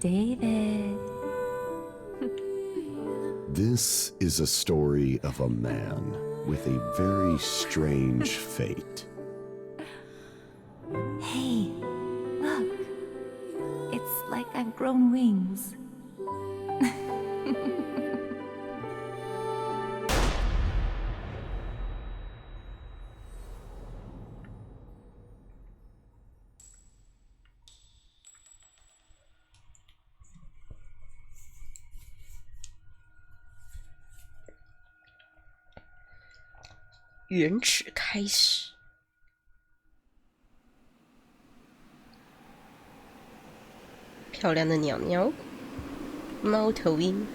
David. This is a story of a man with a very strange fate. Hey, look. It's like I've grown wings. 原始开始。漂亮的鸟鸟，猫头鹰。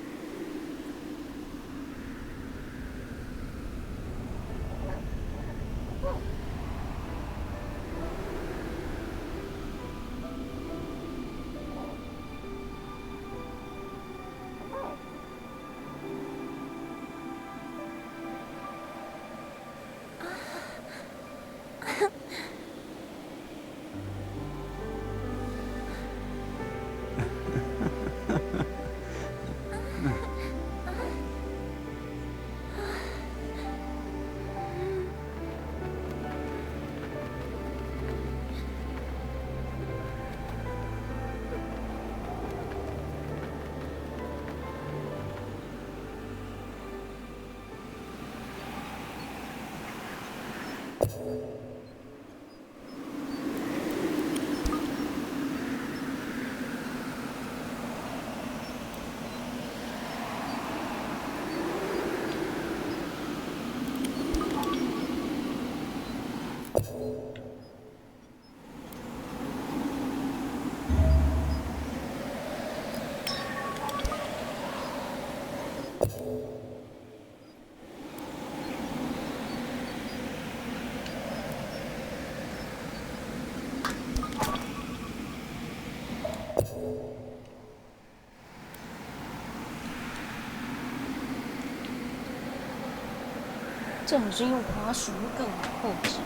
这好像用滑鼠会更好控制。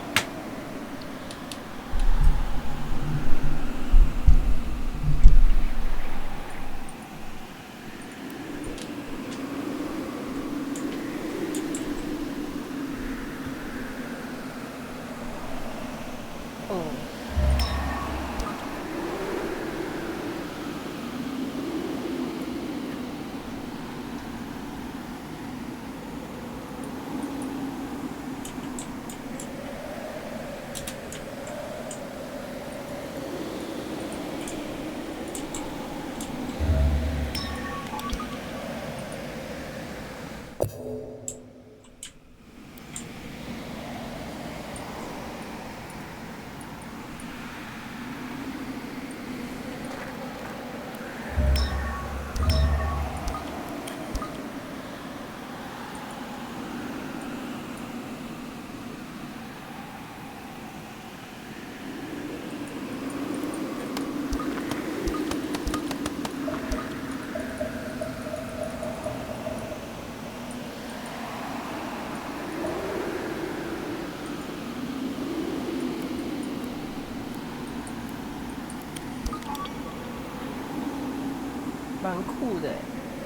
蛮酷的，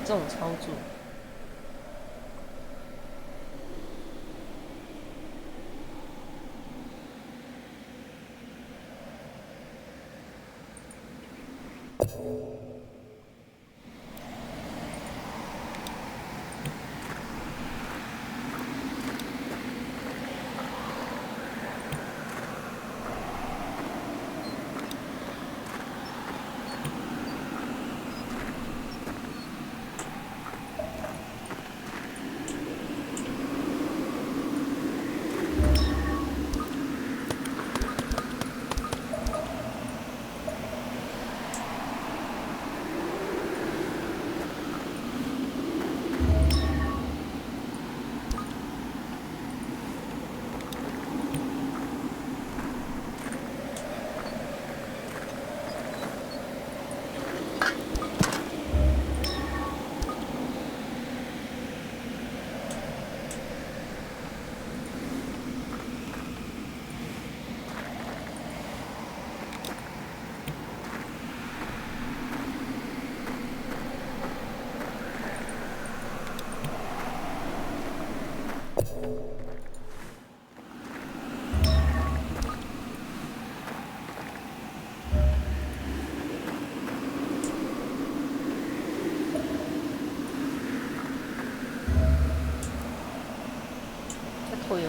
这种操作。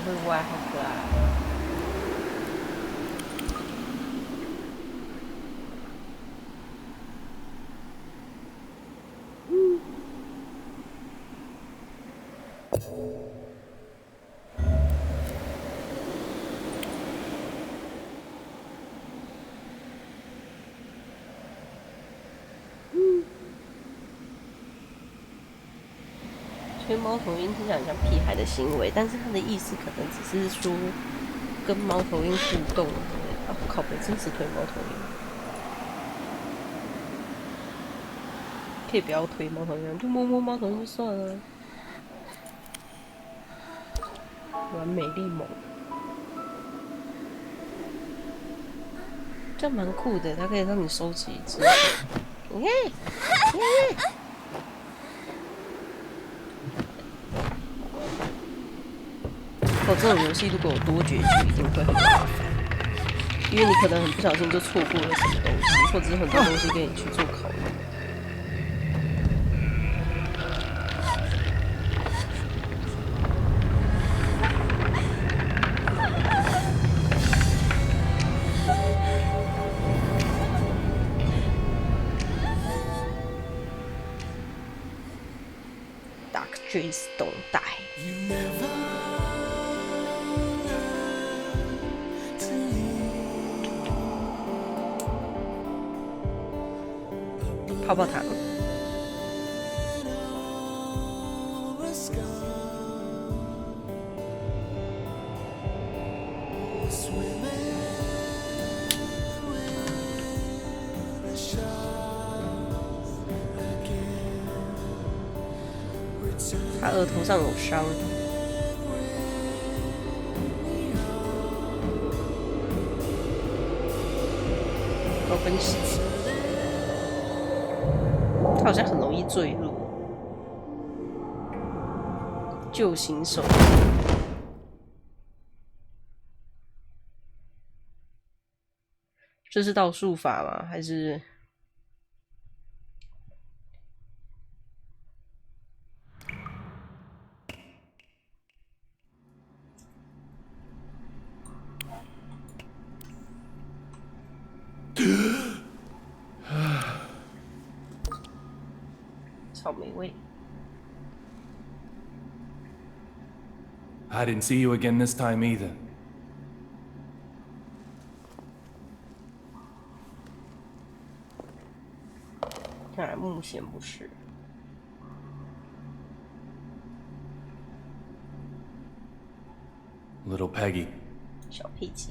会歪，好可爱。吹猫头鹰听起来很像屁孩的行为，但是他的意思可能只是说跟猫头鹰互动。啊，靠北，真是推猫头鹰，可以不要推猫头鹰，就摸摸猫头鹰就算了。完美丽萌，这样蛮酷的，它可以让你收集资源。这种游戏如果有多结局，一定会很麻烦，因为你可能很不小心就错过了什么东西，或者是很多东西给你去做考虑。Dark Dreams Don't Die。泡泡糖，他额头上有伤。高跟鞋。他好像很容易坠入。旧型手，这是道术法吗？还是？草莓味。I didn't see you again this time either. 看来目前不是。Little Peggy. 小佩奇。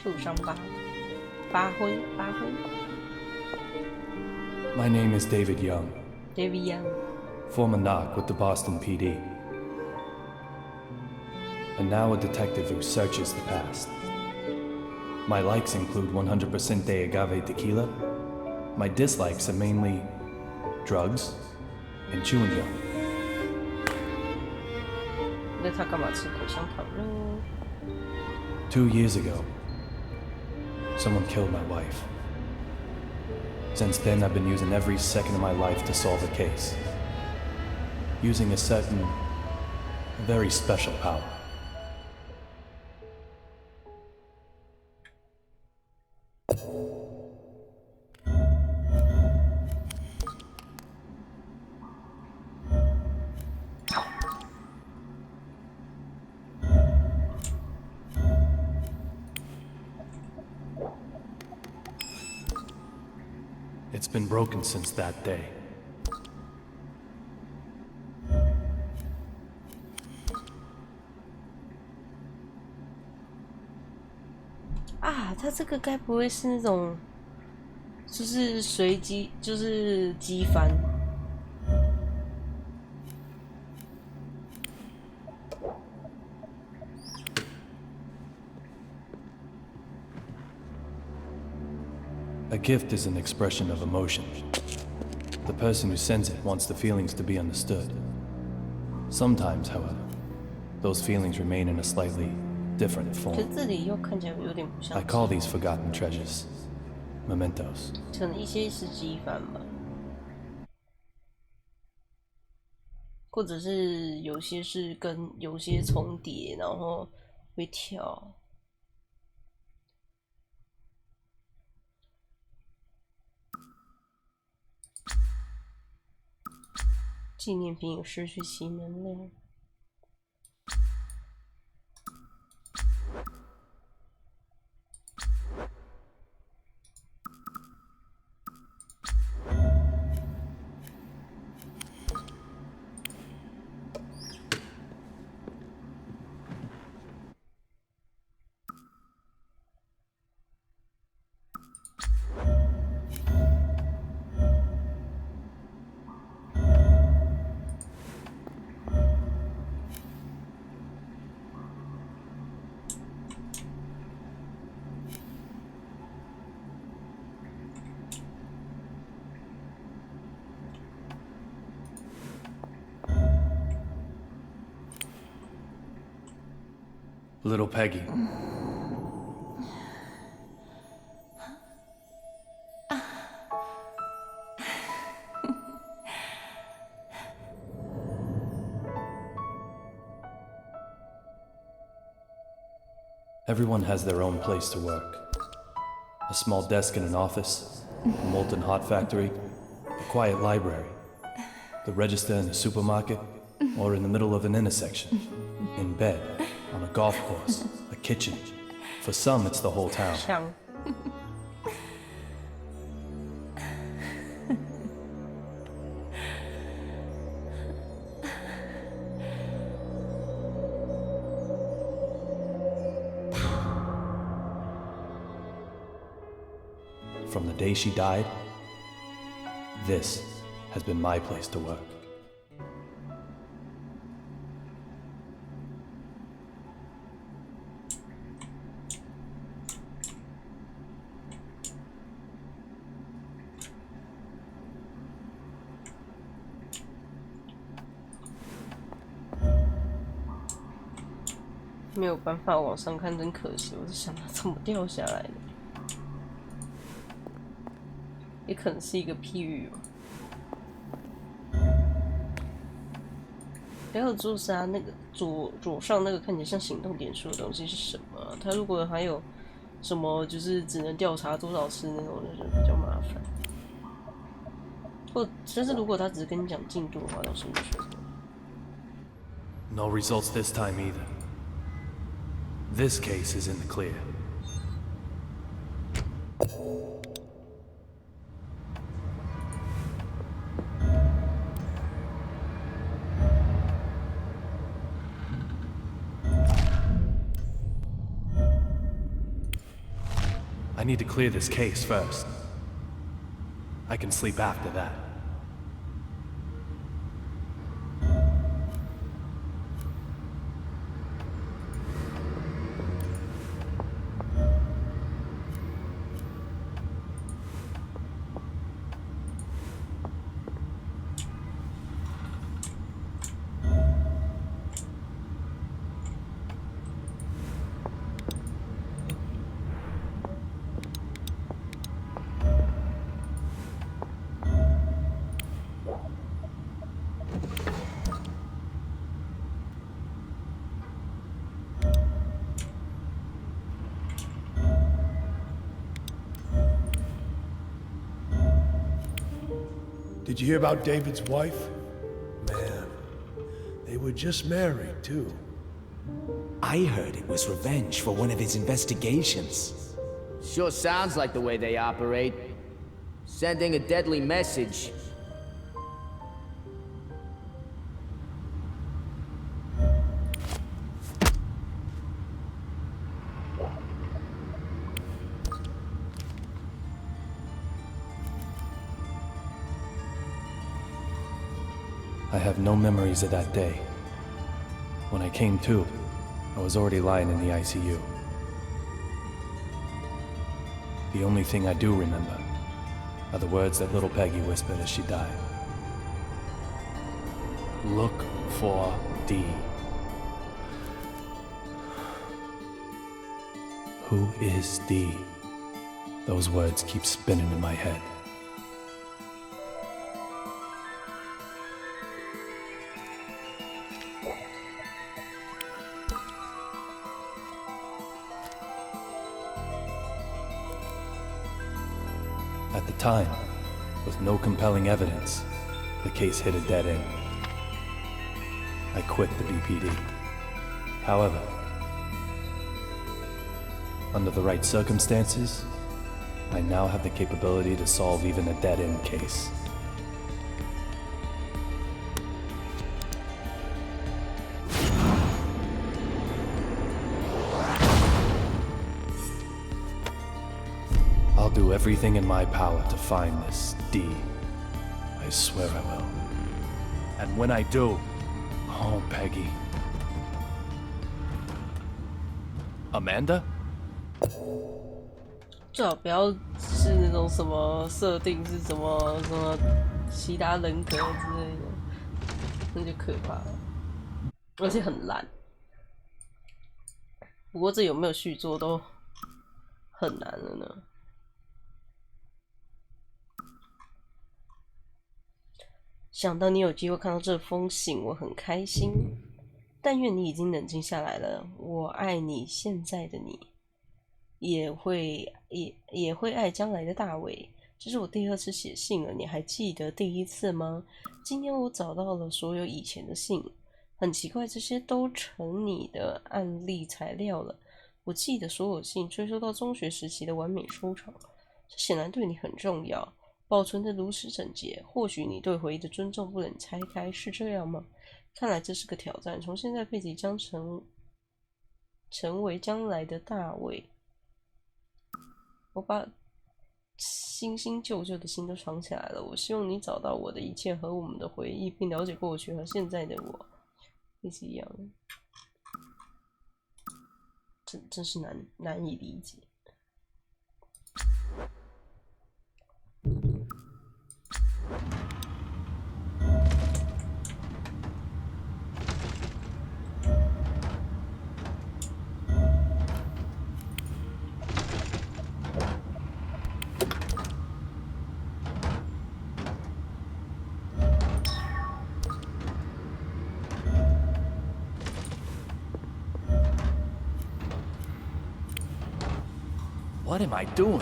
受伤吧，发挥。My name is David Young. David Young. Former knock with the Boston PD. And now a detective who searches the past. My likes include 100% de agave tequila. My dislikes are mainly drugs and chewing gum. 那他干嘛吃口香糖呢？ 2 years ago, someone killed my wife. Since then, I've been using every second of my life to solve a case. Using a certain, very special power. It's been broken since that day. 啊，他这个该不会是那种，就是随机，就是机翻？ A gift is an expression of emotion. The person who sends it wants the feelings to be understood. Sometimes, however, those feelings remain in a slightly different 可 form. 是这里又看起来有点不像 I。call these forgotten treasures mementos. 可能一些是机翻吧。或者是有些是跟有些重叠，然后会跳。纪念品有失去其能量。Little Peggy. Everyone has their own place to work. A small desk in an office, a molten hot factory, a quiet library, the register in a supermarket, or in the middle of an intersection, in bed, on a golf course, a kitchen. For some, it's the whole town. 枪。From the day she died, this has been my place to work. 没有办法往上看，真可惜。我在想它怎么掉下来的，也可能是一个譬喻吧。还有就是啊，那个左上那个看起来像行动点数的东西是什么啊？它如果还有什么就是只能调查多少次那种，就是比较麻烦。但是如果他只是跟你讲进度的话，倒是不错。No results this time either. This case is in the clear. I need to clear this case first. I can sleep after that. Did you hear about David's wife? Man, they were just married, too. I heard it was revenge for one of his investigations. Sure sounds like the way they operate. Sending a deadly message. I have no memories of that day. When I came to, I was already lying in the ICU. The only thing I do remember are the words that little Peggy whispered as she died. Look for D. Who is D? Those words keep spinning in my head. At the time, with no compelling evidence, the case hit a dead end. I quit the BPD. However, under the right circumstances, I now have the capability to solve even a dead-end case. I'll do everything in my power to find this D. I swear I will. And when I do, oh, Peggy. Amanda? 最好不要是那种什么设定是什么其他人格之类的，那就可怕了，而且很烂。不过这有没有续作都很难了呢。想到你有机会看到这封信，我很开心。但愿你已经冷静下来了。我爱你现在的你，也会爱将来的大卫。这是我第2次写信了，你还记得第1次吗？今天我找到了所有以前的信，很奇怪，这些都成你的案例材料了。我记得所有信追溯到中学时期的完美收场，这显然对你很重要。保存得如此整洁，或许你对回忆的尊重不能拆开，是这样吗？看来这是个挑战。从现在佩吉将成为将来的大卫。我把新旧旧的心都藏起来了。我希望你找到我的一切和我们的回忆，并了解过去和现在的我。一直一样，真是难以理解。What am I doing?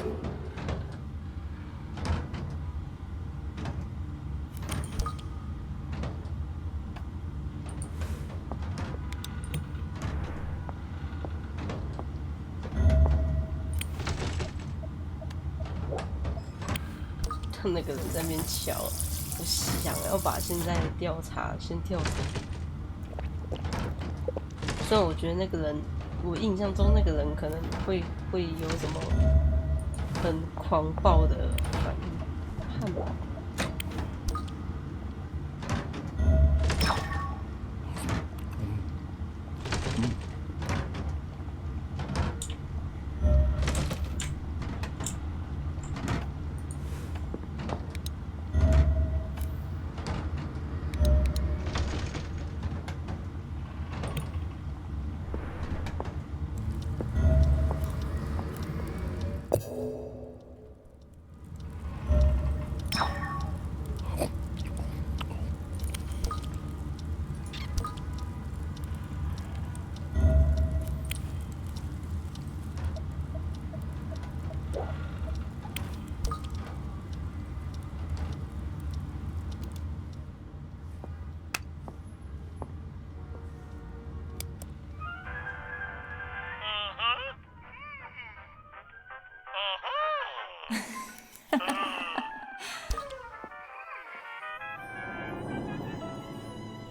那个人在那边瞧，我想要把现在的调查先调出去。虽然我觉得那个人，我印象中那个人可能会有什么很狂暴的反应，汉堡。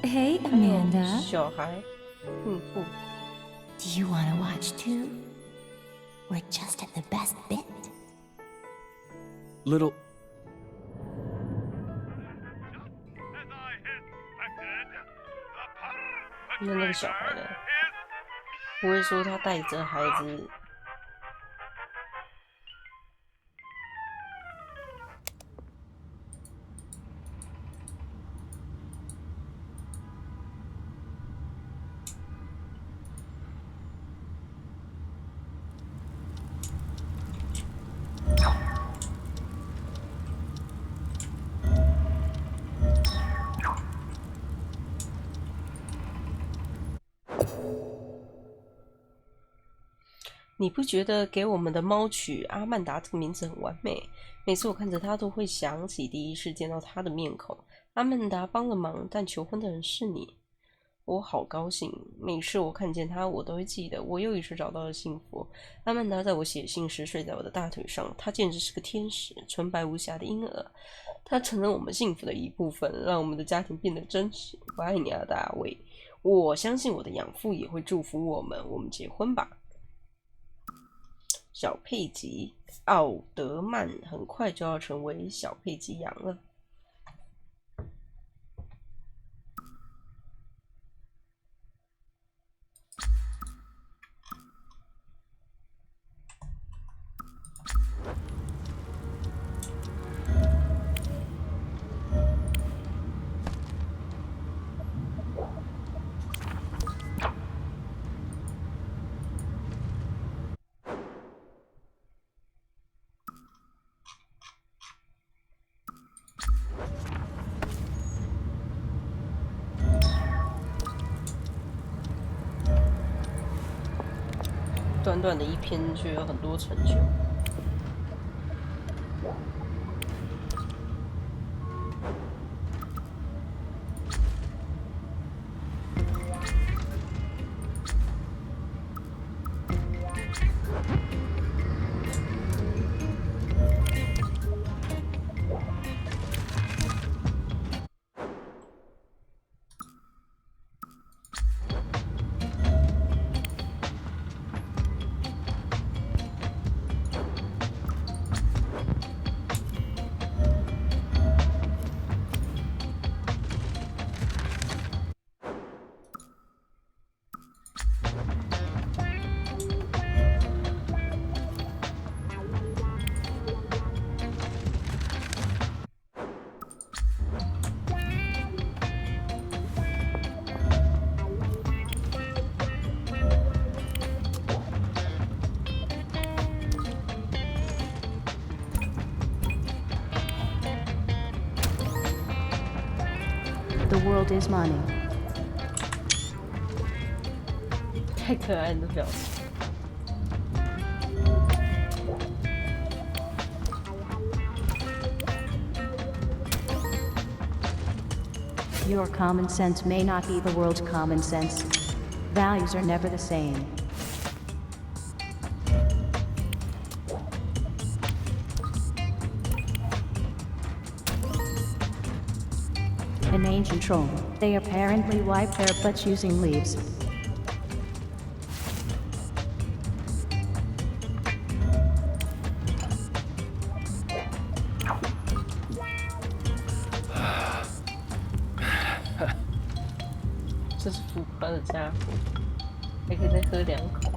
Hey, Amanda. 小孩，孕妇。Do you want to watch too? We're just at the best bit. Little. 那个小孩呢？不会说他带着孩子。你不觉得给我们的猫取阿曼达这个名字很完美？每次我看着他，都会想起第一次见到他的面孔。阿曼达帮了忙，但求婚的人是你。我好高兴，每次我看见他，我都会记得我又一次找到了幸福。阿曼达在我写信时睡在我的大腿上，他简直是个天使，纯白无瑕的婴儿。他成了我们幸福的一部分，让我们的家庭变得真实。我爱你啊，大卫！我相信我的养父也会祝福我们。我们结婚吧。小佩吉奥德曼很快就要成为小佩吉羊了。短短的一篇却有很多成就。The world is money. 太可爱的表情。Your common sense may not be the world's common sense. Values are never the same. An ancient troll. They apparently wipe their butts using leaves.这是浮夸的家伙，还可以再喝2口。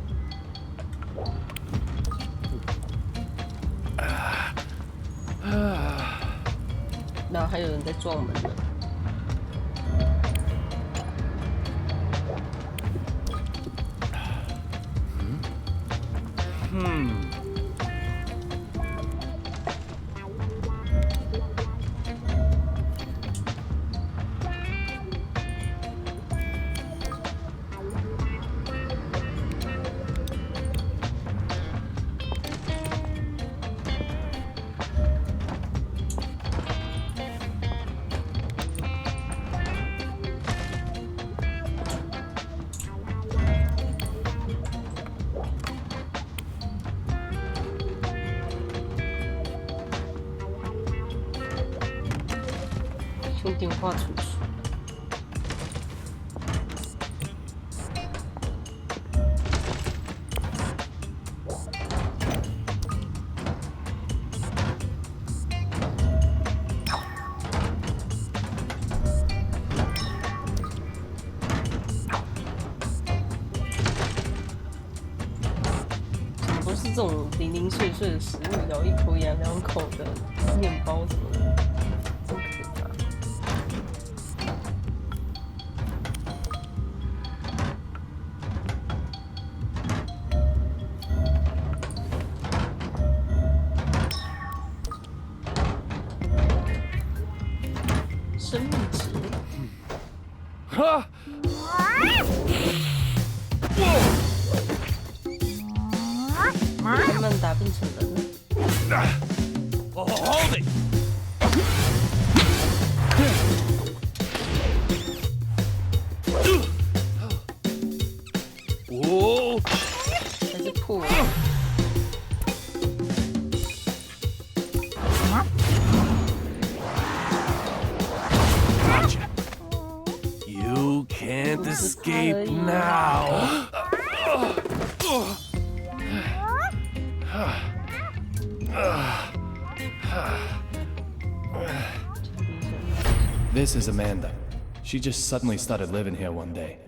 然后还有人在撞门呢。用电话出去。怎么都是这种零零碎碎的食物，咬一口咬2口的面包什么的。生命值。变成人了。Hold it! 还是破了。Gotcha. You can't escape now. This is Amanda. She just suddenly started living here one day.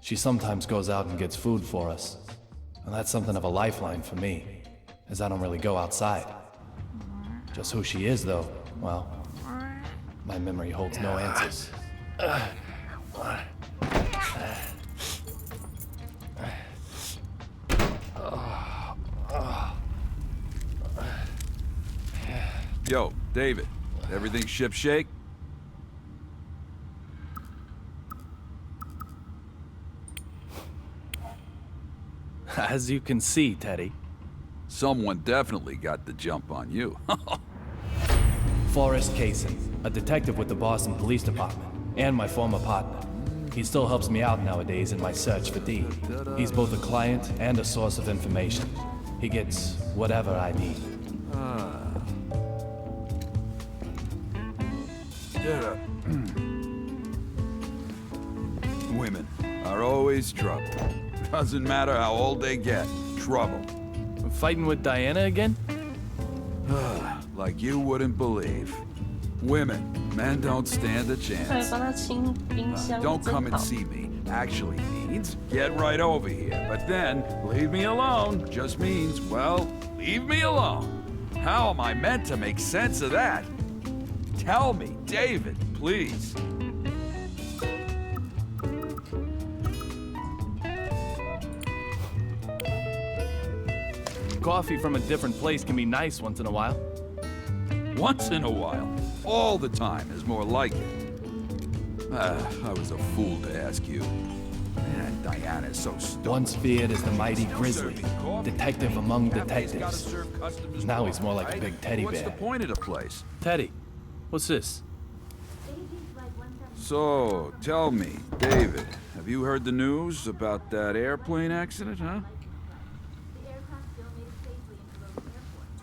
She sometimes goes out and gets food for us. And that's something of a lifeline for me, as I don't really go outside. Just who she is, though, well, my memory holds no answers. Yo, David, everything shipshape? As you can see, Teddy. Someone definitely got the jump on you. Forrest Kaysen, a detective with the Boston Police Department, and my former partner. He still helps me out nowadays in my search for Dee. He's both a client and a source of information. He gets whatever I need. Women are always trouble. Doesn't matter how old they get, trouble. Fighting with Diana again? Like you wouldn't believe. Women, men don't stand a 还 chance. 帮他清冰箱， Don't 真 come and 好。 see me actually means get right over here. But then, leave me alone just means, well, leave me alone. How am I meant to make sense of that? Tell me, David, please. Coffee from a different place can be nice once in a while. Once in a while. All the time is more like it. I was a fool to ask you. Man, Diana's so stupid. Once feared as the mighty grizzly, detective among detectives. Now he's more like a big teddy What's the bear. point of the place? Teddy, what's this? So, tell me, David, have you heard the news about that airplane accident, huh?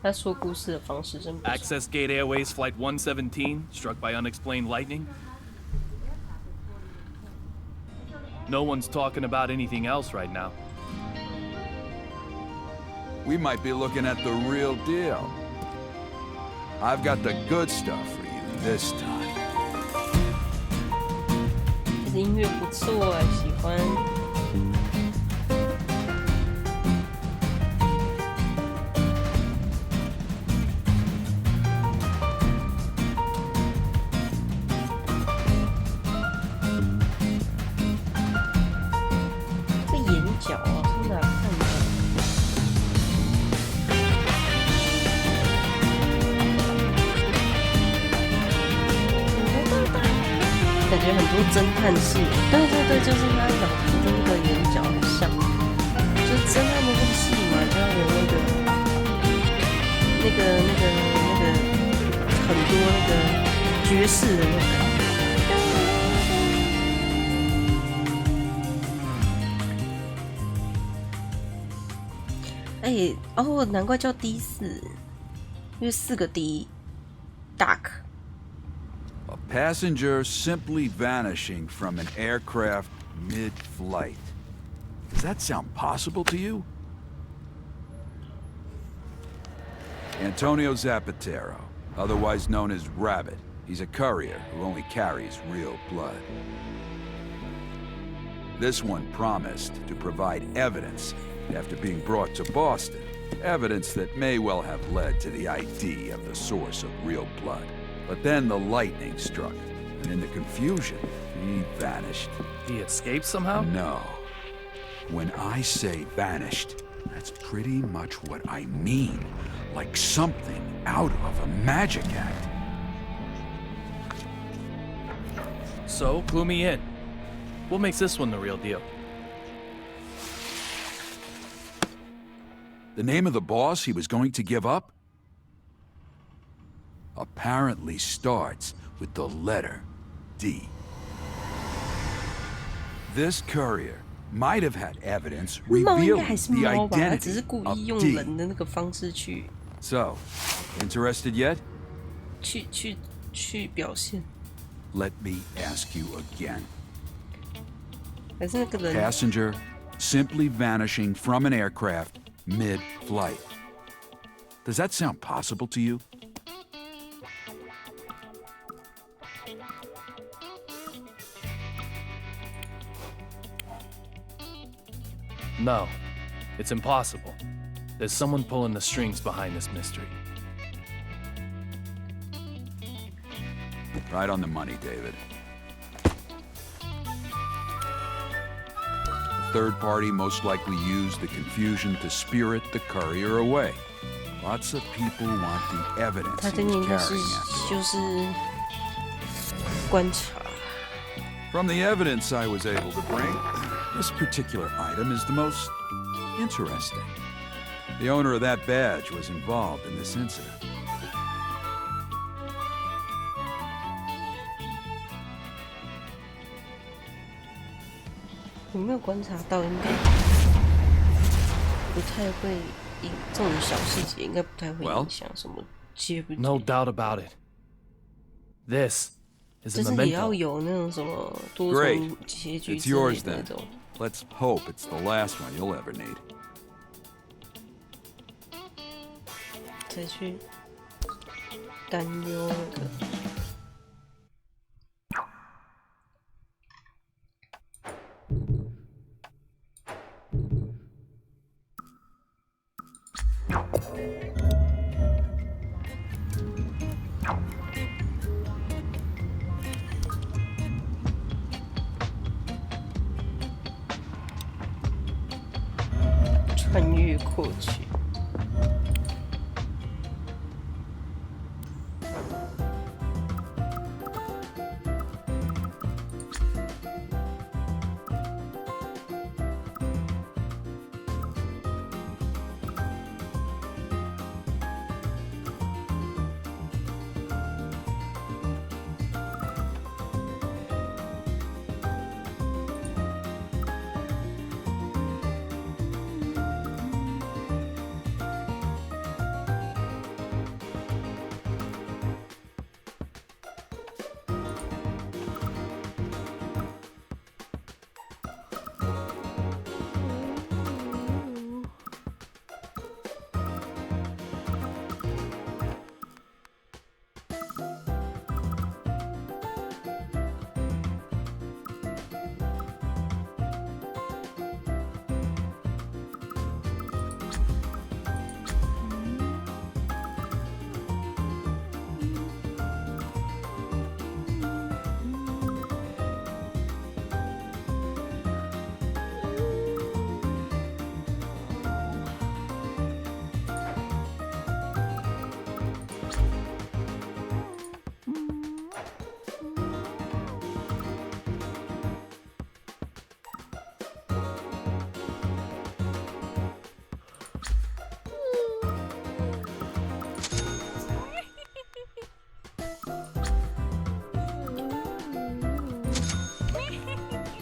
他说故事的方式真不错。 Access Gate Airways Flight 117, struck by unexplained lightning? No one's talking about anything else right now. We might be looking at the real deal. I've got the good stuff for you this time. 这音乐不错哎，喜欢。这眼角啊，从哪看的？感觉很多侦探戏，对对对，就是他咬跟那个眼角很像，就是侦探的那个戏嘛，就要有很多那个爵士的那个。哎，哦，难怪叫 D4，因为4个 D，Duck。 A passenger simply vanishing from an aircraft mid-flight. Does that sound possible to you? Antonio Zapatero, otherwise known as Rabbit. He's a courier who only carries real blood. This one promised to provide evidence after being brought to Boston. Evidence that may well have led to the ID of the source of real blood. But then the lightning struck, and in the confusion, he vanished. He escaped somehow? No. When I say vanished, that's pretty much what I mean. Like something out of a magic act. So, clue me in. What makes this one the real deal? The name of the boss he was going to give up? Apparently starts with the letter D. This courier might have had evidence 猫应 revealing 该还是 the 猫吧，它只 identity 是故 of 意用 D. 人的那个方式去 So, interested yet? 去表现， Let me ask you again. 还是那个人 Passenger simply vanishing from an aircraft mid-flight. Does that sound possible to you? No, it's impossible. There's someone pulling the strings behind this mystery. Right on the money, David. The third party most likely used the confusion to spirit the courier away. Lots of people want the evidence 他 he 这个 was 应该是 carrying after all. 就是观察。 From the evidence I was able to bring, this particular item is the most interesting. The owner of that badge was involved in this incident. 有没有观察到？应该不太会影这种小细节，应该不太会 Well? 影响什么接不接。 No doubt about it. This is a 就是也要 memento. 有那种什么多 Great. 重结局 It's 之类 yours 的那 then. 种。 Let's hope it's the last one you'll ever need. 才去担忧那个。穿越过去。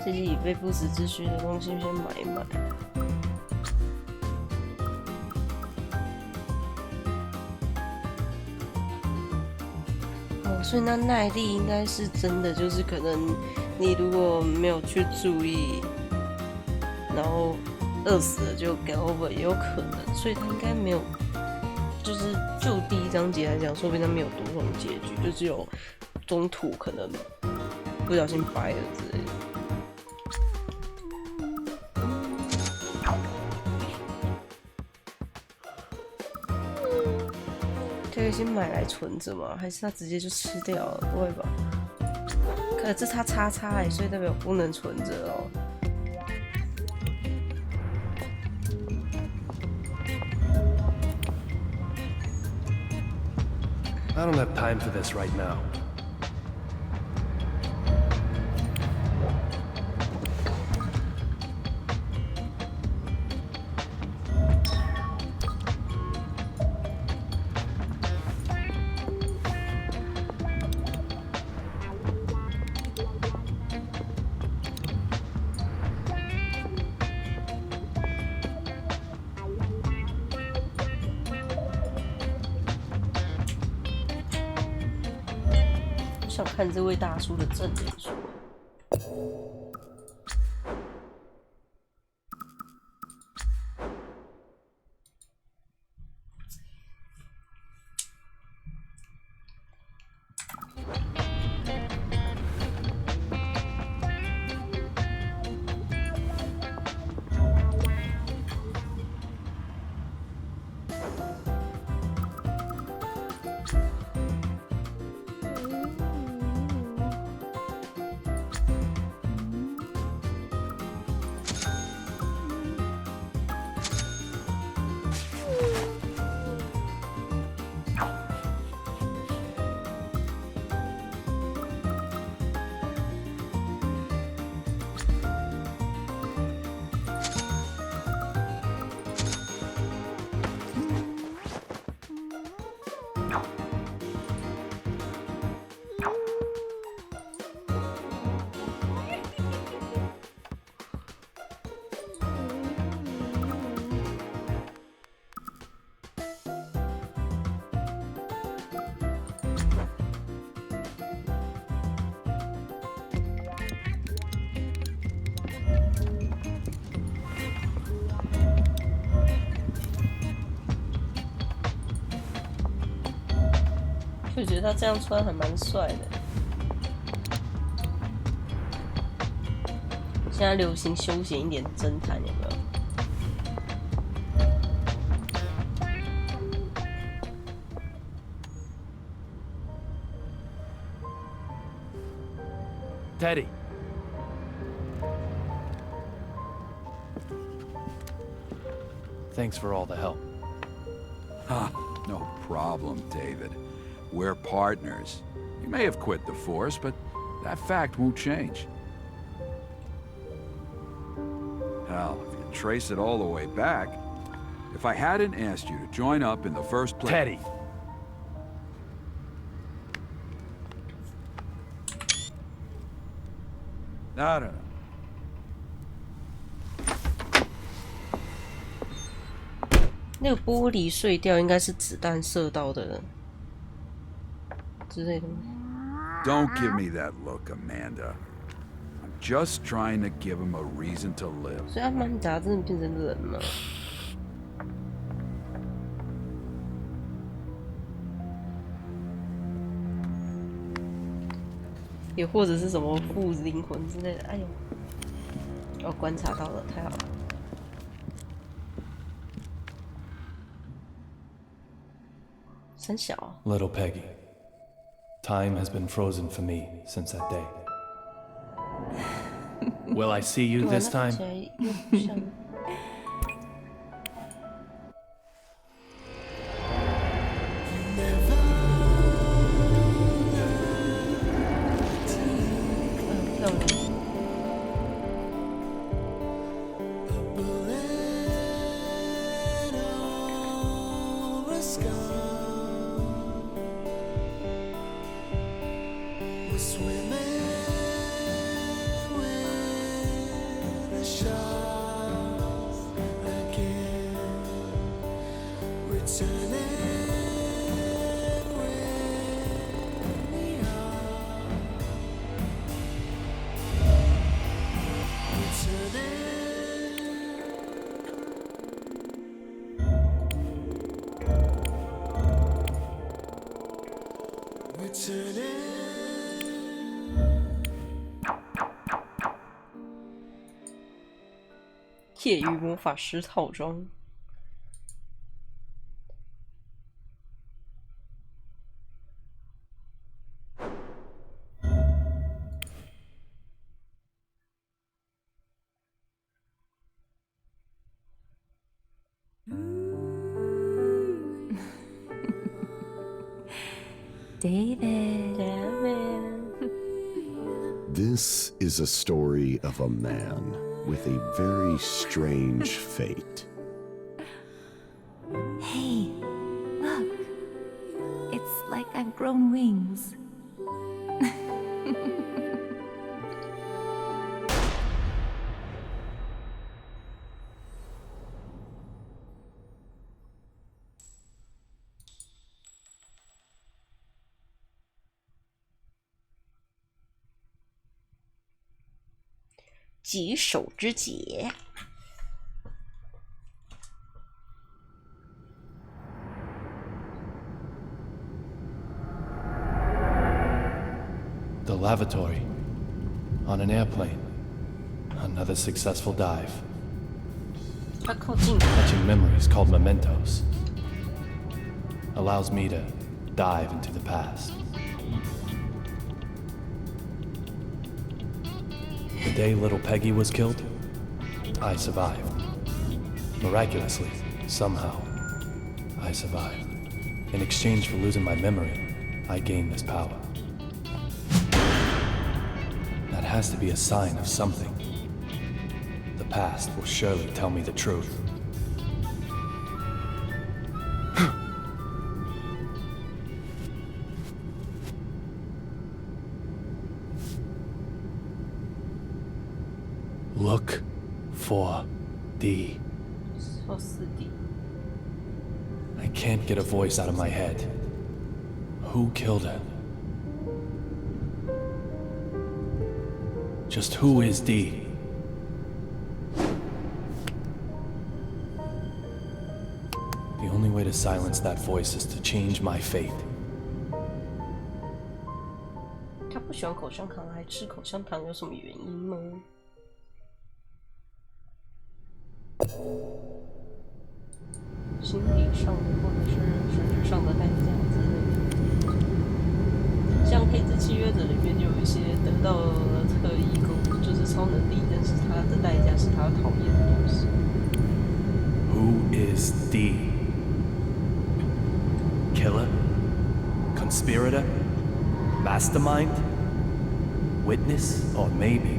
自己以备不时之需的东西先买一买。哦，所以那耐力应该是真的，就是可能你如果没有去注意，然后饿死了就 get over 也有可能，所以他应该没有，就是就第一章节来讲，说不定他没有多重结局，就只有中途可能不小心掰了之类的。可以先买来存着吗？还是他直接就吃掉了？不会吧？可是这它叉叉哎，所以代表不能存着哦。I don't have time for this right now. 想看这位大叔的证言说。就觉得他这样穿还蛮帅的。现在流行休闲一点侦探，有没有？Teddy. Thanks for all the help. No problem, David. We're partners. You may have quit the force, but that fact won't change. Hell, if you trace it all the way back, if I hadn't asked you to join up in the first place... Teddy! No. 那个玻璃碎掉，应该是子弹射到的之类的吗？ Don't give me that look, Amanda. I'm just trying to give him a reason to live. 所以阿曼达真的变成人了？也或者是什么附灵魂之类的？哎呦，我观察到了，太好了。 Little Peggy, time has been frozen for me since that day. Will I see you this time? Returning. 业余魔法师套装。David. This is a story of a man with a very strange fate. Hey, look. It's like I've grown wings. 棘手之解。The lavatory. On an airplane. Another successful dive. 它靠近 Catching memories called mementos. Allows me to dive into the past. The day little Peggy was killed, I survived. Miraculously, somehow, I survived. In exchange for losing my memory, I gained this power. That has to be a sign of something. The past will surely tell me the truth. Look for D. 说四 D。 I can't get a voice out of my head. Who killed her? Just who is D? The only way to silence that voice is to change my fate. 他不喜欢口香糖，还吃口香糖，有什么原因吗？心理上的或者是实质上的代价之类的。像《黑子契约者》里面就有一些得到了特异功，就是超能力，但是他的代价是他讨厌的东西。Who is D? Killer? Conspirator? Mastermind? Witness? Or maybe?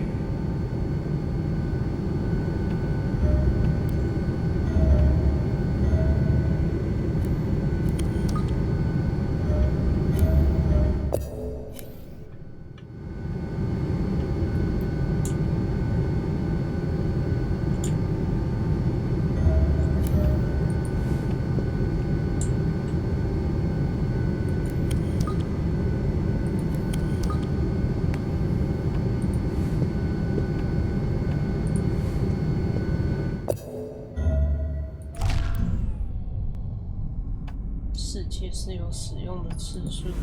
世界是有使用的次数的。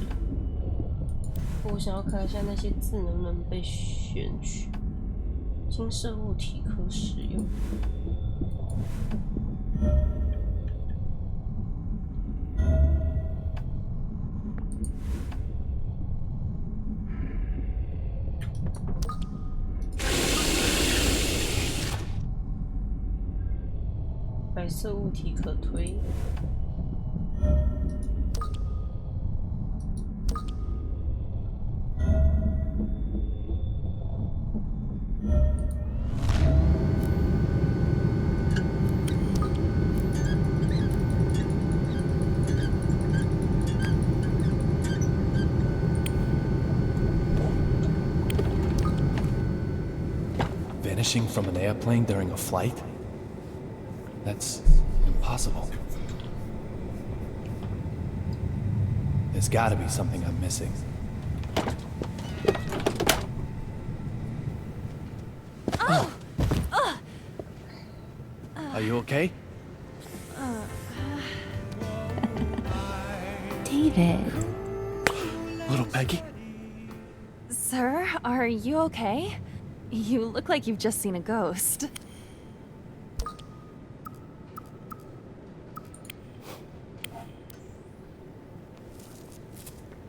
我想要看一下那些字能不能被选取。金色物体可使用。白色物体可推。Vanishing from an airplane during a flight? That's impossible. There's gotta be something I'm missing. Are you okay? David. Little Peggy? Sir, are you okay? You look like you've just seen a ghost.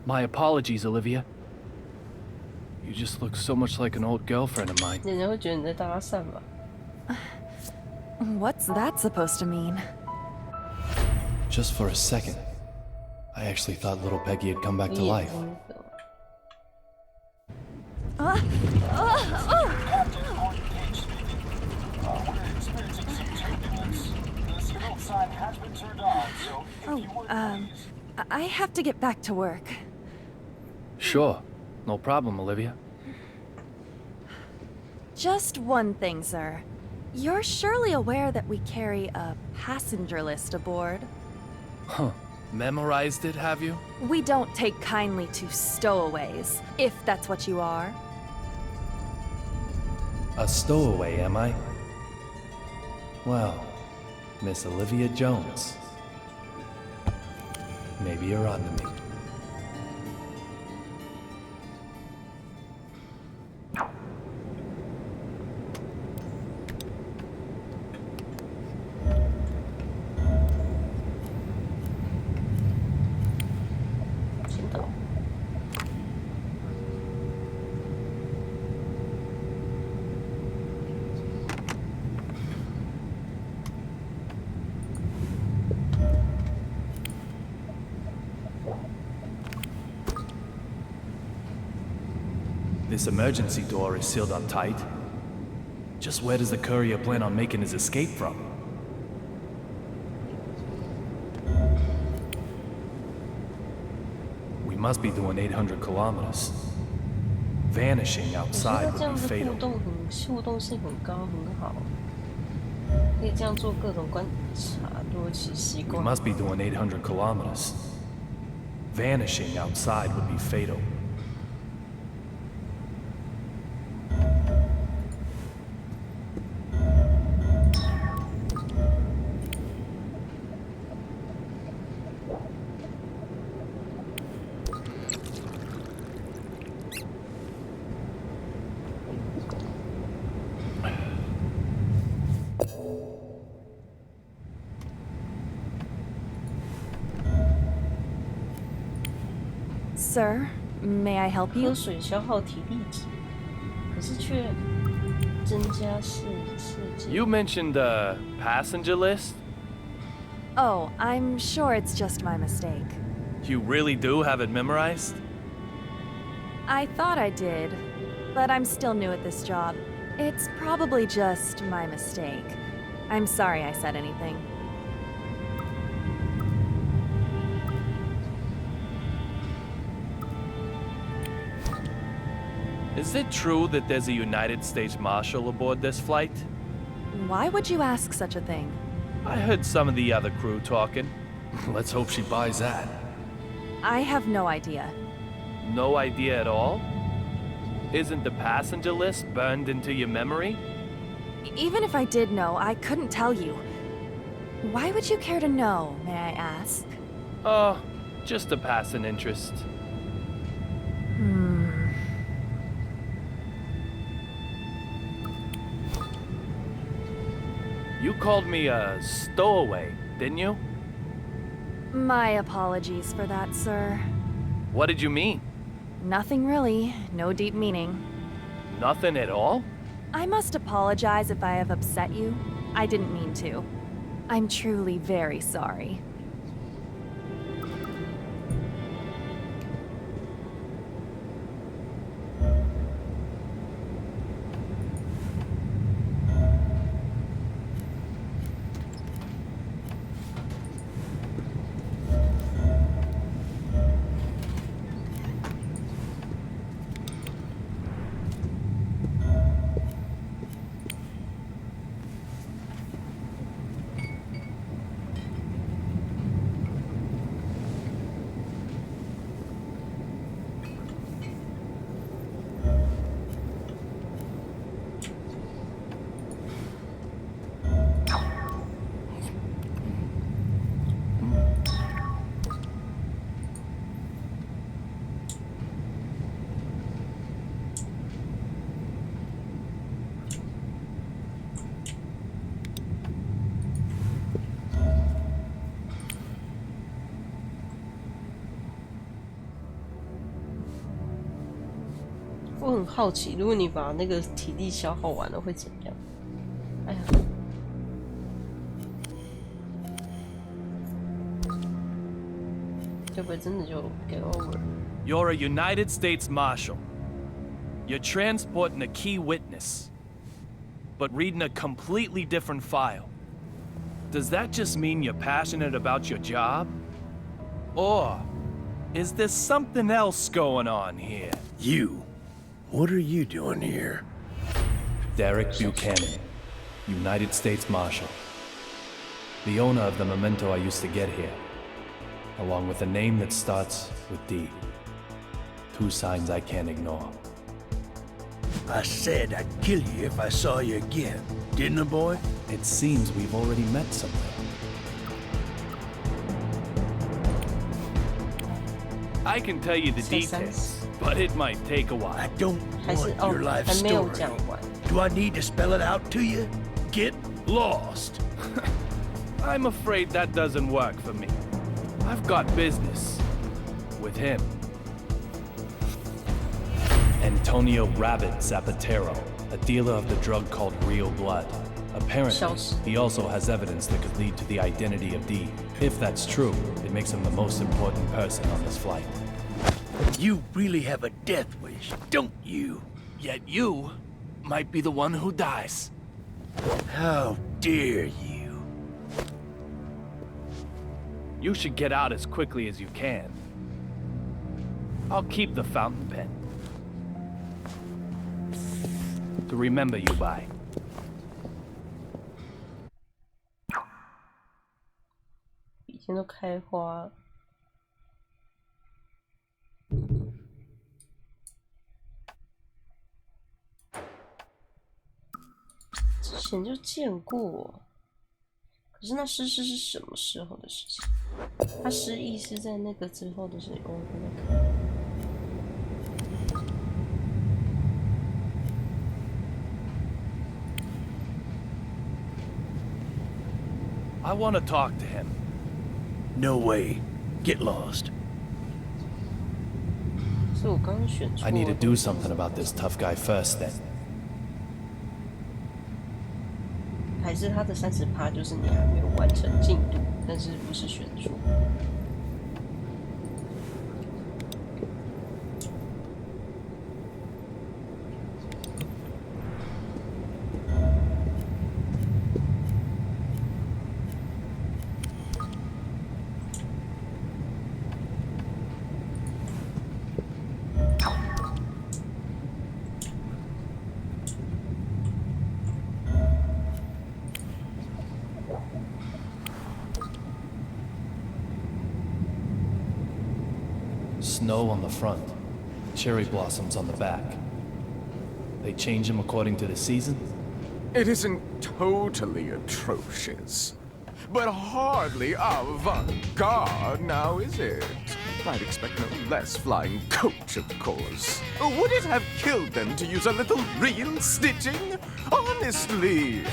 My apologies, Olivia. You just look so much like an old girlfriend of mine. 人家会觉得你在搭讪吧？ What's that supposed to mean? Just for a second, I actually thought little Peggy had come back to life. I have to get back to work. Sure, no problem, Olivia. Just one thing, sir. You're surely aware that we carry a passenger list aboard. Huh. Memorized it, have you? We don't take kindly to stowaways, if that's what you are. A stowaway, am I? Well, Miss Olivia Jones. Maybe you're onto me. This emergency door is sealed up tight. Just where does the courier plan on making his escape from? We must be doing 800 kilometers. Vanishing 我觉 outside 得这 would 样 be 子 fatal. 互动性很高，很好，可以这样做各种观察，对我起习 We 惯。 must be doing 800 kilometers. Vanishing outside would be fatal. Sir, may I help 喝 you? 水消耗体力值，可是却增加世界。 You mentioned a passenger list? Oh, I'm sure it's just my mistake. You really do have it memorized? I thought I did, but I'm still new at this job. It's probably just my mistake. I'm sorry I said anything. Is it true that there's a United States Marshal aboard this flight? Why would you ask such a thing? I heard some of the other crew talking. Let's hope she buys that. I have no idea. No idea at all? Isn't the passenger list burned into your memory? Even if I did know, I couldn't tell you. Why would you care to know, may I ask? Oh, just a passing interest. You called me a stowaway, didn't you? My apologies for that, sir. What did you mean? Nothing really, no deep meaning. Nothing at all? I must apologize if I have upset you. I didn't mean to. I'm truly very sorry. “我很好奇，如果你把那个体力消耗完了会怎样？”哎呀，会不会真的就 get over？ You're a United States Marshal. You're transporting a key witness, but reading a completely different file. Does that just mean you're passionate about your job? Or is there something else going on here? You. What are you doing here? Derek Buchanan, United States Marshal. The owner of the memento I used to get here, along with a name that starts with D. Two signs I can't ignore. I said I'd kill you if I saw you again, didn't I, boy? It seems we've already met somewhere. I can tell you the details, but it might take a while. I don't 还是 want your life 还没有 story. 讲完。 Do I need to spell it out to you? Get lost. I'm afraid that doesn't work for me. I've got business with him. Antonio Rabbit Zapatero, a dealer of the drug called Real Blood. Apparently, he also has evidence that could lead to the identity of Dee. If that's true, it makes him the most important person on this flight. You really have a death wish, don't you? Yet you might be the one who dies. How dare you? You should get out as quickly as you can. I'll keep the fountain pen to remember you by. 笔尖都开花了。之前就见过，可是那失事是什么时候的事情？他失忆是在那个之后的事情。我在看。 I want to talk to him. No way. Get lost. 是我刚刚选错。 I need to do something about this tough guy first, then. 还是他的30%就是你还没有完成进度，但是不是选错。 Snow on the front, cherry blossoms on the back. They change them according to the season? It isn't totally atrocious, but hardly avant-garde now, is it? I'd expect no less flying coach, of course. Would it have killed them to use a little real stitching? Honestly!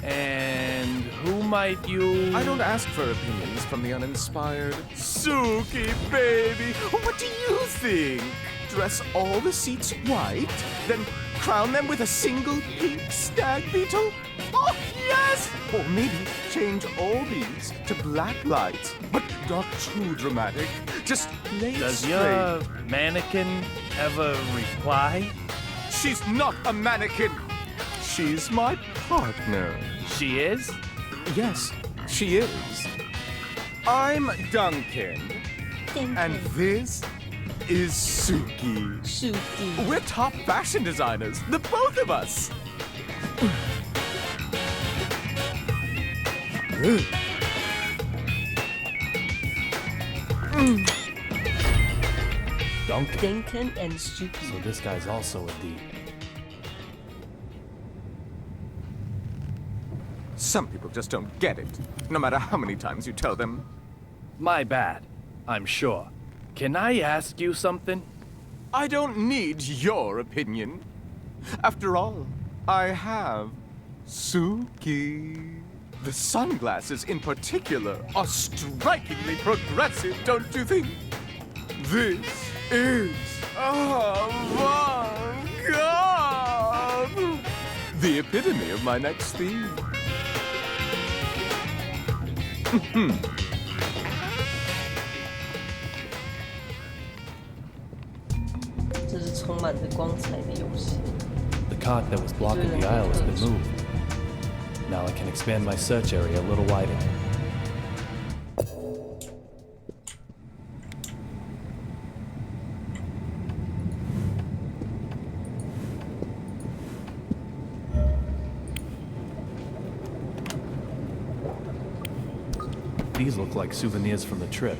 And who might you... I don't ask for opinions from the uninspired. Suki, baby, what do you think? Dress all the seats white, then crown them with a single pink stag beetle? Oh, yes! Or maybe change all these to black lights, but not too dramatic. Just lay Does straight. your mannequin ever reply? She's not a mannequin. She's my partner. She is? Yes, she is. I'm Duncan. And this is Suki. Suki. We're top fashion designers, the both of us. Duncan and Suki. So this guy's also a D. Some people just don't get it, no matter how many times you tell them. My bad, I'm sure. Can I ask you something? I don't need your opinion. After all, I have Suki. The sunglasses in particular are strikingly progressive, don't you think? This is avant-garde! The epitome of my next theme. 这是充满着光彩的游戏。 The cart that was blocking the aisle has been moved. Now I can expand my search area a little wider. These look like souvenirs from the trip.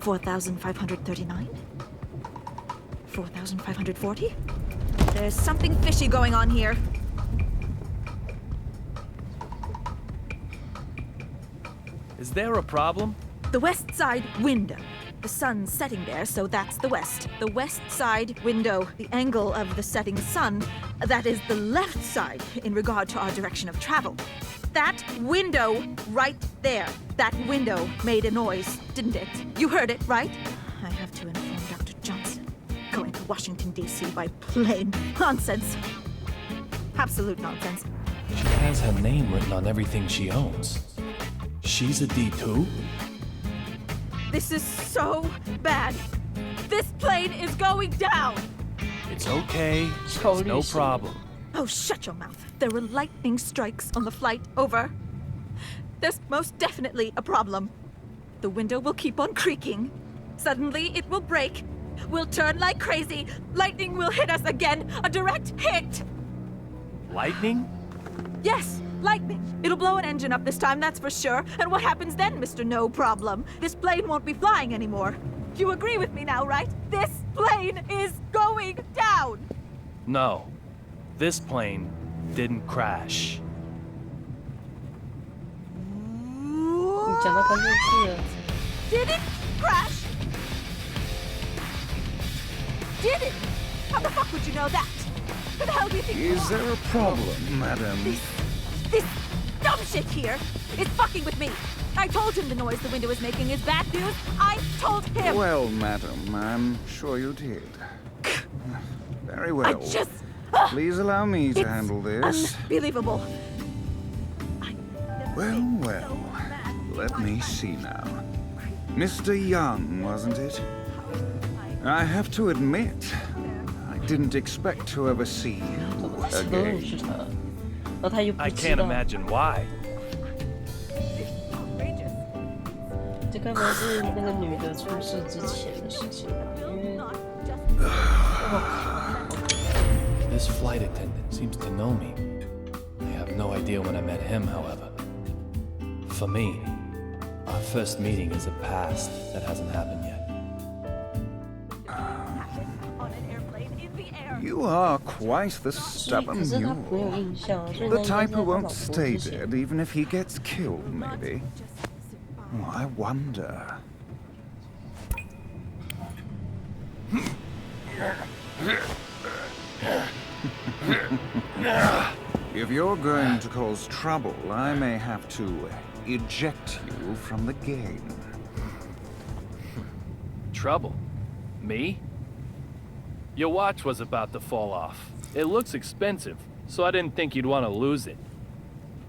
4,539? 4,540? There's something fishy going on here. Is there a problem? The west side window. The sun's setting there, so that's the west. The west side window. The angle of the setting sun, that is the left side in regard to our direction of travel. That window right there. That window made a noise, didn't it? You heard it, right? I have to inform Dr. Johnson. Going to Washington, D.C. by plane. Nonsense. Absolute nonsense. She has her name written on everything she owns. She's a D2? This is so bad. This plane is going down. It's okay. It's no problem. Oh, shut your mouth. There were lightning strikes on the flight over. There's most definitely a problem. The window will keep on creaking. Suddenly, it will break. We'll turn like crazy. Lightning will hit us again. A direct hit. Lightning? Yes, lightning. It'll blow an engine up this time, that's for sure. And what happens then, Mr. No Problem? This plane won't be flying anymore. You agree with me now, right? This plane is going down. No. This plane didn't crash. 你讲到关键字了。 Did it crash? Did it? How the fuck would you know that? Who the hell do you think you Is are? there a problem, madam? This dumb shit here is fucking with me. I told him the noise the window is making is bad news. I told him. Well, madam, I'm sure you did. Very well. I just... Please allow me to handle this. Unbelievable. Well. Let me see now. Mr. Young, wasn't it? I have to admit, I didn't expect to ever see you again. I can't imagine why. 这该不会是那个女的出事之前的事情吧？因为，This flight attendant seems to know me. I have no idea when I met him, however. For me, our first meeting is a past that hasn't happened yet. You are quite the stubborn mule. The type who won't stay dead even if he gets killed, maybe. Oh, I wonder. If you're going to cause trouble, I may have to eject you from the game. Trouble? Me? Your watch was about to fall off. It looks expensive, so I didn't think you'd want to lose it.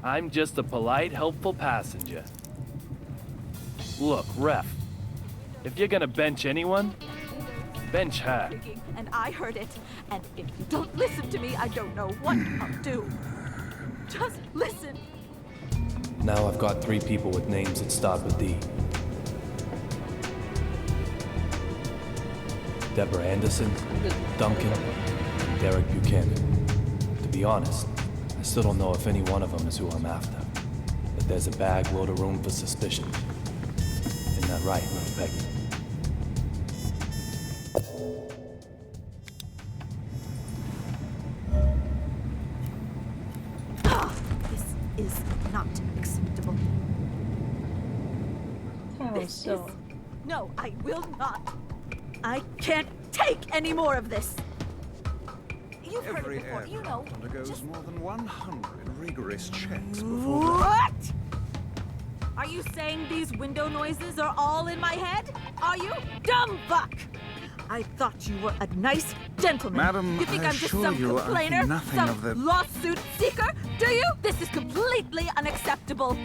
I'm just a polite, helpful passenger. Look, Ref, if you're gonna bench anyone, bench her. And I heard it. And if you don't listen to me, I don't know what I'll do. Just listen. Now I've got 3 people with names that start with D. Deborah Anderson, Duncan, and Derek Buchanan. To be honest, I still don't know if any one of them is who I'm after. But there's a bag load of room for suspicion. Isn't that right, little Peggy? This is not acceptable. This is... No, I will not. I can't take any more of this. You've heard it before, you know. Undergoes more than 100 rigorous checks before. What? Are you saying these window noises are all in my head? Are you? Dumb fuck! I thought you were a nice gentleman. Madam, you think I I'm just assure some you, I complainer? think nothing Some of the... lawsuit seeker? Do you? This is completely unacceptable.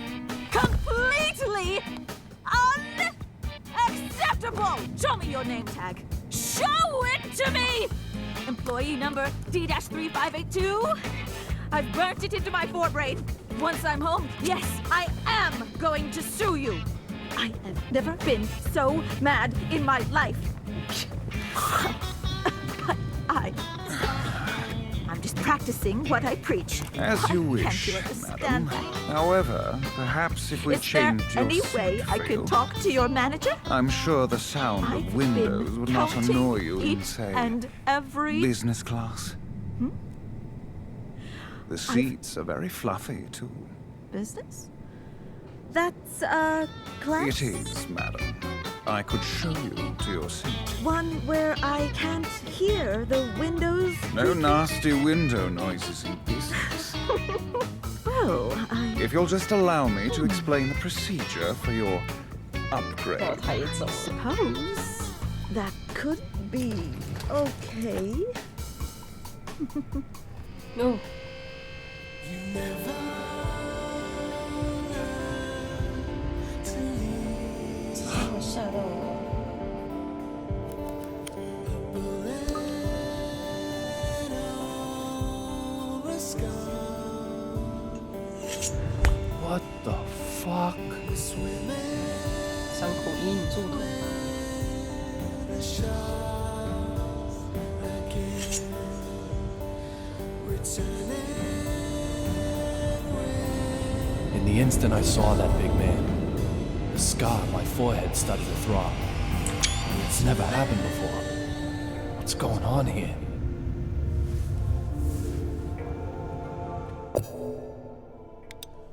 Completely unacceptable! Show me your name tag. Show it to me! Employee number D-3582? I've burnt it into my forebrain. Once I'm home, yes, I am going to sue you. I have never been so mad in my life. But I'm just practicing what I preach. As you Can't wish, you madam. understand that? However, perhaps if we Is there change your any way seat I for could you, talk to your manager? I'm sure the sound I've of windows been would not counting annoy you in, each say, and every business class. The seats are very fluffy, too. business. That's class. It is, madam. I could show you to your seat. One where I can't hear the windows. No creaking? nasty window noises in business. Well, If you'll just allow me to explain the procedure for your 哦， upgrade. 他也走了。 suppose that could be okay. No， 我吓到我。 What the fuck? 伤口隐隐作痛。 In the instant I saw that big man, the scar on my forehead started to throb. It's never happened before. What's going on here?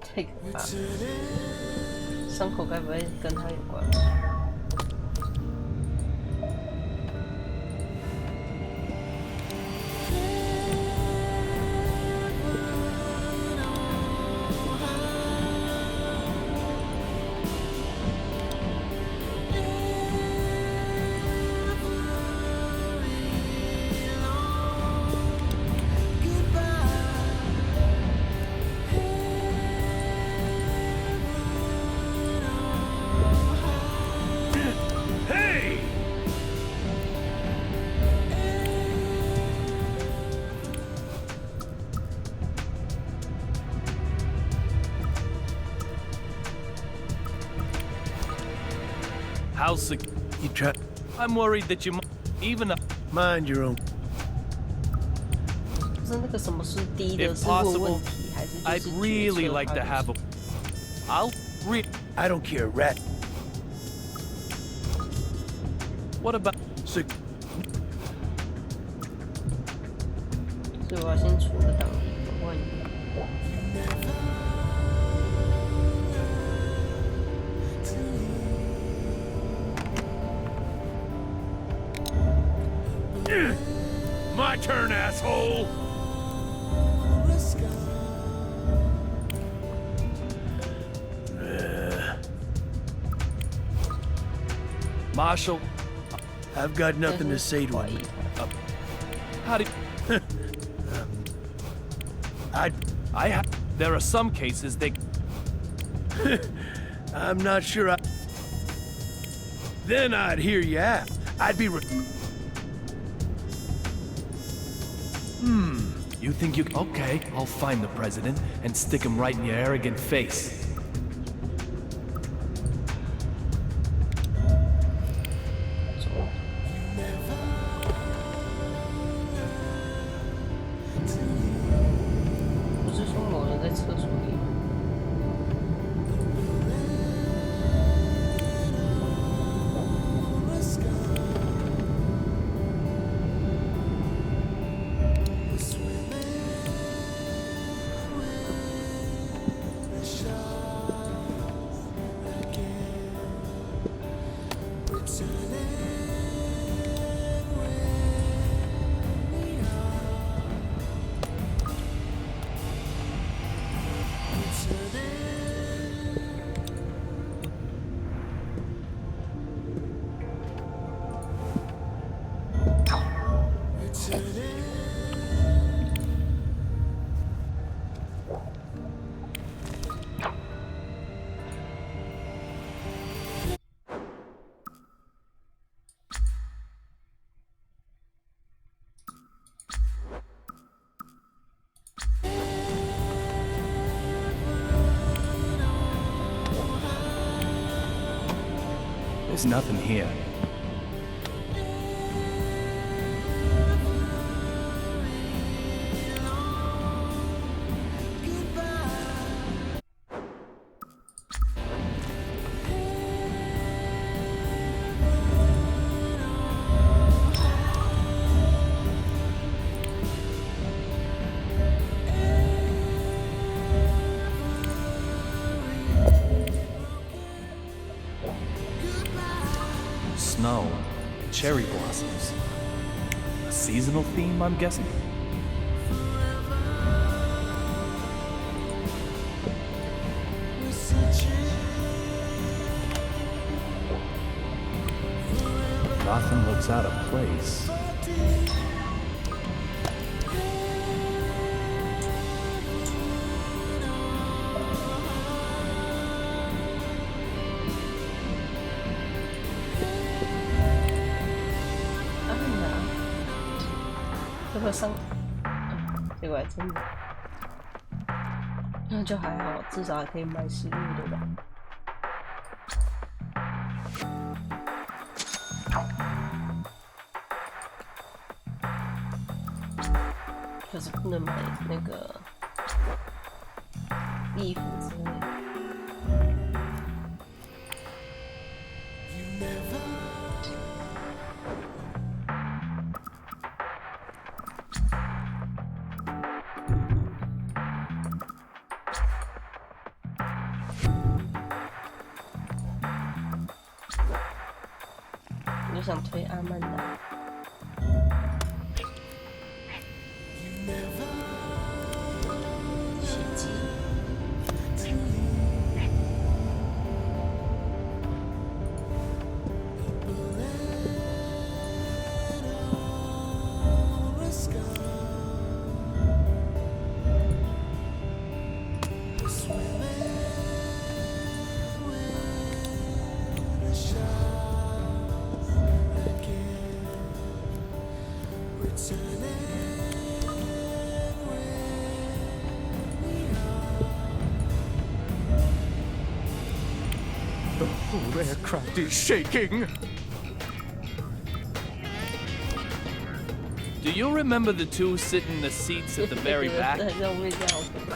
太可怕了！伤口该不会跟他有关？ How's the... You try. I'm worried that you might even... Mind your own. 不是那个什么是低的 If 是问 possible, 问题，还是 I'd 就是 really 决策 like to 还是 have a... I'll... I don't care, rat. What about... Sick. 所以我要先除了档，万一。 My turn, asshole! Marshall, I've got nothing to say to him. how did... I have... There are some cases they... I'm not sure I... Then I'd hear you out. I'd be... You think you... Okay, I'll find the president and stick him right in your arrogant face. 不是说某人在厕所里吗？ There's nothing here. snow, cherry blossoms. A seasonal theme, I'm guessing? Nothing looks out of place.这结果还真的，那就还好，至少还可以买食物，对吧？可是不能买那个衣服之类的。我就想推阿曼达。洗机。The whole aircraft is shaking. Do you remember the two sitting in the seats at the very back?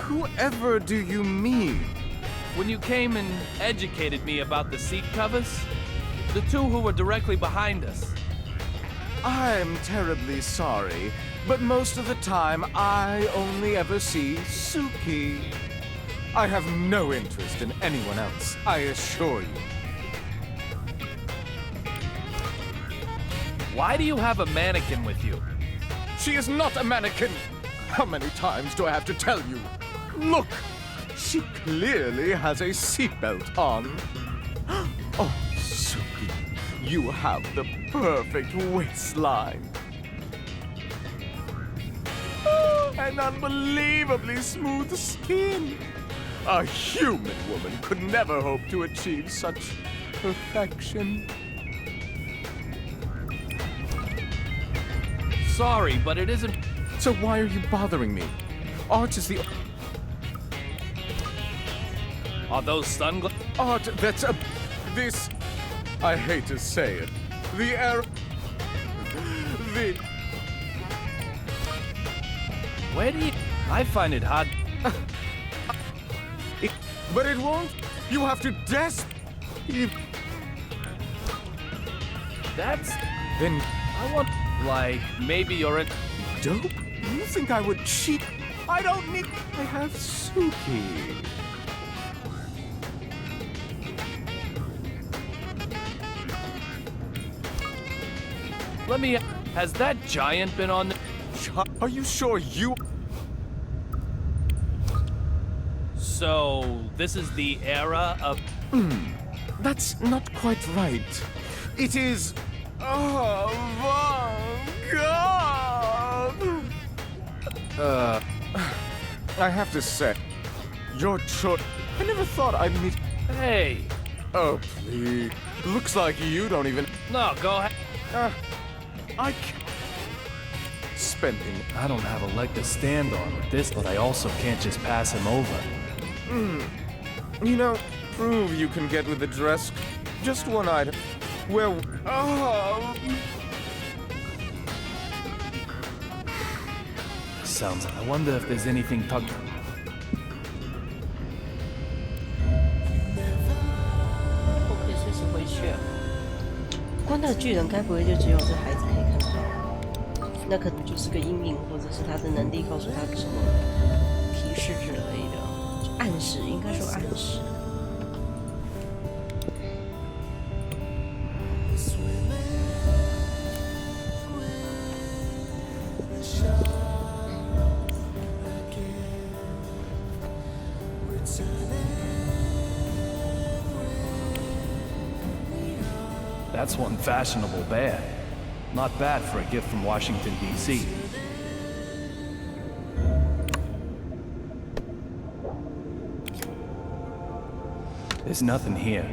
Whoever do you mean? When you came and educated me about the seat covers? The two who were directly behind us. I'm terribly sorry, but most of the time I only ever see Suki. I have no interest in anyone else, I assure you. Why do you have a mannequin with you? She is not a mannequin! How many times do I have to tell you? Look! She clearly has a seatbelt on. Oh, Suki, you have the perfect waistline. Oh, and unbelievably smooth skin. A human woman could never hope to achieve such perfection. Sorry, but it isn't. So why are you bothering me? Art is the... Are those sunglasses? Art, that's a... This... I hate to say it. The air... The... Where do you... I find it hard... But it won't. You have to That's... Then... I want... Like, maybe you're a... Dope? You think I would cheat? I don't need... I have Suki. Let me... Has that giant been on the... Are you sure you... So, this is the era of... That's not quite right. It is... I have to say, your choice... I never thought I'd meet... Hey! Oh, please. Looks like you don't even... No, go ahead. I can't... Spending... I don't have a leg to stand on with this, but I also can't just pass him over. You know, prove you can get with the dress. Just one item. Where... Sounds... I wonder if there's anything tucked... 我可以随时回去啊。不过那个巨人该不会就只有这孩子可以看到？那可能就是个阴影，或者是他的能力告诉他什么提示之类的，就暗示，应该说暗示。That's one fashionable bear. Not bad for a gift from Washington, D.C. There's nothing here.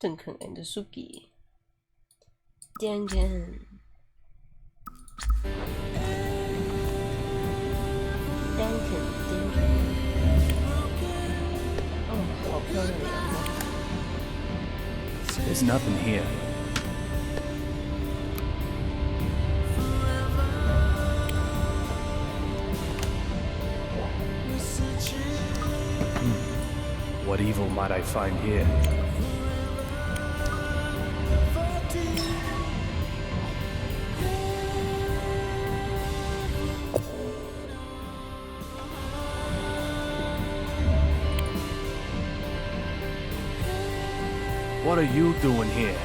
Duncan and Suki. Duncan. Oh, 好漂亮的阳光。There's nothing here. What evil might I find here? What are you doing here?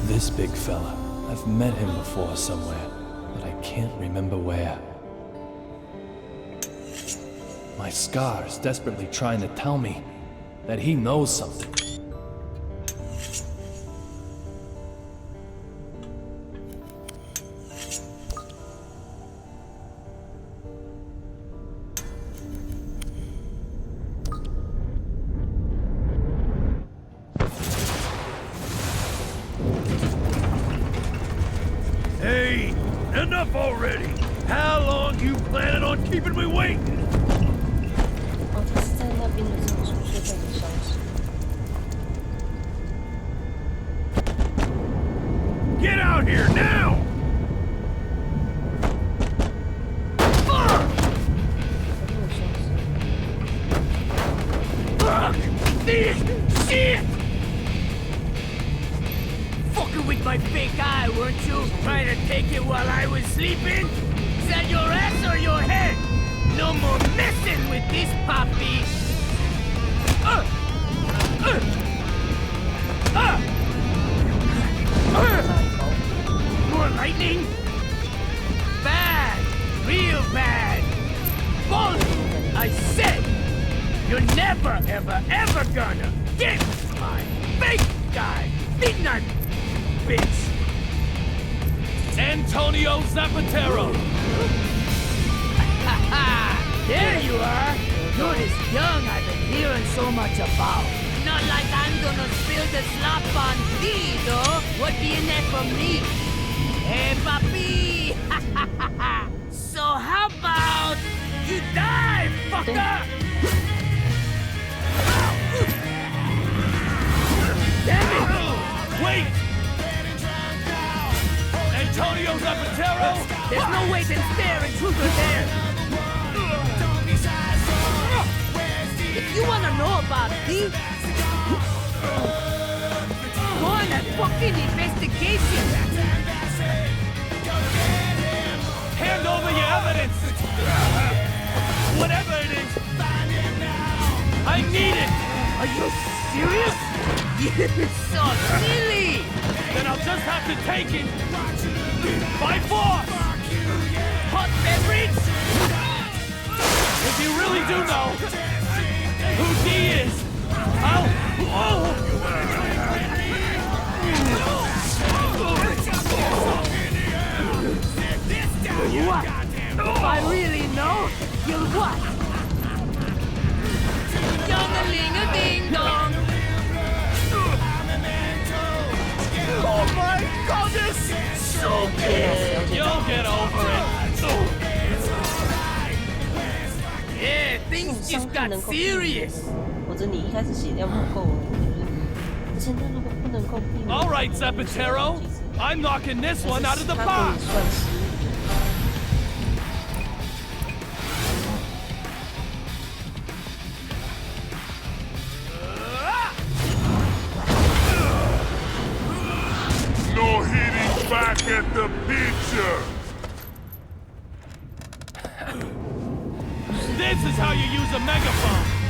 This big fella. I've met him before somewhere, but I can't remember where. My scar is desperately trying to tell me that he knows something. Hey, enough already! How long you planning on keeping me waiting? 哦，他是在那边的时候出现在的消息。Get out here now! Fuck this shit! Fucking with my big eye, weren't you? Trying to take it while I was sleeping? Is that your ass or your head? No more messing with this puppy! More lightning? Bad! Real bad! Bullshit! I said! You're never, ever, ever gonna get my big guy! Midnight! Bitch! Antonio Zapatero! There you are! You're this young I've been hearing so much about. Not like I'm gonna spill the slop on thee, though. What do you net from me? Hey, papi! So how about you die, fucker? Damn it! Wait! Antonio Zapatero! There's no wait and stare and truth or dare! If you wanna know about me, go on a fucking investigation! Hand over your evidence! Whatever it is! I need it! Are you serious? You're so silly! Then I'll just have to take it! By force! Hot beverage? If you really do know who he is, I'll... What? If I really know, you'll what? Young-a-ling-a-ding-dong! Oh my goodness! So good! You'll get over it! Yeah, things just got serious! 否则你一开始血量不够，而且那如果不能够避免。All right, Zapatero, I'm knocking this one out of the 他可 park. 以算失误。 No hitting back at the pitcher! This is how you use a megaphone.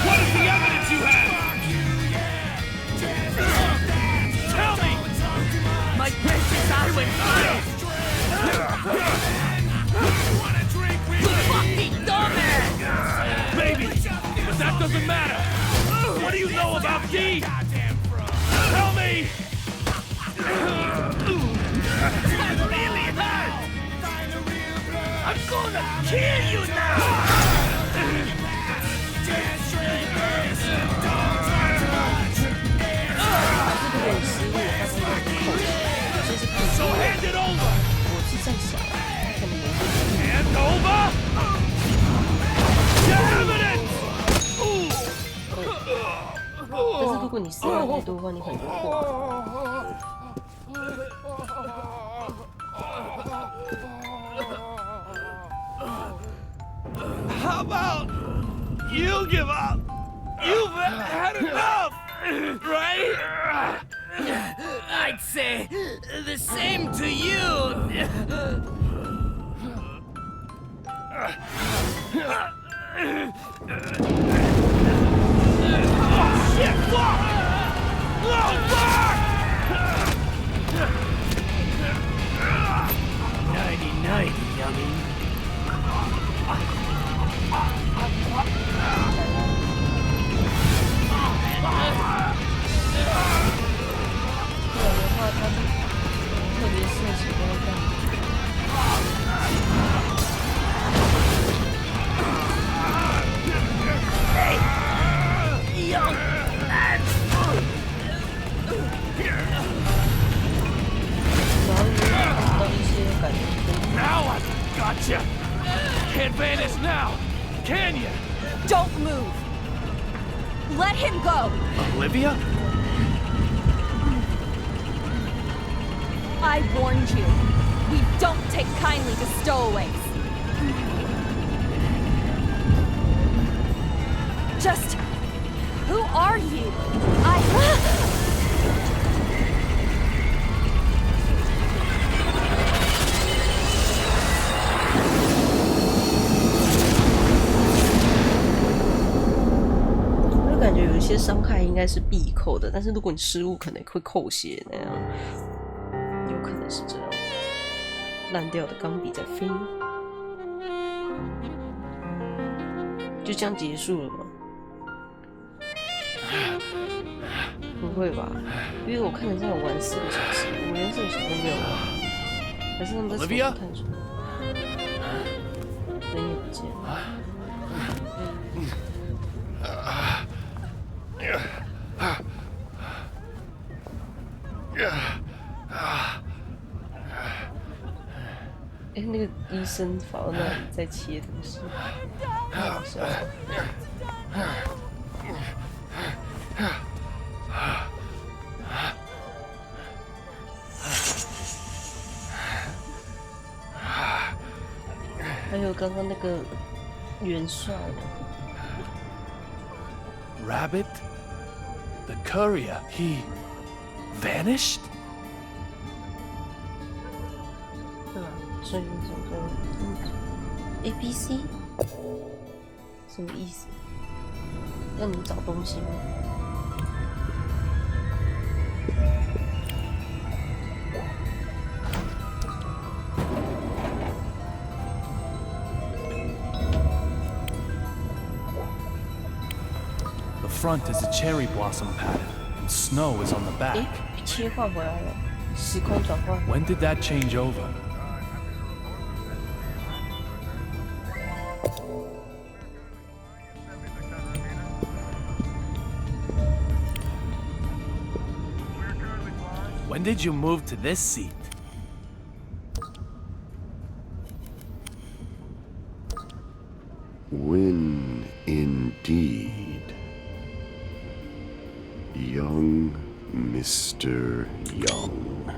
What is the evidence you have? Tell me! My precious Arwen You fucking dumbass! Baby, but that doesn't matter. What do you know about D? Tell me! That really hurt! I'm gonna kill you now! So hand it over! Hand over? Your evidence! 但是如果你失量太多的话，你很容易破。 How about you give up? You've had enough, right? I'd say the same to you! Oh shit! Fuck! Oh fuck! 90-90, youngin'. 不然的话，他特别射击都会干。然后你看到一些感觉。 Now I gotcha. Can't vanish now, can you? Don't move! Let him go! Olivia? I warned you. We don't take kindly to stowaways. Just... who are you? I... 感觉有一些伤害应该是必扣的，但是如果你失误，可能会扣血那样，有可能是这样。烂掉的钢笔在飞，就这样结束了吗？不会吧？因为我看人家有玩4个小时，我连4个小时都没有玩，还是他们在手上探索。人也不见了。 哎，那个医生跑到那里在切东西，好笑。还有刚刚那个元帅。 Rabbit? The courier, he vanished? 对吧？所以总共ABC 什么意思？要你找东西吗？ The front is a cherry blossom pattern, and snow is on the back. 诶，切换回来了，时空转换。 When did that change over? When did you move to this seat? When indeed, young Mr. Young.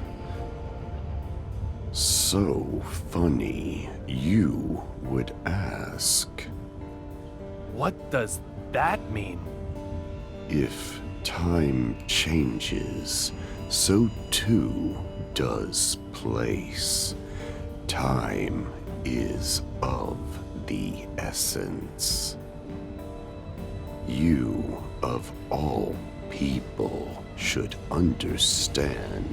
So funny, you would ask. What does that mean? If time changes, so too does place. Time is of the essence. You, of all people, should understand.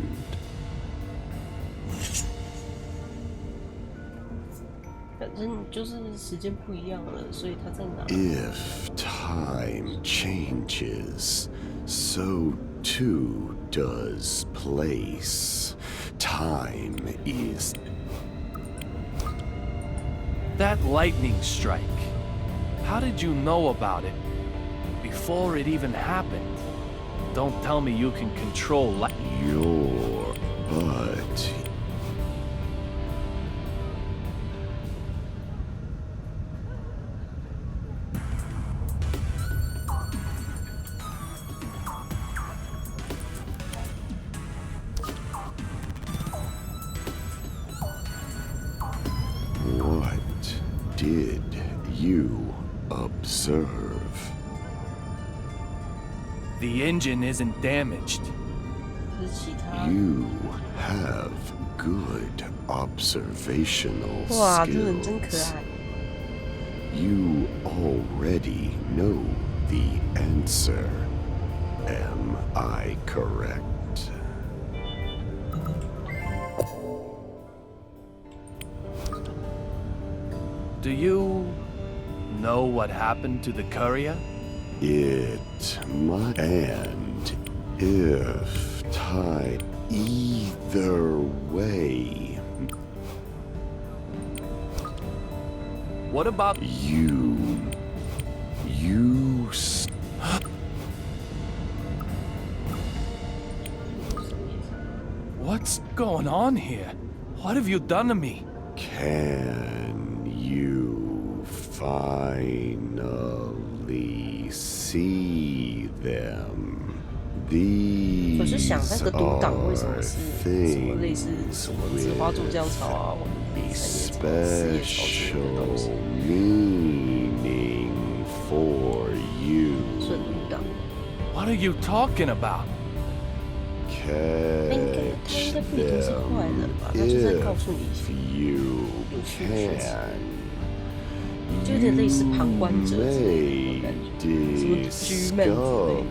反正就是时间不一样了，所以他在哪？ If time changes, so too does place. Time is... That lightning strike. How did you know about it? Before it even happened? Don't tell me you can control Your butt. What did you observe? The engine isn't damaged. 是其他。 You have good observational 哇，这个人真可 skills. 爱。 You already know the answer. Am I correct? Do you know what happened to the courier? It might, and if tied either way, What about you What's going on here? What have you done to me? Can you finally see them? 我是 These 想那个独党为什么 are 是什么类似 things 什么紫花柱浆草啊，或者 with 三叶草、四叶草之类的东西， special meaning for you. 是独党。 What are you talking about? 他应该不一定是坏人吧？他就在告诉你 If you 有趣的事情， can, 就有点类似旁观者之类的感觉，什么居闷之类的。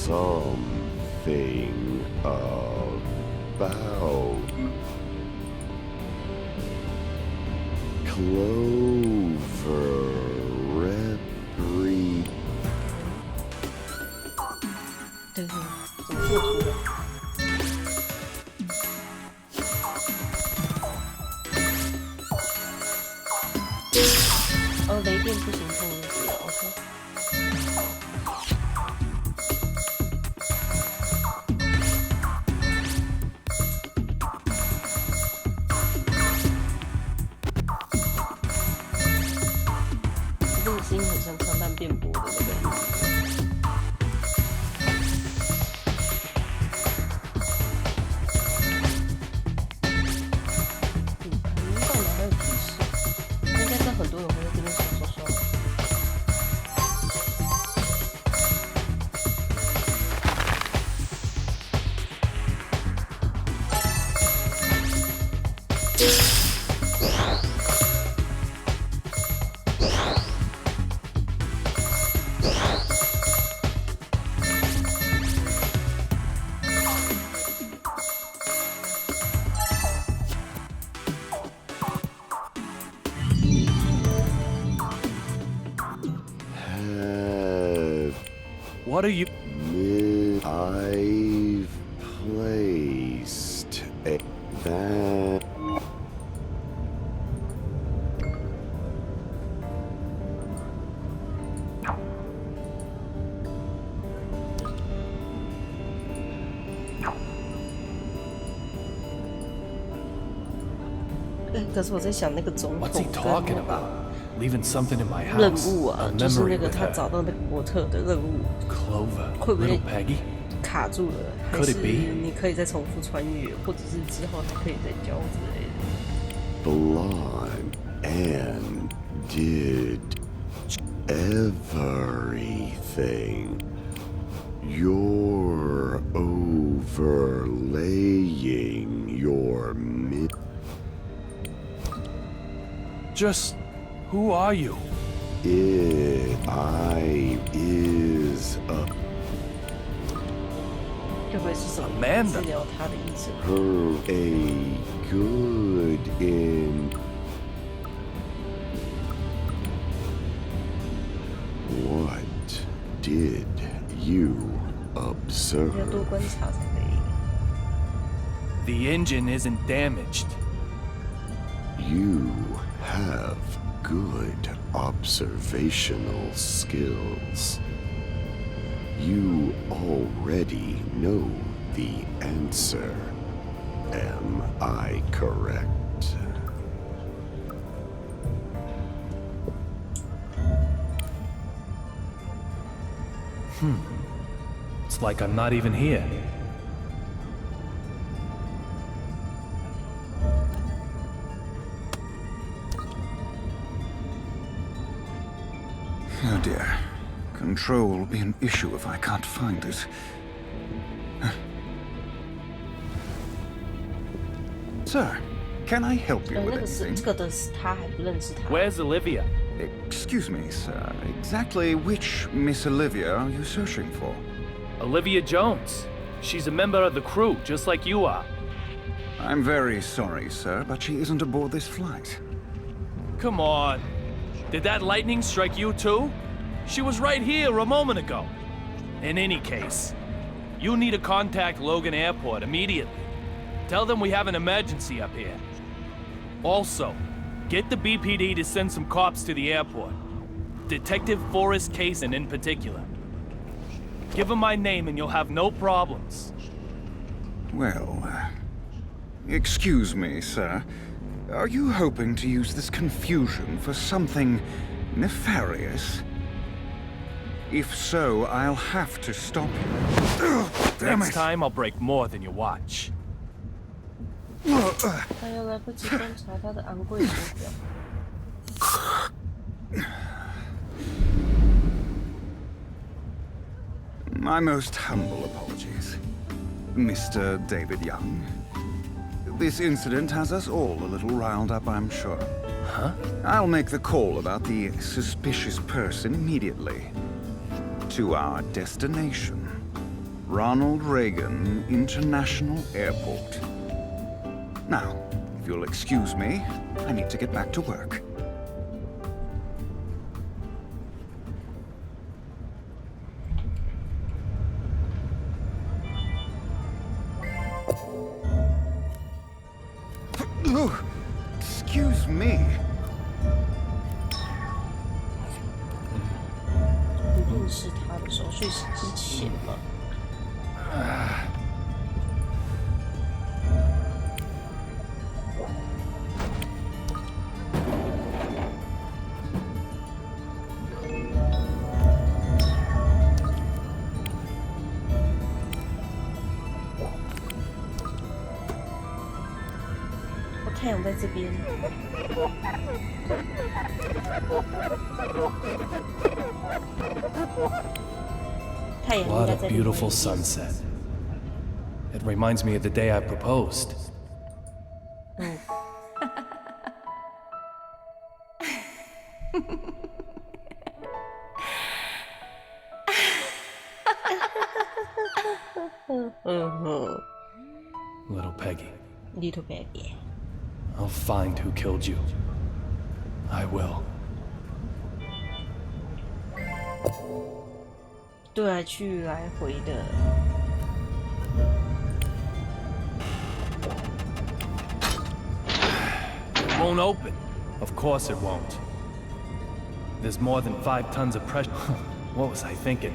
something about Clover Repre. 对对，怎么做出的？哦，雷电不行，碰就死了。OK。 这个声音很像枪弹辩驳的那个音。到哪还有提示？应该在很多人会在这边刷刷刷。What are you? I've placed that. What's he talking about? leaving something in my 任 house. 务啊， A 就是那 memory 个 with 他 her. 找到那个模特的任务， Clover, 会不会 little Peggy? 卡住了？还 Could 是 it be? 你可以再重复穿越，或者是之后还可以再教之类的？ Blonde and did everything. You're overlaying your Just who are you? I is a 会不会是什么 Amanda 治疗他的医生？ her a good in what did you 要 observe? 多观察才可以。 The engine isn't damaged. You have good observational skills. You already know the answer. Am I correct? It's like I'm not even here. Oh dear. Control will be an issue if I can't find it. Sir, can I help you 那 with 个是 anything? 这个的是他还不认识他。 Where's Olivia? Excuse me, sir. Exactly which Miss Olivia are you searching for? Olivia Jones. She's a member of the crew, just like you are. I'm very sorry, sir, but she isn't aboard this flight. Come on. Did that lightning strike you too? She was right here a moment ago. In any case, you need to contact Logan Airport immediately. Tell them we have an emergency up here. Also, get the BPD to send some cops to the airport. Detective Forrest Kaysen in particular. Give him my name and you'll have no problems. Well, excuse me, sir. Are you hoping to use this confusion for something nefarious? If so, I'll have to stop you. Damn Next it! time I'll break more than you watch. 他要来不及观察他的昂贵手表。 My most humble apologies, Mr. David Young. This incident has us all a little riled up, I'm sure. Huh? I'll make the call about the suspicious person immediately. To our destination, Ronald Reagan International Airport. Now, if you'll excuse me, I need to get back to work. Oh, excuse me. 不认识他的手术室之前吗？我太阳在这边。太阳应 What 该 a 在另外一 beautiful 边。 sunset. It reminds me of the day I proposed. 嗯哼 Little Peggy, ，Little baby。 I'll find who killed you. I will. 对啊，去来回的。 It won't open. Of course it won't. There's more than 5 tons of pressure. What was I thinking?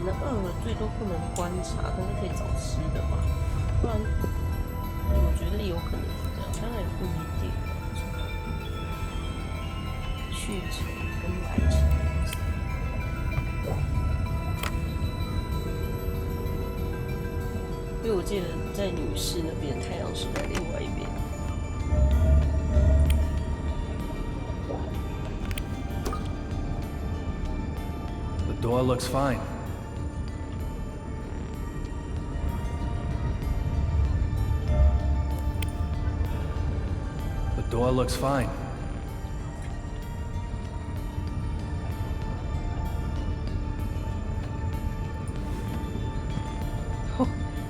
能饿了最多不能观察，但是可以找吃的吧，不然我觉得有可能是这样，当然也不一定。去程跟来程。因为我记得在女士那边，太阳是在另外一边。The door looks fine. The door looks fine.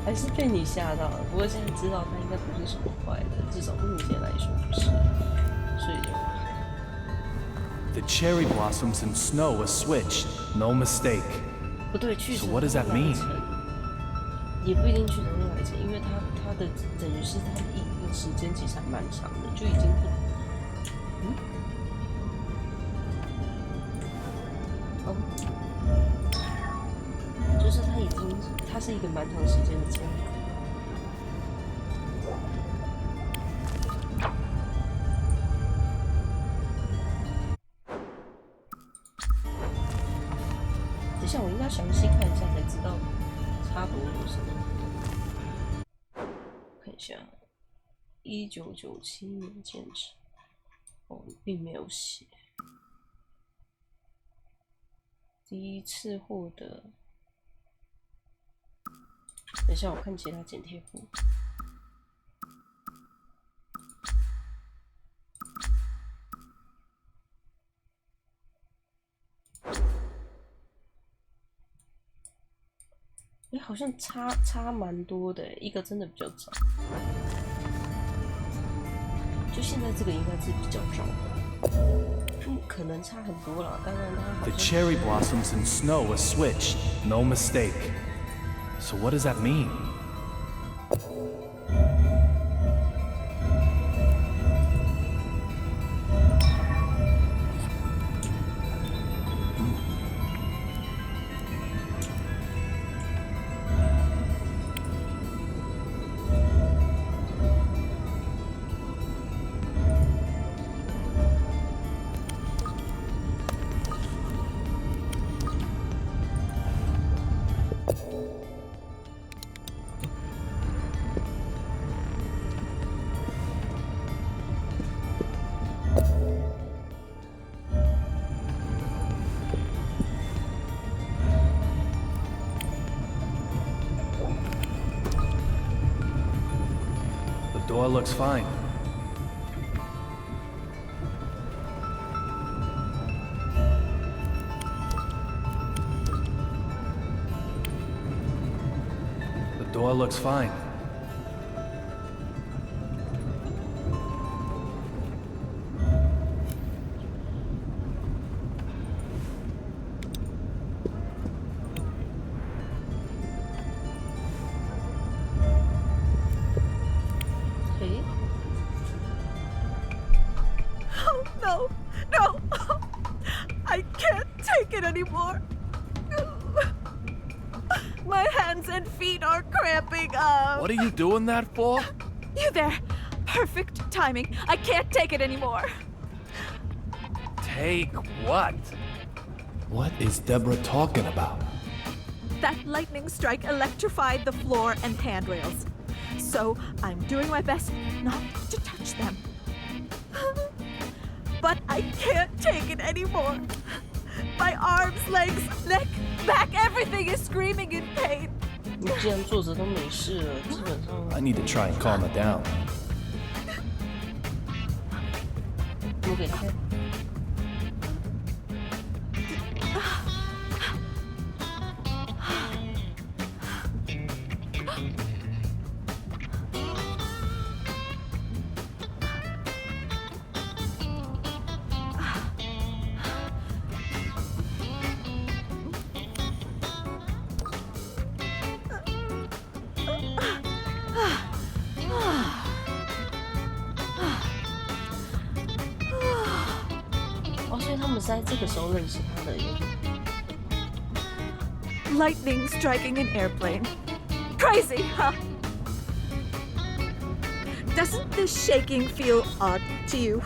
还是被你吓到了，不过现在知道它应该不是什么坏的，至少目前来说不是，所以就。The cherry blossoms and snow are switched. No mistake. 不对，去 So what does that mean? 也不一定去程跟来程，因为它的等于是它的一个时间其实还蛮长的，就已经不，就是它是一个蛮长时间的间隔。等一下，我应该详细看一下才知道差别有什么。看一下，1997年建成，哦，并没有写。第一次获得。等一下，我看其他剪贴簿。哎，好像差蛮多的，一个真的比较早。就现在这个应该是比较早的，可能差很多啦。当然它好像。 The cherry blossoms and snow are switched. No mistake. So what does that mean? The door looks fine. The door looks fine. No, no, I can't take it anymore. My hands and feet are cramping up. What are you doing that for? You there. Perfect timing. I can't take it anymore. Take what? What is Deborah talking about? That lightning strike electrified the floor and handrails. So I'm doing my best not to touch them. But I can't take it anymore. My arms, legs, neck, back, everything is screaming in pain. 你既然坐着都没事了，基本上。I need to try and calm her down. 我给他看。哦，所以他们是在这个时候认识他的。lightning striking an airplane. Crazy, huh? Doesn't this shaking feel odd to you?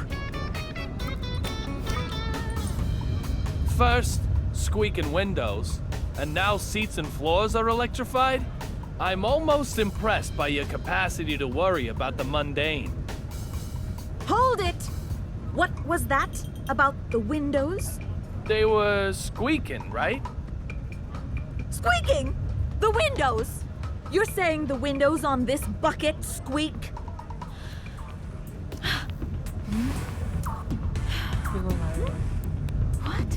First, squeaking windows, and now seats and floors are electrified? I'm almost impressed by your capacity to worry about the mundane. Hold it! What was that about the windows? They were squeaking, right? Squeaking! The windows! You're saying the windows on this bucket squeak? What?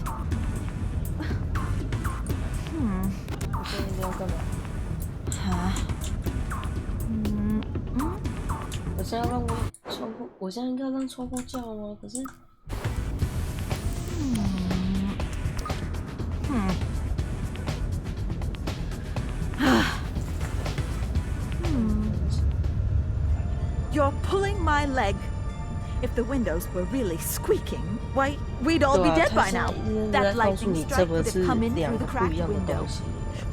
我现在应该让窗户叫吗？可是，You're pulling my leg. If the windows were really squeaking, why, we'd all be dead by now. That lightning strike would have come in through the cracked window.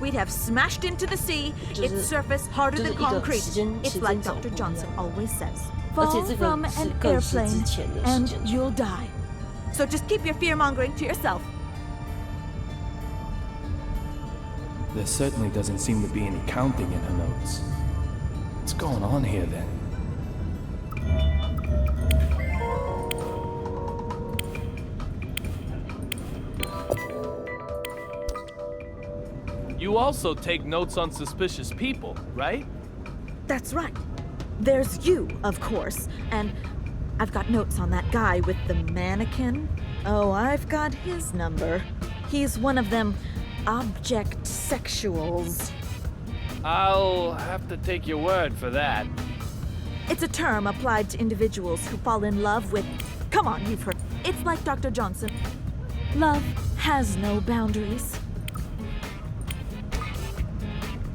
We'd have smashed into the sea, its surface harder than concrete. It's like Dr. Johnson always says. Fall from an airplane and you'll die. So just keep your fear-mongering to yourself. There certainly doesn't seem to be any counting in her notes. What's going on here then? You also take notes on suspicious people, right? That's right. There's you, of course, and I've got notes on that guy with the mannequin. Oh, I've got his number. He's one of them object sexuals. I'll have to take your word for that. It's a term applied to individuals who fall in love with... Come on, you've heard. It's like Dr. Johnson. Love has no boundaries.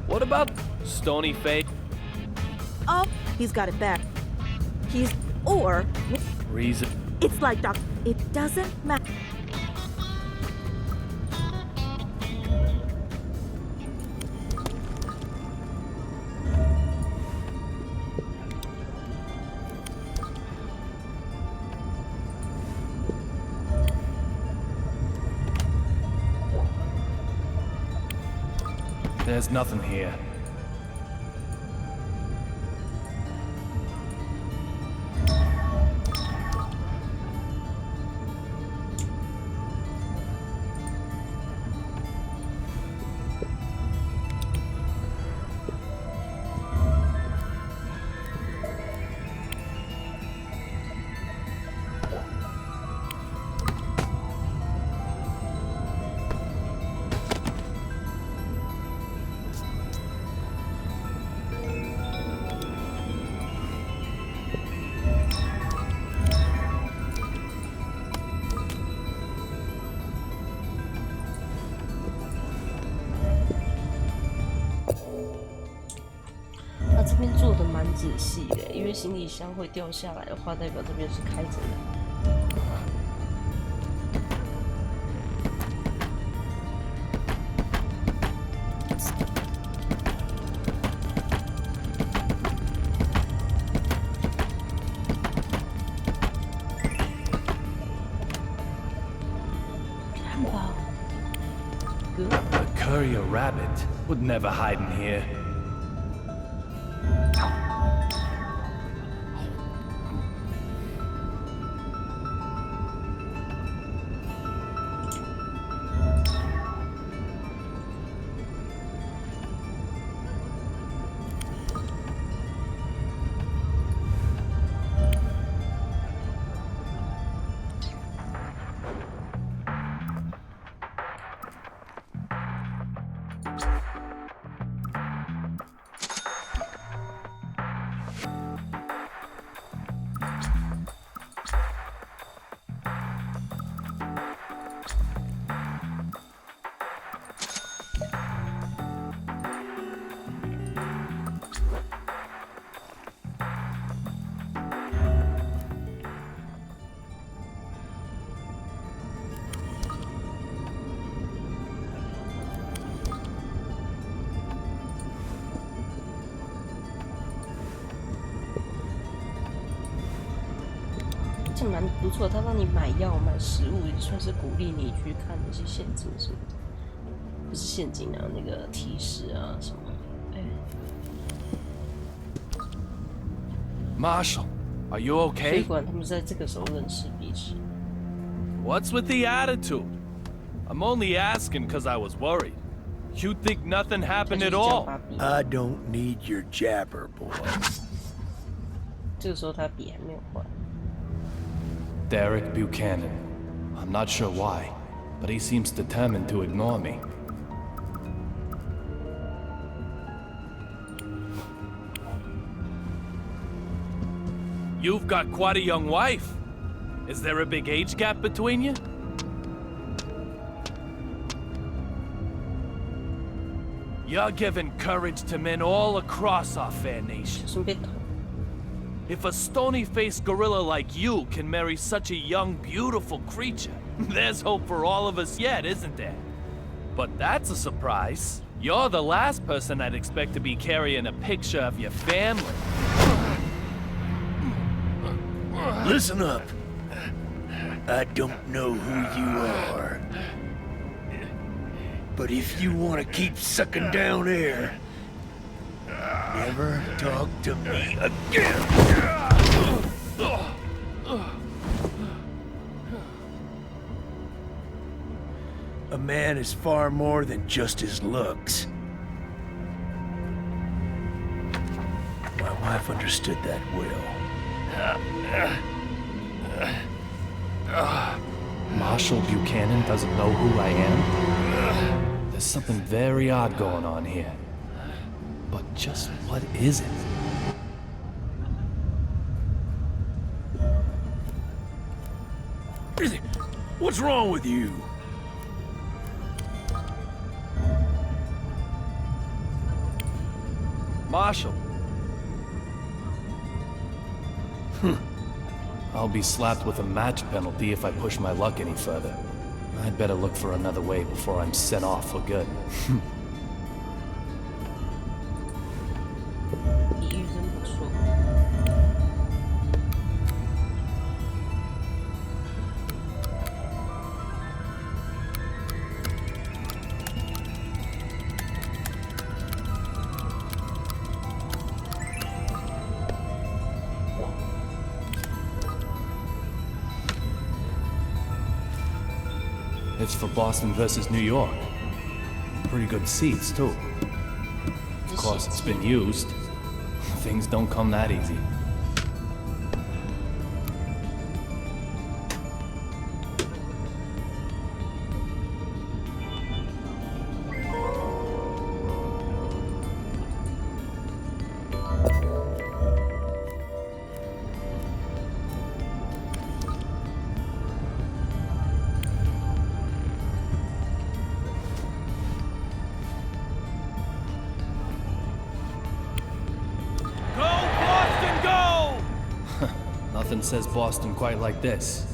What about Stony Face? Oh, he's got it back. He's... or... Reason. It's like Doc... It doesn't matter. There's nothing here.这边做的蛮仔细的，因为行李箱会掉下来的话，代表这边是开着的。汉堡。A courier rabbit would never hide in here. 这蛮不错，他让你买药、买食物，也算是鼓励你去看那些陷阱什么的，不是陷阱啊，那个提示啊什么。Marshall, are you 所 okay? 以果然他们是在这个时候认识彼此。What's with the attitude? I'm only asking because I was worried. You think nothing happened at all? I don't need your jabber, boy. 这个时候他笔还没有还。Derek Buchanan. I'm not sure why, but he seems determined to ignore me. You've got quite a young wife. Is there a big age gap between you? You're giving courage to men all across our fair nation. If a stony-faced gorilla like you can marry such a young, beautiful creature, there's hope for all of us yet, isn't there? But that's a surprise. You're the last person I'd expect to be carrying a picture of your family. Listen up. I don't know who you are. But if you want to keep sucking down air, never talk to me again. A man is far more than just his looks. My wife understood that well. Marshall Buchanan doesn't know who I am? There's something very odd going on here. But just what is it? What's wrong with you? Marshall. I'll be slapped with a match penalty if I push my luck any further. I'd better look for another way before I'm sent off for good. It's for Boston versus New York. Pretty good seats, too. Of course, it's been used. Things don't come that easy. Nothing says Boston quite like this.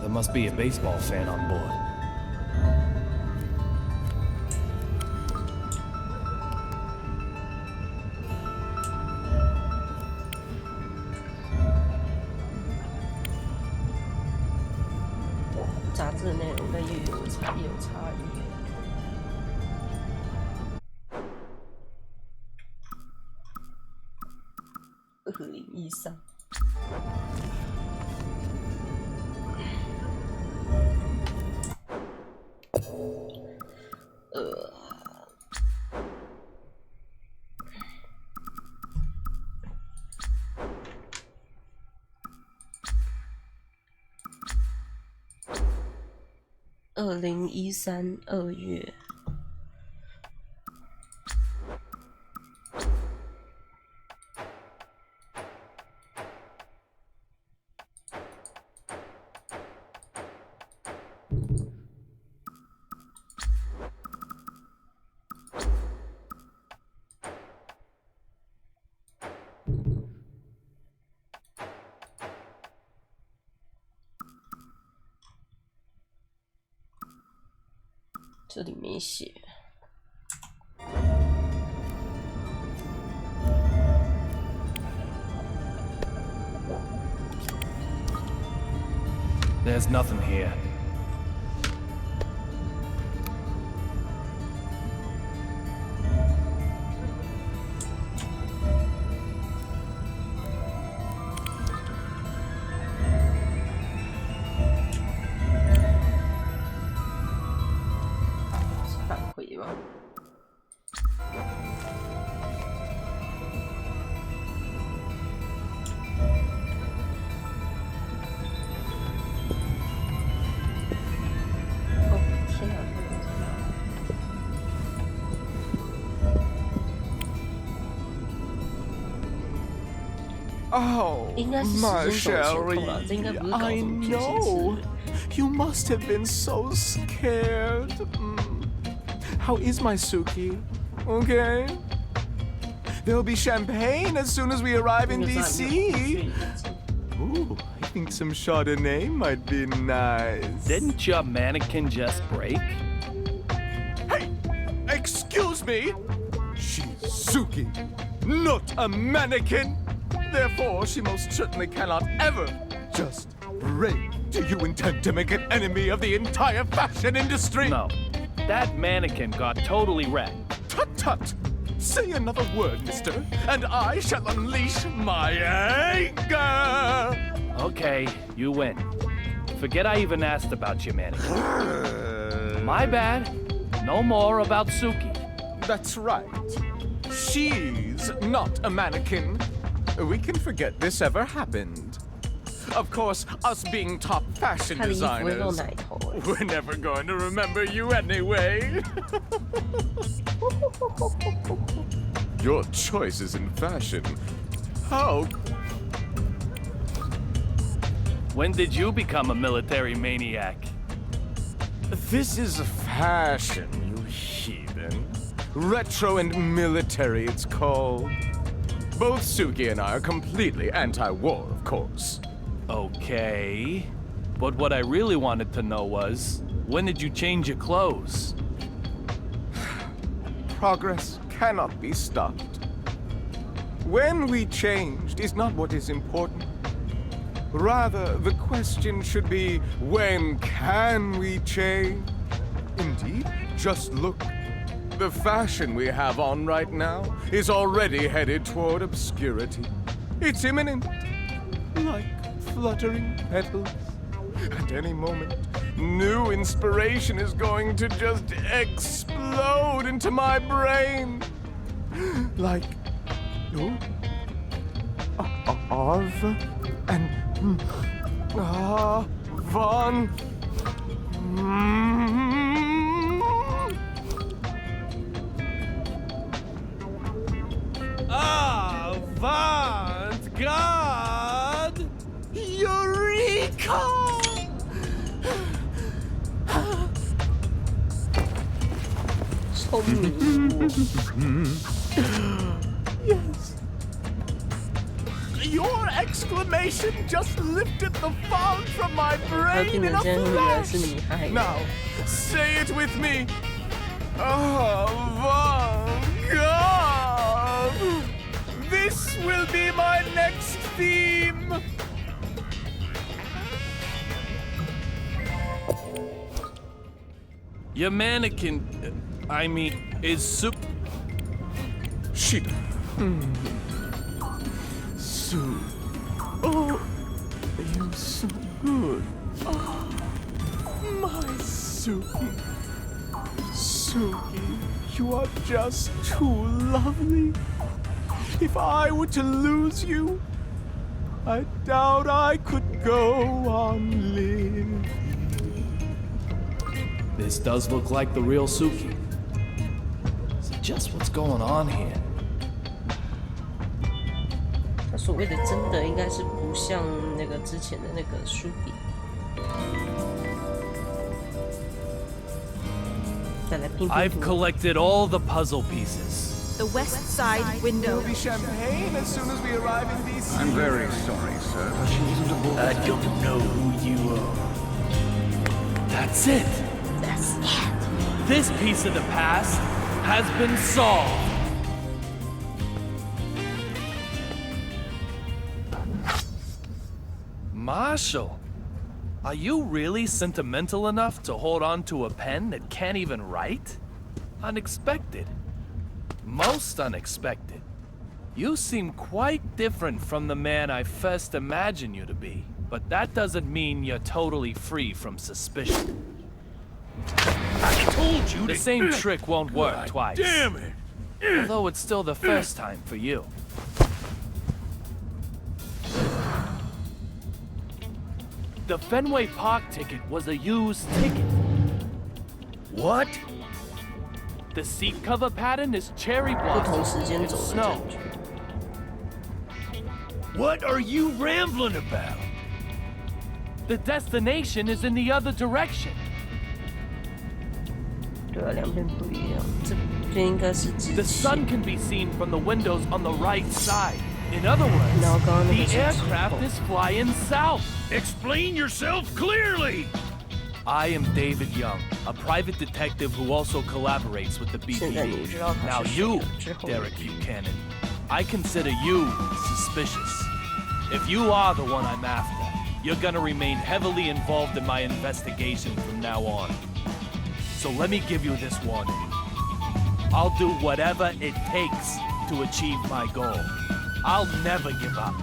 There must be a baseball fan on board.2013 2月。这里没写。There's nothing here. Oh, Marjorie, I know. You must have been so scared. How is my Suki? Okay. There'll be champagne as soon as we arrive in DC. Ooh, I think some Chardonnay might be nice. Didn't your mannequin just break? Hey! Excuse me! She's Suki, not a mannequin! Therefore, she most certainly cannot ever just break. Do you intend to make an enemy of the entire fashion industry? No. That mannequin got totally wrecked. Tut tut! Say another word, mister, and I shall unleash my anger! Okay, you win. Forget I even asked about your mannequin. My bad. No more about Suki. That's right. She's not a mannequin. We can forget this ever happened. Of course, us being top fashion designers, we're never going to remember you anyway. Your choices in fashion. How? When did you become a military maniac? This is fashion, you heathen. Retro and military, it's called. Both Suki and I are completely anti-war, of course. Okay. But what I really wanted to know was, when did you change your clothes? Progress cannot be stopped. When we changed is not what is important. Rather, the question should be, when can we change? Indeed, just look. The fashion we have on right now is already headed toward obscurity. It's imminent, like fluttering petals. At any moment, new inspiration is going to just explode into my brain. Like, Arv and Von. Avant-garde! Eureka! Yes. Your exclamation just lifted the fog from my brain in a flash. Now, say it with me. Avant-garde! This will be my next theme. Your mannequin, is soup. Shit. Sue. Oh, you're so good. Oh, my Suki. Suki, you are just too lovely. If I were to lose you, I doubt I could go on living. This does look like the real Suki. So just what's going on here? 他所谓的真的应该是不像那个之前的那个书比。再来拼拼图。I've collected all the puzzle pieces. The west side window. There'll be champagne as soon as we arrive in DC. I'm very sorry, sir. I don't know who you are. That's it. That's it. This piece of the past has been solved. Marshall, Are you really sentimental enough to hold on to a pen that can't even write? Unexpected. Most unexpected. You seem quite different from the man I first imagined you to be, but that doesn't mean you're totally free from suspicion. I told you the same trick won't work twice. Damn it! Although it's still the first time for you. The Fenway Park ticket was a used ticket. What? The seat cover pattern is cherry blossom and snow. What are you rambling about? The destination is in the other direction. 对啊，两边不一样，这应该是直 The sun can be seen from the windows on the right side. In other words, the aircraft is flying south. Explain yourself clearly! I am David Young, a private detective who also collaborates with the BPD. Now you, Derek Buchanan, I consider you suspicious. If you are the one I'm after, you're gonna remain heavily involved in my investigation from now on. So let me give you this warning. I'll do whatever it takes to achieve my goal. I'll never give up.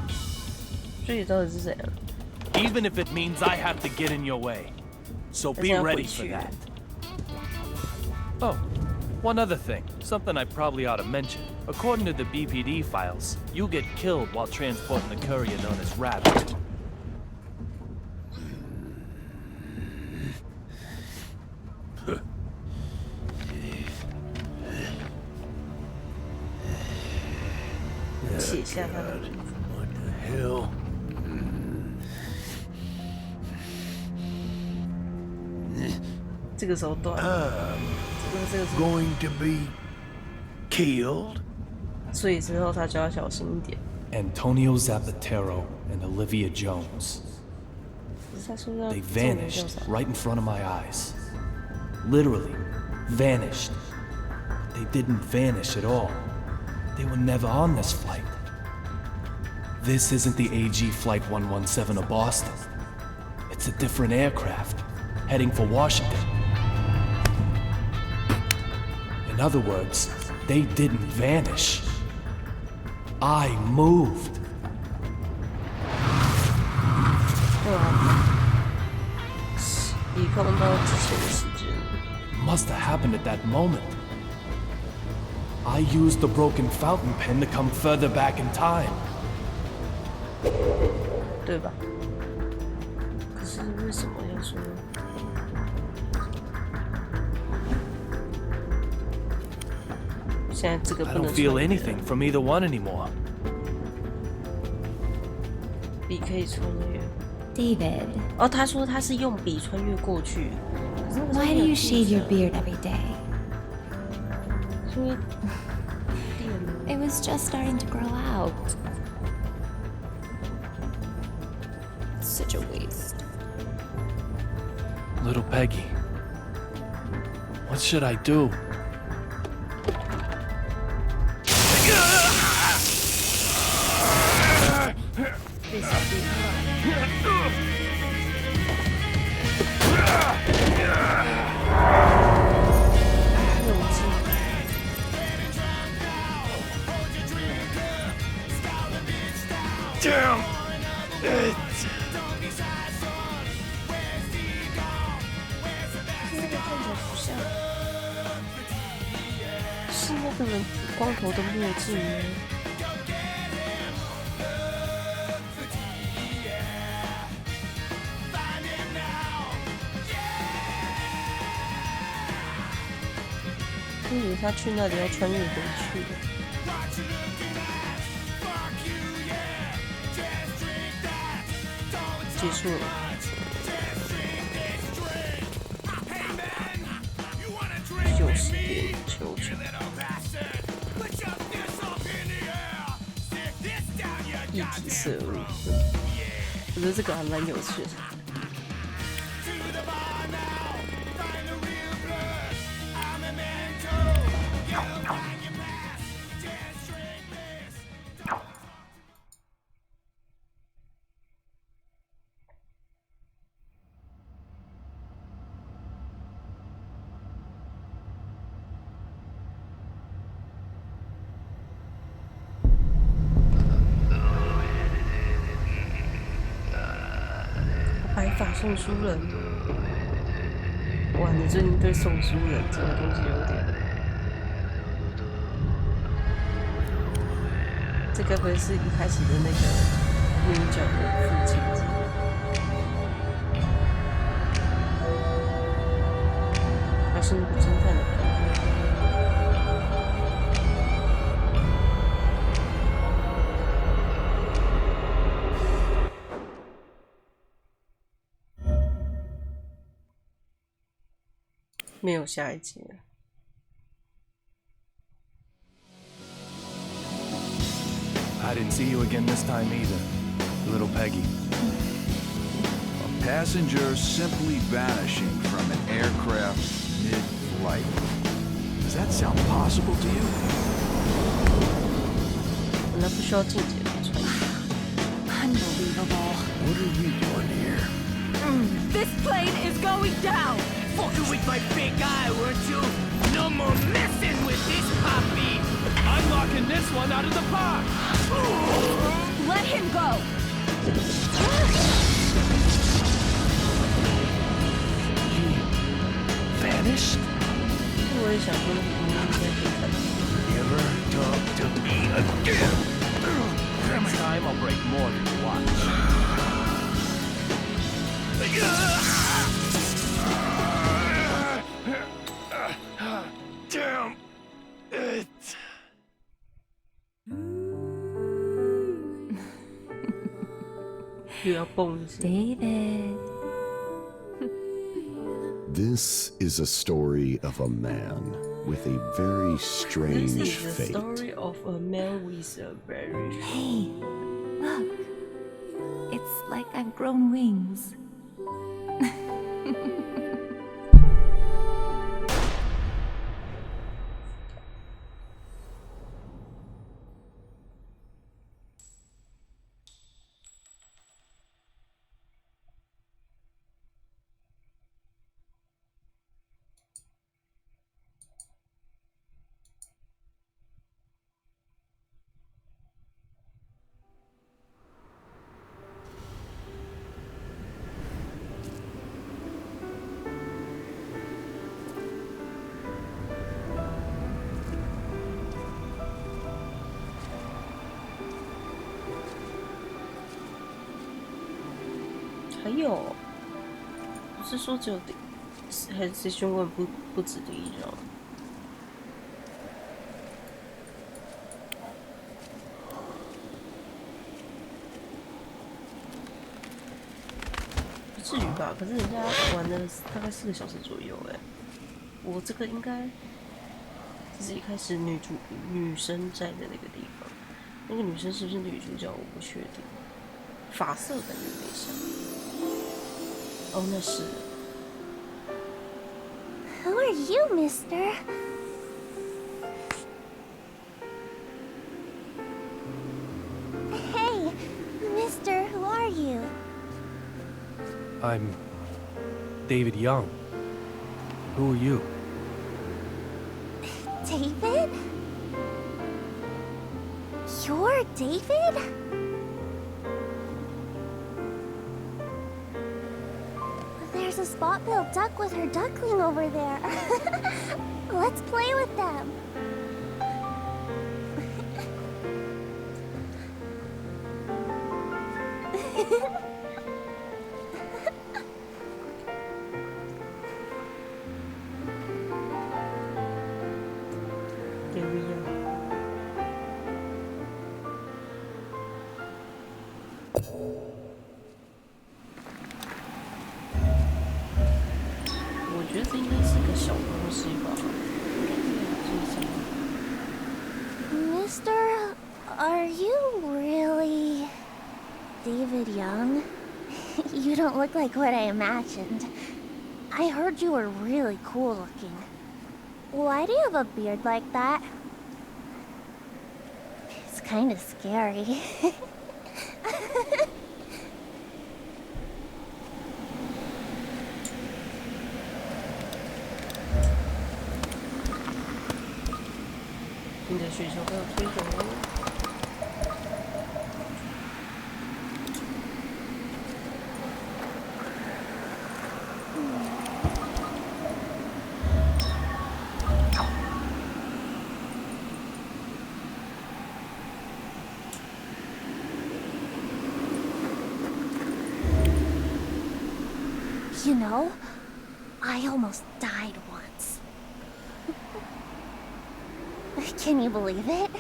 所以到底是怎样？ Even if it means I have to get in your way. So be ready for that. Oh, one other thing. Something I probably ought to mention. According to the BPD files, you get killed while transporting the courier known as Rabbit. 写下他的名字。 What the hell? Going to be killed? 所以之后他就要小心一点。 Antonio Zapatero and Olivia Jones. 可是他说要 They vanished right in front of my eyes. Literally, vanished. They didn't vanish at all. They were never on this flight. This isn't the AG Flight 117 of Boston. It's a different aircraft, heading for Washington. In other words, they didn't vanish. I moved. 对啊，一看到之前的时间。 Must have happened at that moment. I used the broken fountain pen to come further back in time. 对吧？可是为什么要说？现在这个 I 不能 don't feel 穿越 anything from either one anymore. 笔可以穿越。 David. 哦，他说他是用笔穿越过去。可是那个时候 Why 没 do 有 you 记 shave your 着 beard every day? 因为 It was just starting to grow out. Such a waste. Little Peggy. What should I do? Damn it! 那个看起来不像，是那个人光头的墨镜吗？我以为他去那里要穿越回去的。结束了。90.99。议题摄入，我觉得这个还蛮有趣的。送书人，哇，你最近对送书人这个东西有点，这该不会是一开始的那个女角的父亲之类的？还是那个侦探的朋友？没有下一集了。I didn't see you again this time either, little Peggy. A passenger simply vanishing from an aircraft mid-flight. Does that sound possible to you? 那不需要进阶的传说。Unbelievable. What are we doing here? This plane is going down! Fucking with my big eye, weren't you? No more messing with this puppy! I'm knocking this one out of the park! Let him go! Vanished? 我也想说，你应该可以看到。Never talk to me again. Next time I'll break more than you watch. Damn it. David. This is a story of a man with a very strange This is the fate. story of a man with a very. Hey, look. It's like I've grown wings.还有，不是说只有还是凶棍不止第一张。不至于吧？可是人家玩了大概4个小时左右，哎，我这个应该就是一开始女生在的那个地方，那个女生是不是女主角我不确定，发色感觉有点像。哦，那是。Who are you, mister? Hey, mister, who are you? I'm David Young. Who are you? David? You're David? There's a spot-billed duck with her duckling over there. Let's play with them. Mister, are you really David Young? You don't look like what I imagined. I heard you were really cool looking. Why do you have a beard like that? It's kind of scary. You know, I almost died once. Can you believe it?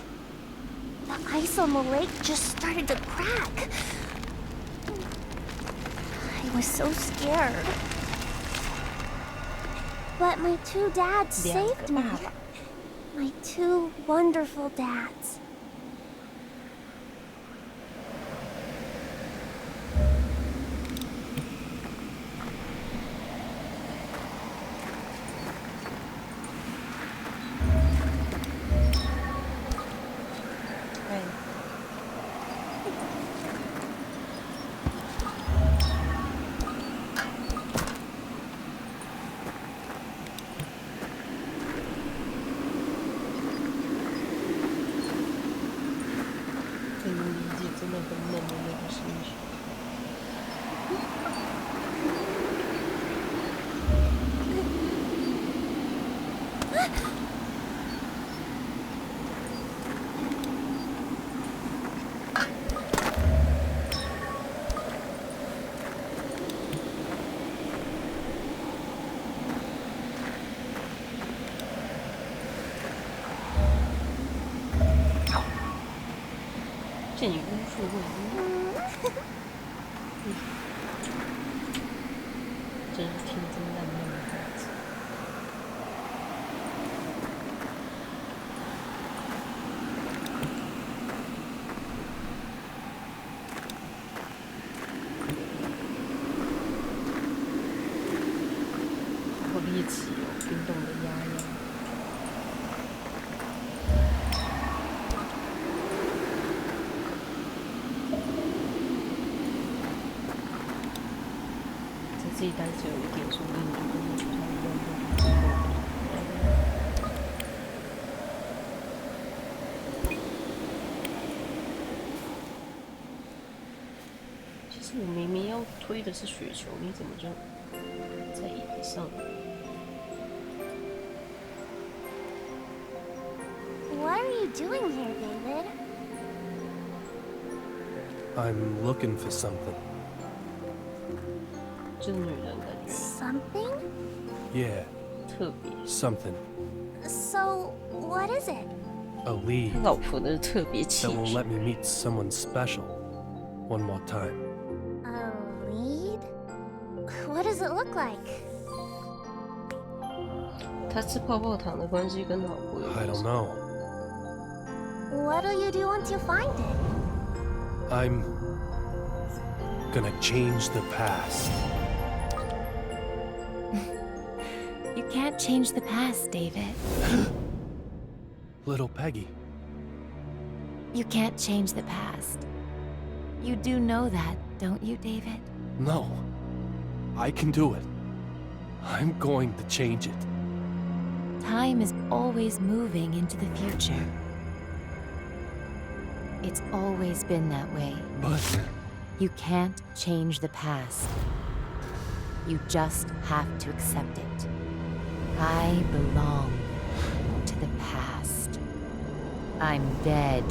The ice on the lake just started to crack. I was so scared. But my two dads saved me. My two wonderful dads.见你巫术会真是天真烂漫的孩子。好猎奇哦，冰冻的鸭鸭。这一代只有一点，说不定就跟你差不多。其实我明明要推的是雪球，你怎么就在椅子上？What are you doing here, David? I'm looking for something. 这女人感觉 Something? Yeah. 特别 Something. So, what is it? A lead 老婆的特别 that 气 will 质 let me meet someone special one more time. A lead? What does it look like? 他吃泡泡糖的关系跟老婆有 I 关 don't 系 know. What'll you do once you find it? I'm gonna change the past. You can't change the past, David. Little Peggy. You can't change the past. You do know that, don't you, David? No. I can do it. I'm going to change it. Time is always moving into the future. It's always been that way. But you can't change the past. You just have to accept it. I belong to the past. I'm dead,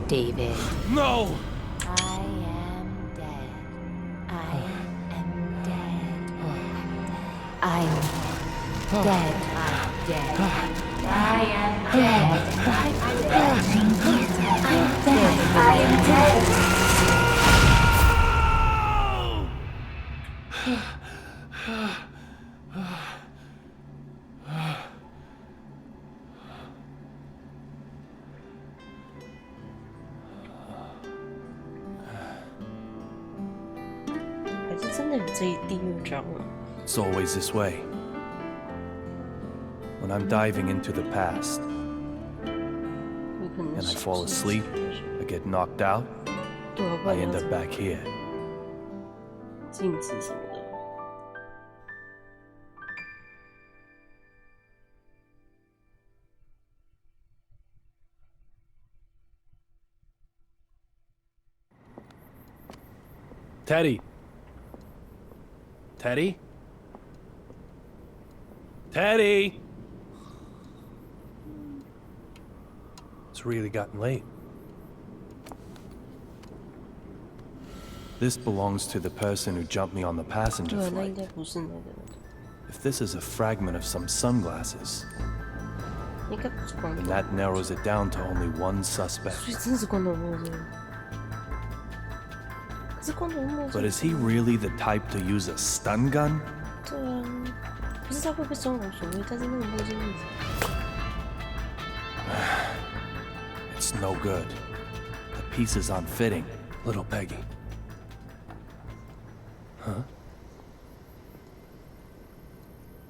David. No! I am dead. I am dead. I'm dead. I'm dead. I am dead. I'm dead. I'm dead. I am dead. 还是真的有这第二章啊。 It's always this way. When I'm diving into the past, 有可能 and I 小 fall 时 asleep, I get knocked out, 对啊，不 I 然 end 要 up back here. 镜子什么的。 Teddy. Teddy? Teddy! It's really gotten late. This belongs to the person who jumped me on the passenger 对，那 flight. 应该不是那个， If this is a fragment of some sunglasses, 应该不是光 then 头， that narrows it down to only one suspect. 所以真的是光头墨镜。可是光头墨镜， But is he really the type to use a stun gun? 对啊，不知道会不会生无所谓，但是那个墨镜一直。 It's no good. The piece is unfitting. Little Peggy. Huh?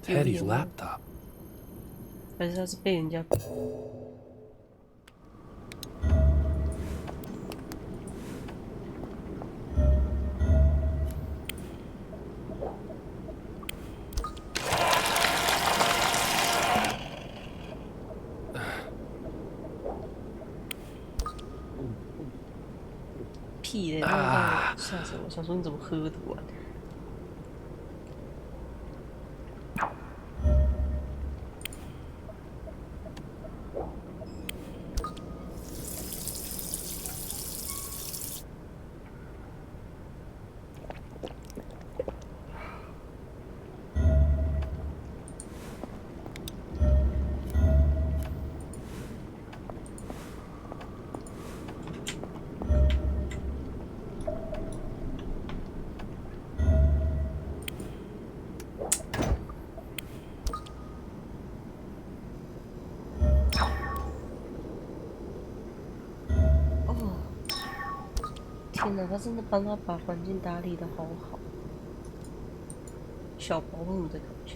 Teddy's laptop. 还是他是被人家？屁嘞！那吓死我！想说你怎么喝的完？ 天哪，他真的帮他把环境打理的好好，小保姆的感觉。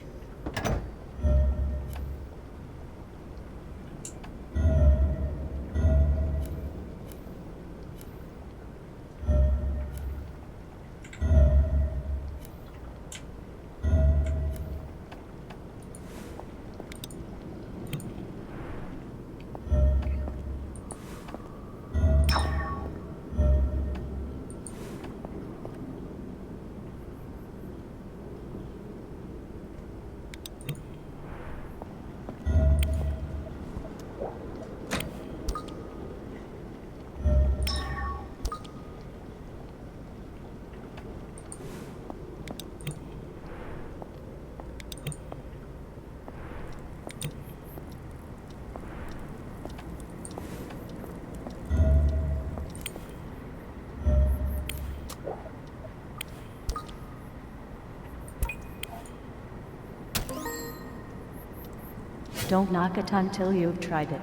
Don't knock it until you've tried it.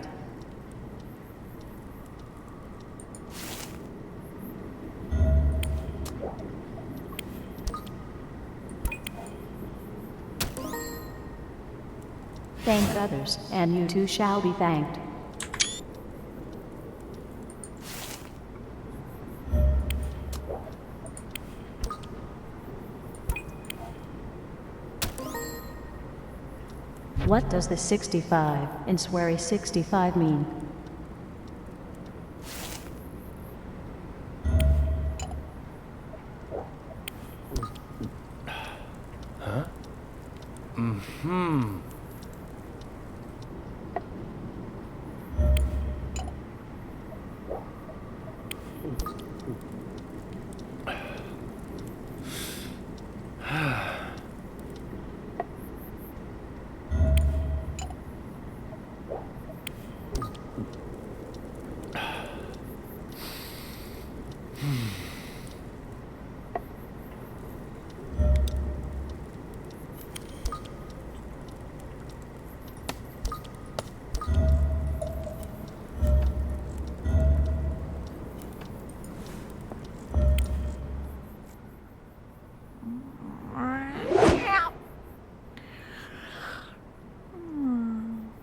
Thank others, and you too shall be thanked. What does the 65 in Swery 65 mean? Huh? Mm-hmm.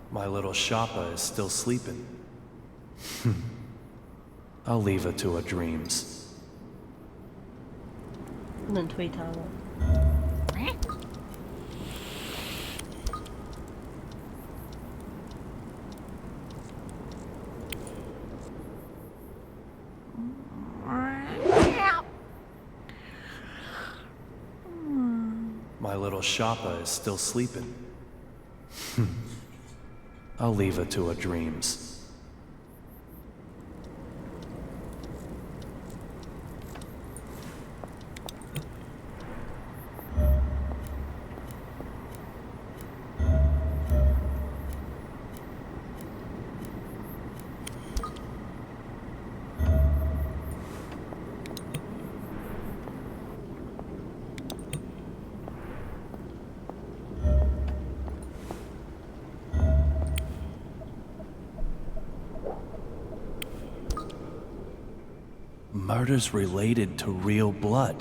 My little Shoppa is still sleeping. I'll leave her to her dreams. 不能推他了。My little Shoppa is still sleeping. I'll leave her to her dreams. murders related to real blood.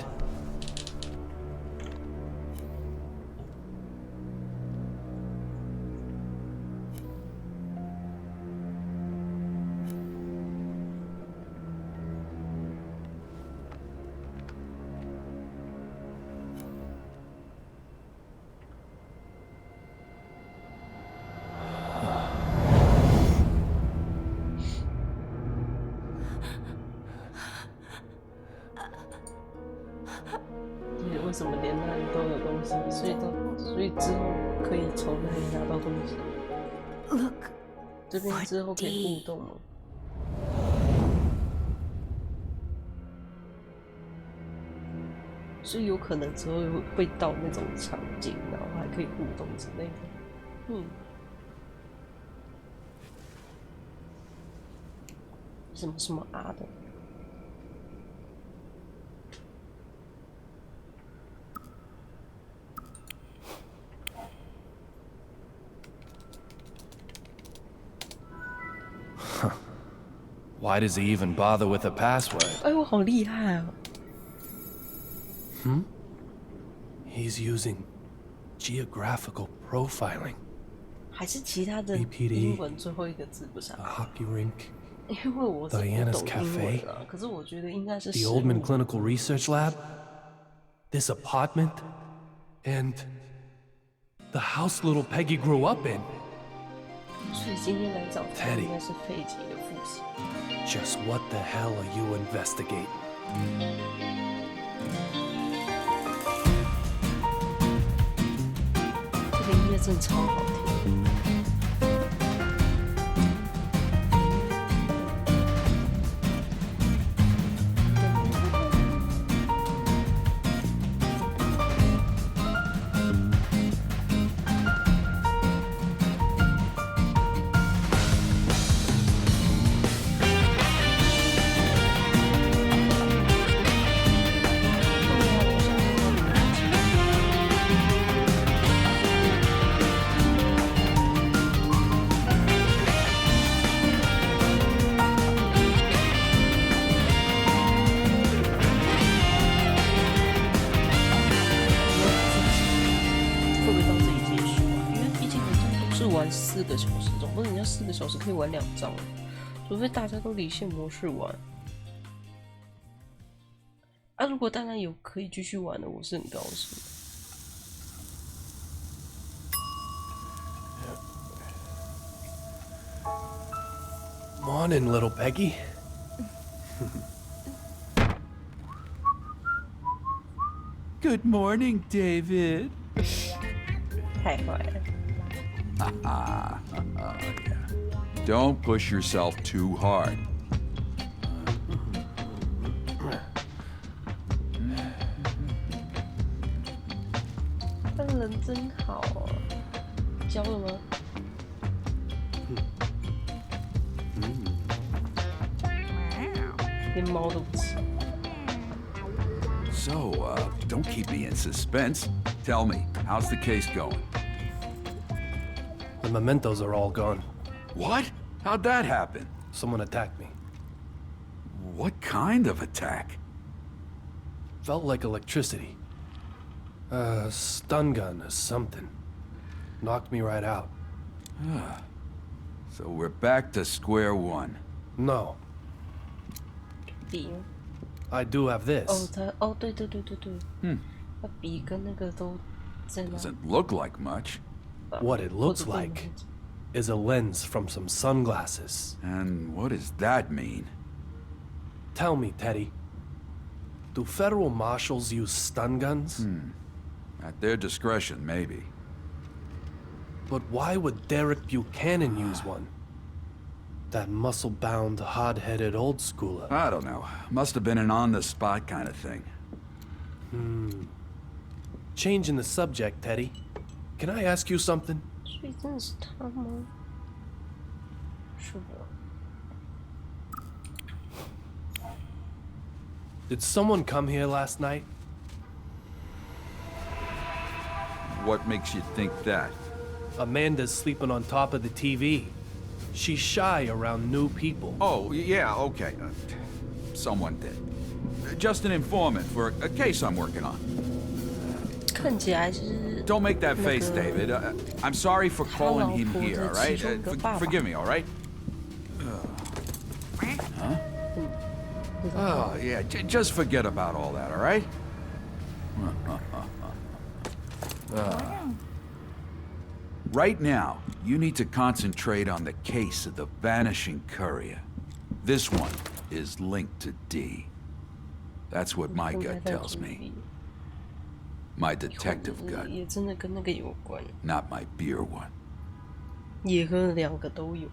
为什么连那里都有东西，所以之后可以从那里拿到东西。这边之后可以互动吗？所以有可能之后会到那种场景，然后还可以互动之类的。什么啊的。Why does he even bother with a password? 哎呦，好厉害啊！He's using geographical profiling. 还是其他的英文最后一个字不是 hockey rink. 因为我是不懂英文的，可是我觉得应该是 The Oldman Clinical Research Lab, this apartment, and the house little Peggy grew up in. 所以今天来找他应该是佩吉的复习。Just what the hell are you investigating? 这个音乐真的超好听。4个小时，总不能人家4个小时可以玩2张，除非大家都离线模式玩。啊，如果当然有可以继续玩的，我是很高兴。Morning, little Peggy. Good morning, David. 太坏了。Yeah. Don't push yourself too hard. 他人真好啊！教了吗？连猫都不吃。So, don't keep me in suspense. Tell me, how's the case going? The mementos are all gone. What? How'd that happen? Someone attacked me. What kind of attack? Felt like electricity. A stun gun or something. Knocked me right out. So we're back to square one. No. I do have this. 对。他笔跟那个都在那。 Doesn't look like much. What it looks like is a lens from some sunglasses. And what does that mean? Tell me, Teddy. Do federal marshals use stun guns? At their discretion, maybe. But why would Derek Buchanan use one? That muscle-bound, hard-headed old schooler. I don't know. Must have been an on-the-spot kind of thing. Changing the subject, Teddy. Can I ask you something? 所以真的是他吗？是的。 Did someone come here last night? What makes you think that? Amanda's sleeping on top of the TV. She's shy around new people. Oh, yeah, okay. Someone did. just an informant for a case I'm working on. 看起来是 Don't make that face, David. I'm sorry for calling him here, all right? Forgive me, all right? Huh? Oh, yeah, just forget about all that, all right? Right now, you need to concentrate on the case of the vanishing courier. This one is linked to D. That's what my gut tells me. My detective gut. 也真的跟那个有关。 Not my beer one. 也和两个都有。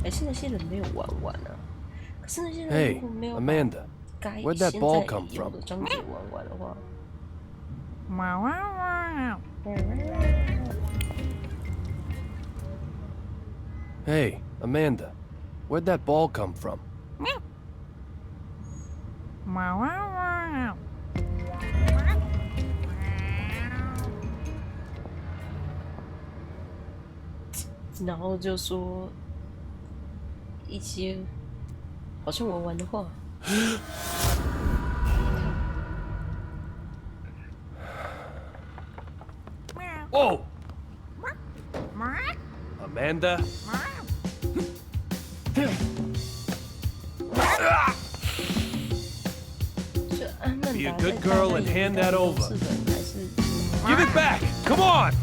哎，现在些人没有玩完啊。可是那些人如果没有 Amanda, 该 where'd 现 that ball 在 come 有 from? 的章节玩完的话， Hey, Amanda, where'd that ball come from? 然后就说一些好像玩完的话。Whoa! Amanda? Be a good girl and hand that over. Give it back! Come on!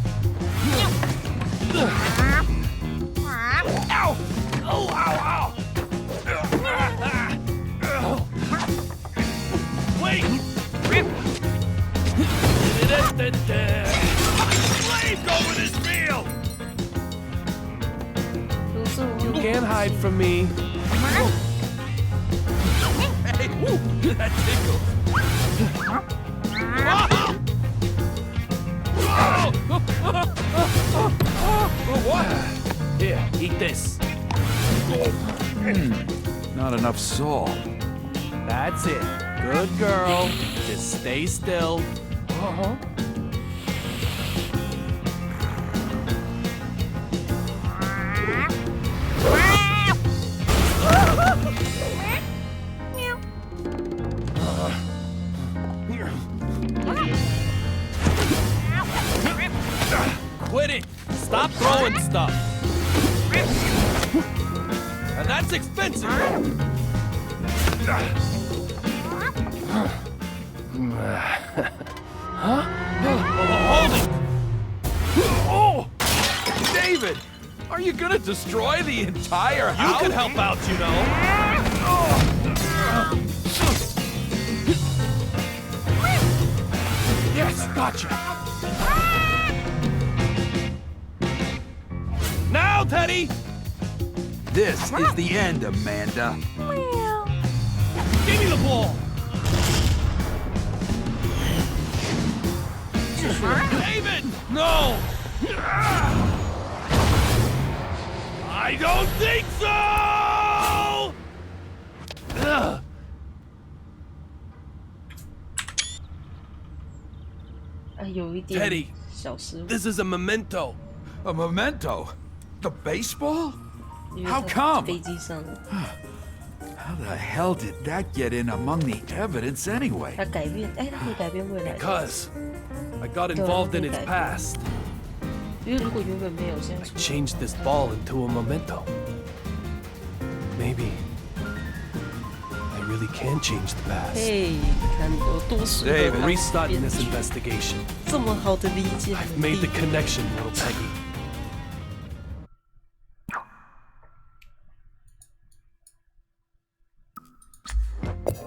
Ow! Oh, ow, ow! Wait! Slave go with his meal! You can't hide from me. Hey, woo! That tickles. What? Here, eat this. Not enough salt. That's it. Good girl. Just stay still. Uh-huh. Quit it! Stop throwing stuff! And that's expensive! Huh? Hold it! Oh! David! Are you gonna destroy the entire house? You can help out, you know! Yes, gotcha! Now, Teddy! This is the end, Amanda. Give me the ball! David! No! I don't think so! Teddy, 小失误。 this is a memento. A memento? The baseball? How come? 飞机上， How the hell did that get in among the evidence anyway? 它改变，哎，它可以改变未来的。 Because I got involved in its past. 因为如果原本没有这样 I changed this ball into a memento. Maybe I really can change the past. 嘿，看有多熟。 We're restarting this investigation. 这么好的理解。 I've made the connection, little Peggy.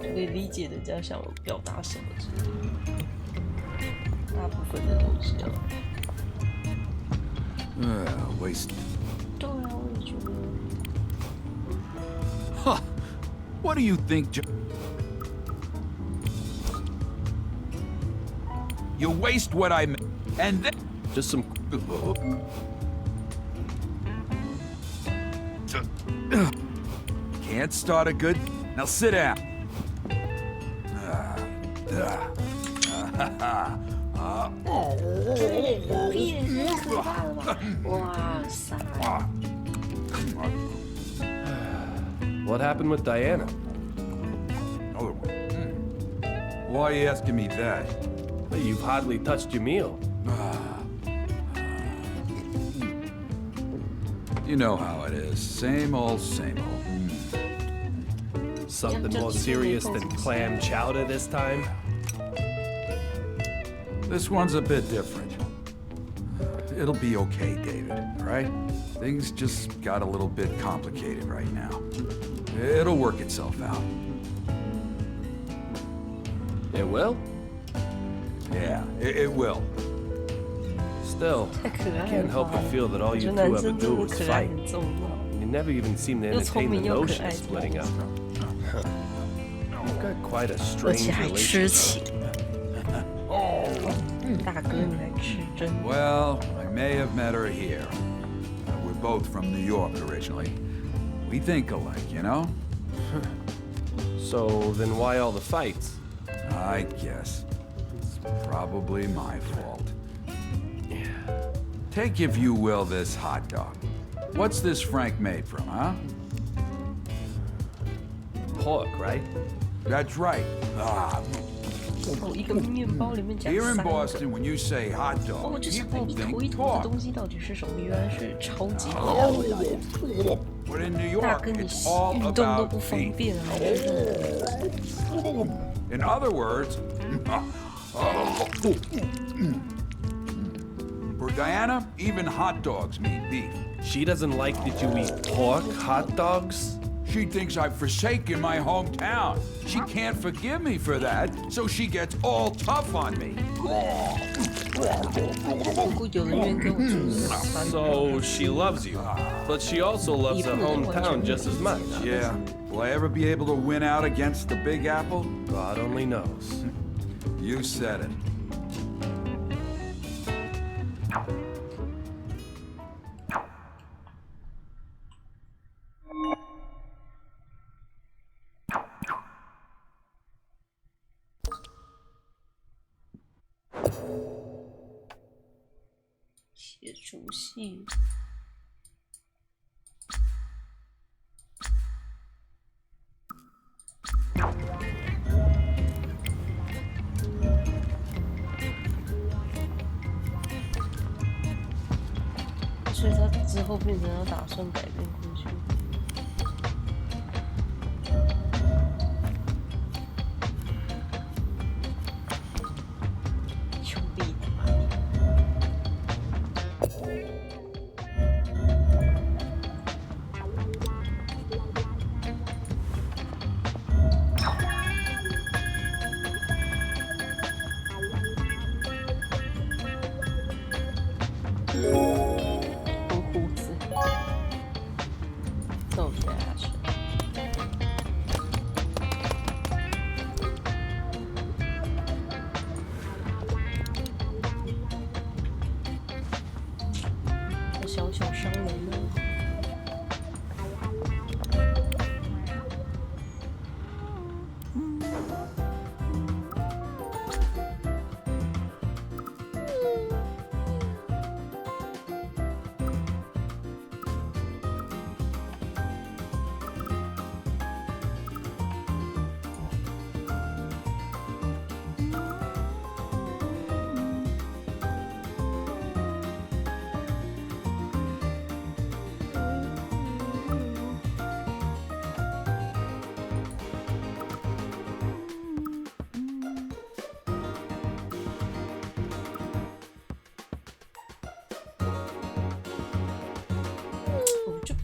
可以理解人家想表达什么之类的，大部分的东西啊。Waste. 对啊，我也觉得。 Huh. What do you think, You waste what I and then... Just some... Can't start a good... Now sit down. 变可怕了吧？哇塞！ What happened with Diana? Why are you asking me that? You've hardly touched your meal. You know how it is. Same old, same old. Something more serious than clam chowder this time? This one's a bit different. It'll be okay, David, all right? Things just got a little bit complicated right now. It'll work itself out. It will? Yeah, it will. Still, I can't help but feel that all you two ever do is fight. You never even seem to entertain the notion of splitting up. You've got quite a strange relationship. Well, I may have met her here. We're both from New York originally. We think alike, you know? So then why all the fights? I guess. It's probably my fault. Yeah. Take, if you will, this hot dog. What's this Frank made from, huh? Pork, right? That's right. Here in Boston, when you say hot dog, people think pork. But in New York, it's all about beef. In other words, for Diana, even hot dogs mean beef. She doesn't like that you eat pork hot dogs? She thinks I've forsaken my hometown. She can't forgive me for that, so she gets all tough on me. So she loves you, but she also loves her hometown just as much. Yeah. Will I ever be able to win out against the Big Apple? God only knows. You said it.写除夕。所以他之后变成要打算改变过去。兄弟的嘛。小小伤人呢。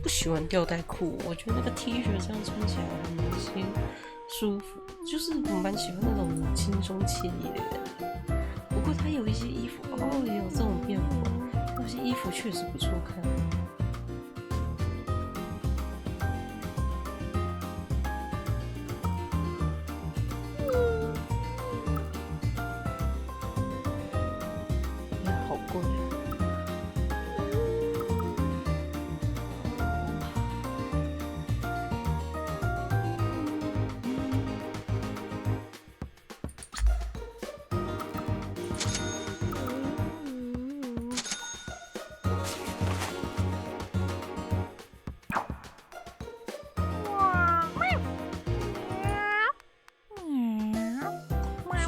不喜欢吊带裤，我觉得那个 T 恤这样穿起来很难心舒服，就是我蛮喜欢那种轻松惬意的感觉。不过它有一些衣服也有这种变化，有些衣服确实不错看。好贵。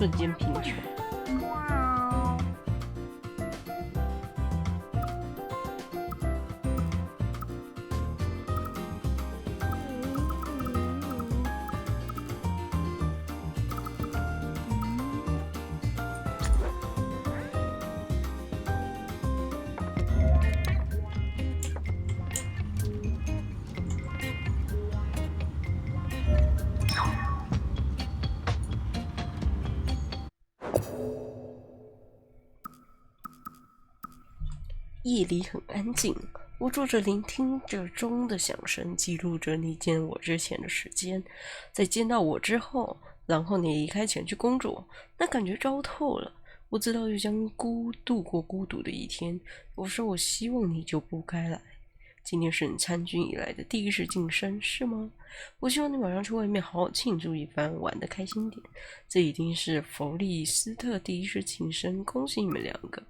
瞬间贫穷。夜里很安静，我坐着聆听着钟的响声，记录着你见我之前的时间，在见到我之后，然后你离开前去工作，那感觉糟透了。我知道又将度过孤独的一天，我说我希望你就不该来。今天是你参军以来的第一次晋升，是吗？我希望你晚上去外面好好庆祝一番，玩得开心点。这一定是弗利斯特第一次晋升，恭喜你们两个！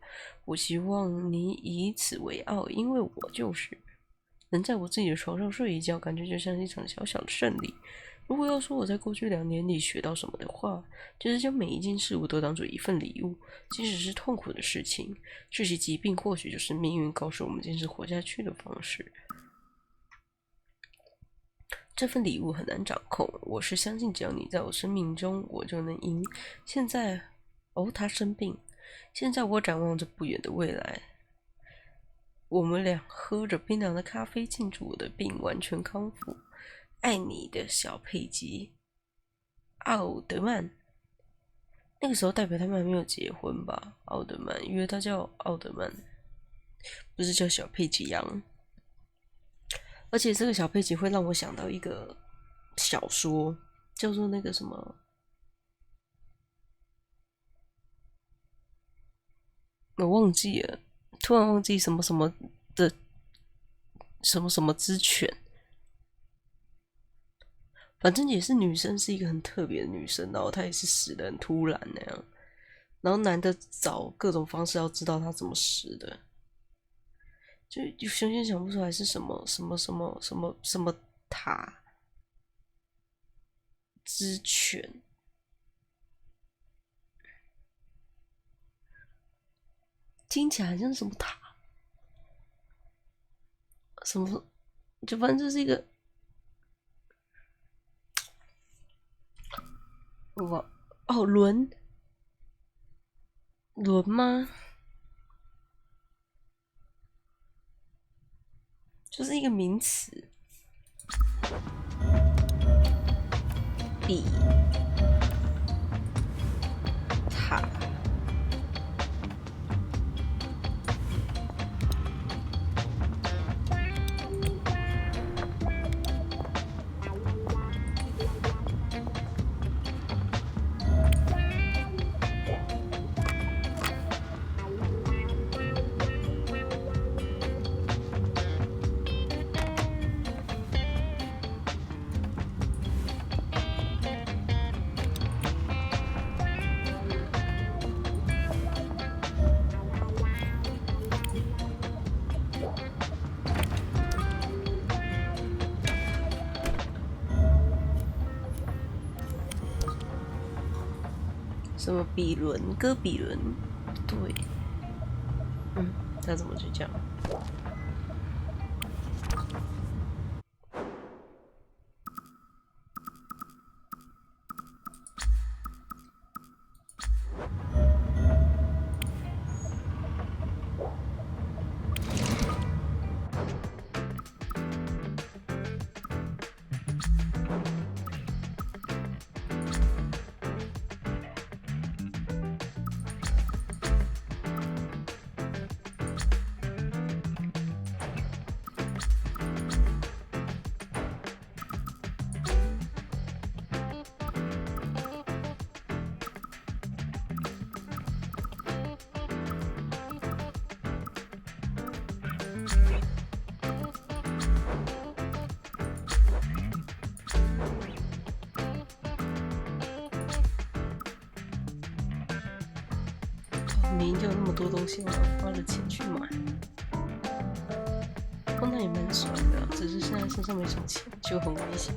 我希望你以此为傲，因为我就是能在我自己的床上睡一觉，感觉就像是一场小小的胜利。如果要说我在过去2年里学到什么的话，就是将每一件事物都当作一份礼物，即使是痛苦的事情。这些疾病或许就是命运告诉我们坚持活下去的方式。这份礼物很难掌控，我是相信只要你在我生命中，我就能赢。现在，他生病。现在我展望着不远的未来，我们俩喝着冰凉的咖啡，庆祝我的病完全康复。爱你的小佩吉，奥德曼。那个时候代表他们还没有结婚吧？奥德曼，因为他叫奥德曼，不是叫小佩吉羊。而且这个小佩吉会让我想到一个小说，叫做那个什么，我忘记了，突然忘记什么什么的什么什么之犬。反正也是女生，是一个很特别的女生，然后她也是死得很突然那样，然后男的找各种方式要知道她怎么死的，就熊先想不出来是什么塔之犬，听起来很像什么塔，什么就反正就是一个。轮吗？就是一个名词。比塔什么比伦、哥比伦，对，他怎么去讲？明明就有那么多东西，我花了钱去买。那也蛮爽的，只是现在身上没什么钱，就很危险。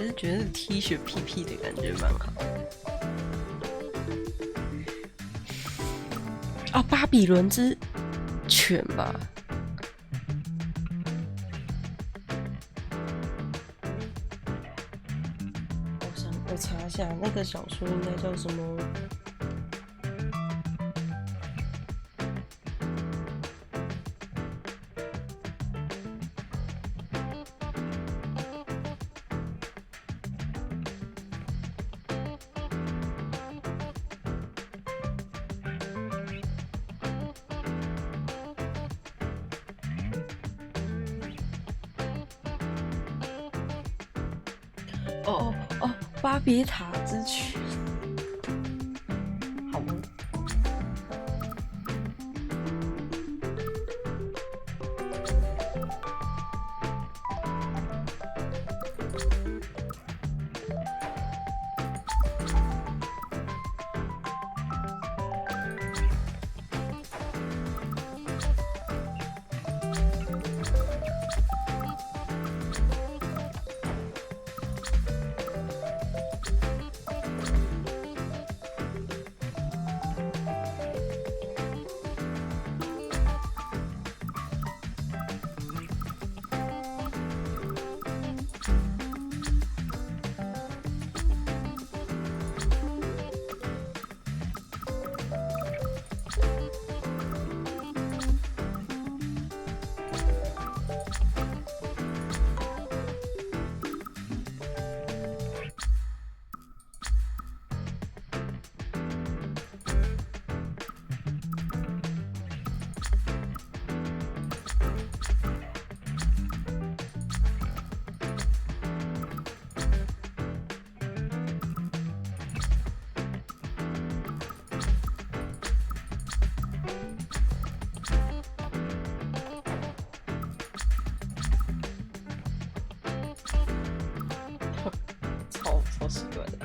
只是觉得 T 恤屁屁的感觉蛮好。啊，巴比伦之犬吧。我查一下，那个小说应该叫什么？巴别塔之犬，好吗？超奇怪的。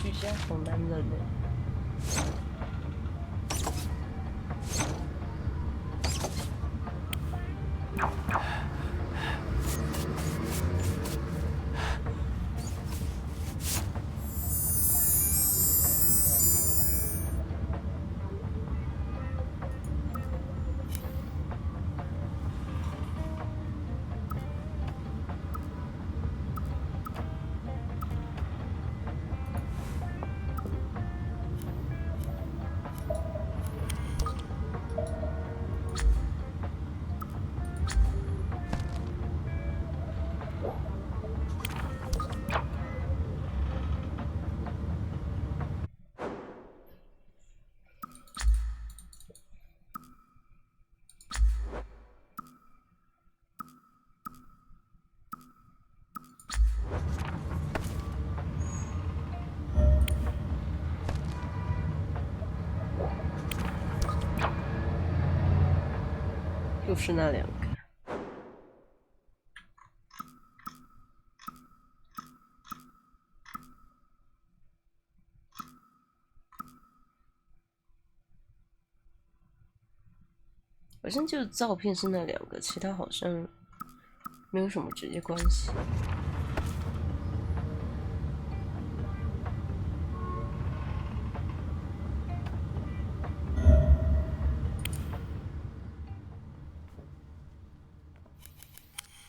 居家好男人呢。又是那两个。好像就照片是那两个，其他好像没有什么直接关系。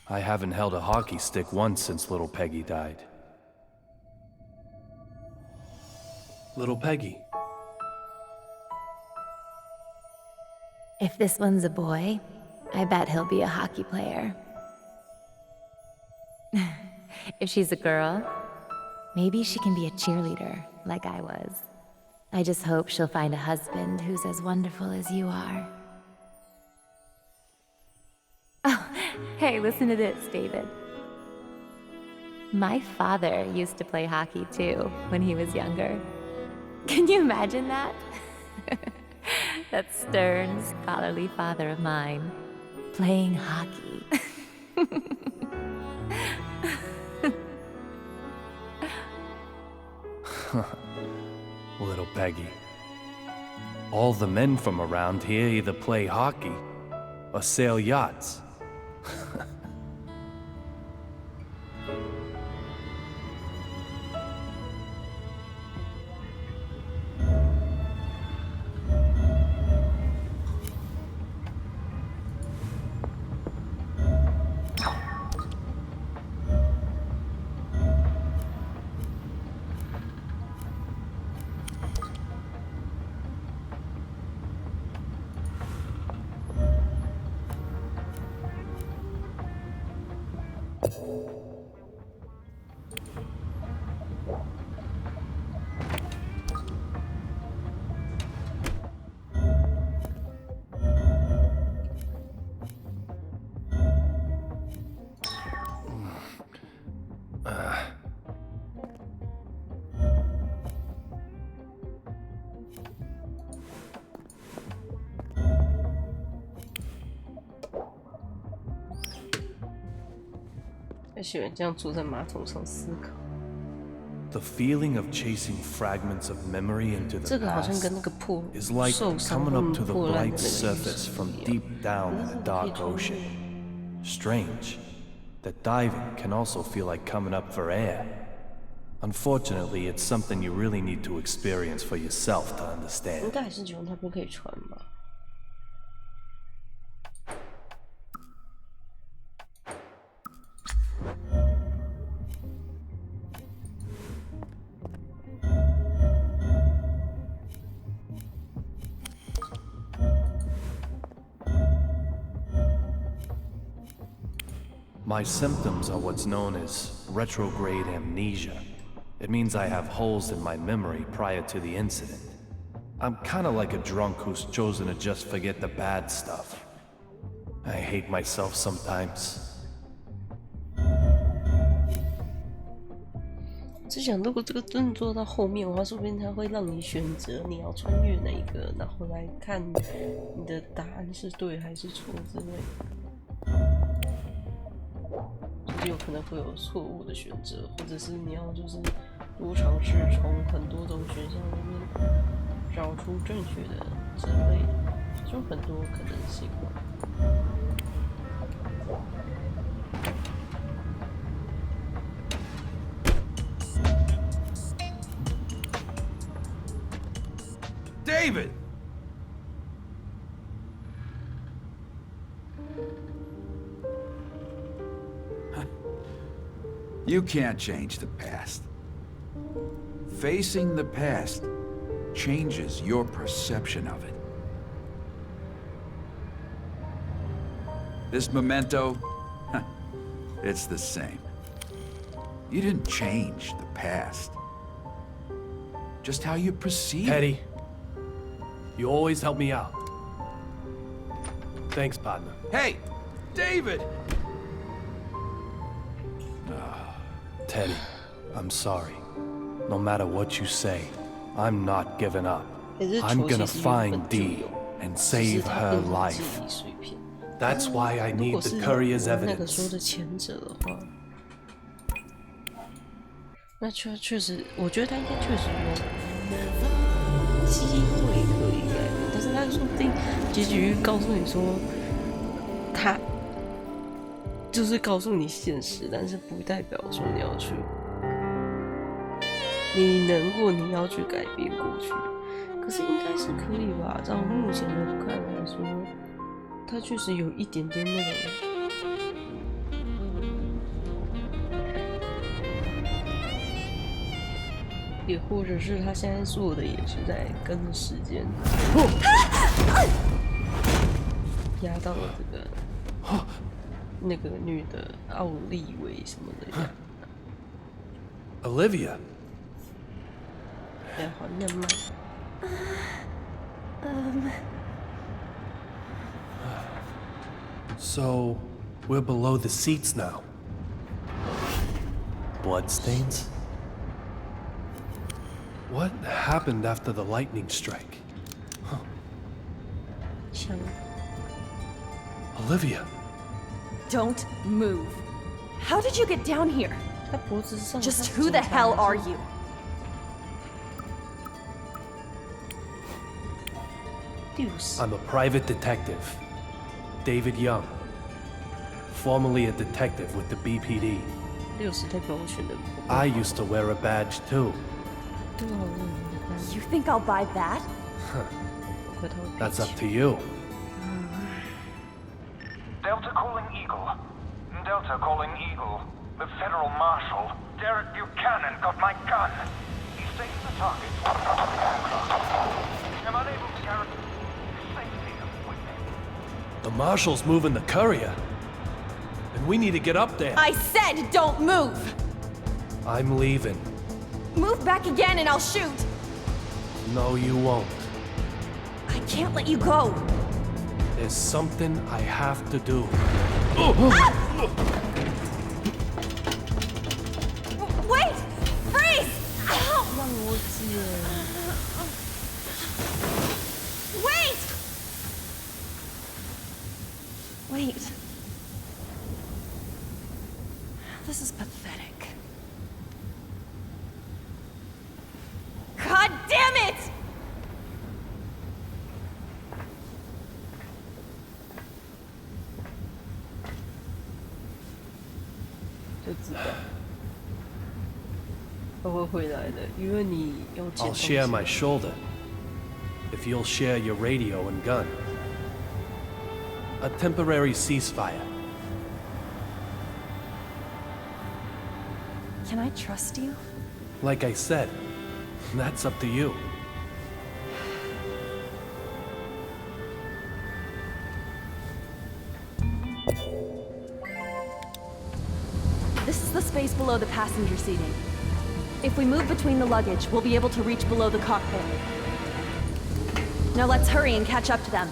I haven't held a hockey stick once since little Peggy died. Little Peggy. If this one's a boy, I bet he'll be a hockey player. If she's a girl, maybe she can be a cheerleader, like I was. I just hope she'll find a husband who's as wonderful as you are. Oh, hey, listen to this, David. My father used to play hockey too when he was younger. Can you imagine that? That stern, scholarly father of mine, playing hockey. Little Peggy. All the men from around here either play hockey or sail yachts. The feeling of chasing fragments of memory into the past is like 受伤 coming up to the 破烂的 bright 那个意思 surface from deep down in a dark ocean. Strange that diving can also feel like coming up for air. Unfortunately, it's something you really need to experience for yourself to 应 understand. 该还是觉得那边可以穿吧。My symptoms are what's known as retrograde amnesia. It means I have holes in my memory prior to the incident. I'm kinda like a drunk who's chosen to just forget the bad stuff. I hate myself sometimes. 只想如果这个真的做到后面的话，说不定它会让你选择你要穿越哪一个，然后来看你的答案是对还是错之类的。就是有可能会有错误的选择，或者是你要就是多尝试从很多种选项里面找出正确的之类的，就很多可能性。David! You can't change the past. Facing the past changes your perception of it. This memento, it's the same. You didn't change the past. Just how you perceive it. Eddie, you always help me out. Thanks, partner. Hey, David! Teddy, I'm sorry. No matter what you say, I'm not giving up. I'm gonna find Dee and save her life. That's why I need the courier's 那个 evidence. 说的前者的话，那确实，我觉得他应该确实有机会可以改变，但是他说不定结局告诉你说，他就是告诉你现实，但是不代表说你要去，你能或你要去改变过去，可是应该是可以吧？照目前的看来说，他确实有一点点那种。也或者是他现在做的也是在跟着时间压到了这个那个女的奥利维什么的呀。Olivia. 哎，好慢慢。So, we're below the seats now. bloodstains? What happened after the lightning strike? Huh. Olivia. Don't move. How did you get down here? Just who the hell are you? I'm a private detective, David Young. Formerly a detective with the BPD. I used to wear a badge too. You think I'll buy that? That's up to you. Delta calling Eagle. Delta calling Eagle. The Federal Marshal, Derek Buchanan, got my gun. He's taking the target to the aircraft. I'm unable to guarantee safety with him. The Marshal's moving the courier. And we need to get up there. I said don't move! I'm leaving. Move back again and I'll shoot! No, you won't. I can't let you go. There's something I have to do. Wait! Freeze! Ow! Wait! Wait. This is pathetic. God damn it! I'll share my shoulder if you'll share your radio and gun. A temporary ceasefire. Can I trust you? Like I said, that's up to you. This is the space below the passenger seating. If we move between the luggage, we'll be able to reach below the cockpit. Now let's hurry and catch up to them.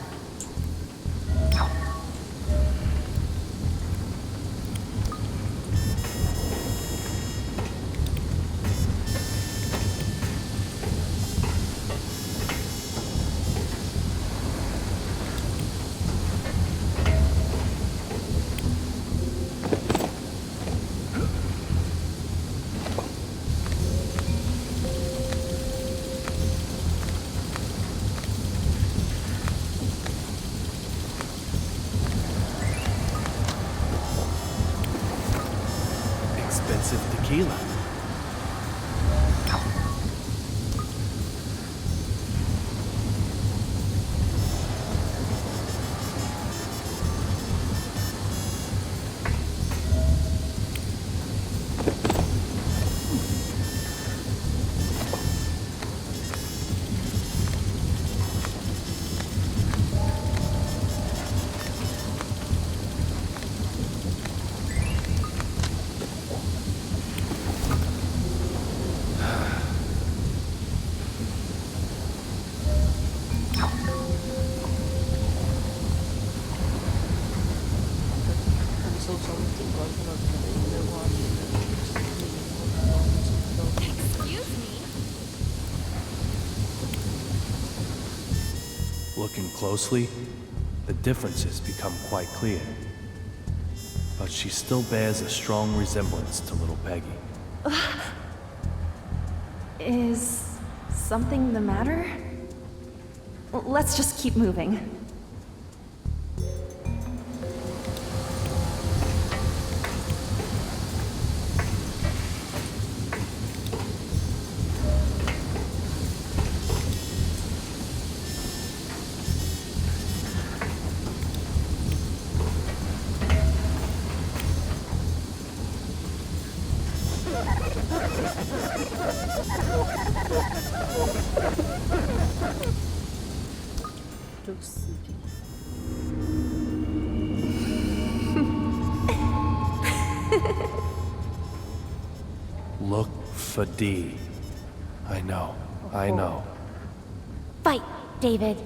Expensive tequila. Looking closely, the differences become quite clear. But she still bears a strong resemblance to little Peggy. Is something the matter? Let's just keep moving. Look for D. I know. I know. Fight, David.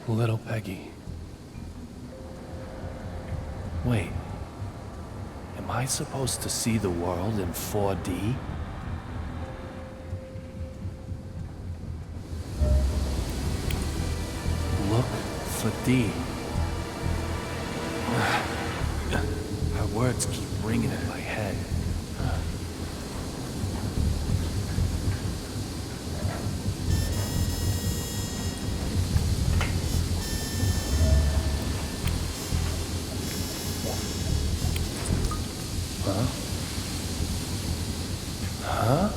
Little Peggy. Wait. Am I supposed to see the world in 4D? Look for D. Her words keep ringing in my head. Huh?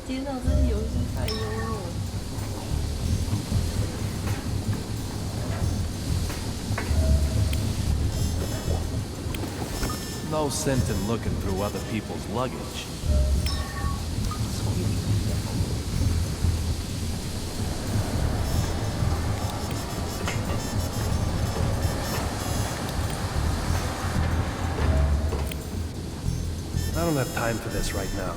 天哪，这游戏太幽默了。No sense in looking through other people's luggage. I don't have time for this right now.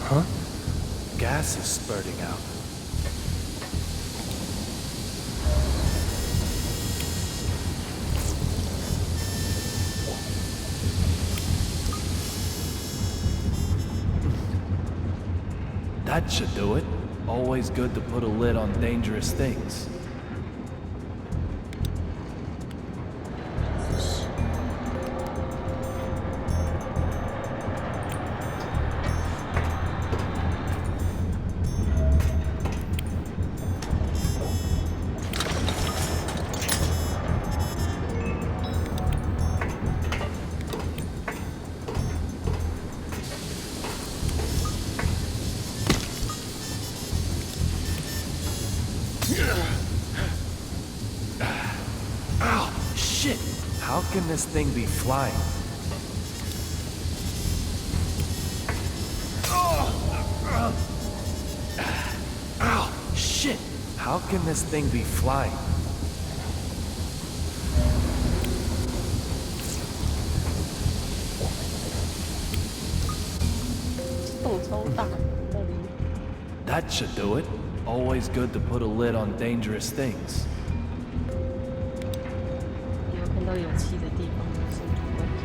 Huh? Gas is spurting out. That should do it. Always good to put a lid on dangerous things. Ow! Shit! How can this thing be flying? Ow! Shit! How can this thing be flying? That should do it. Always good to put a lid on dangerous things. 有看到有气的地方就是问题。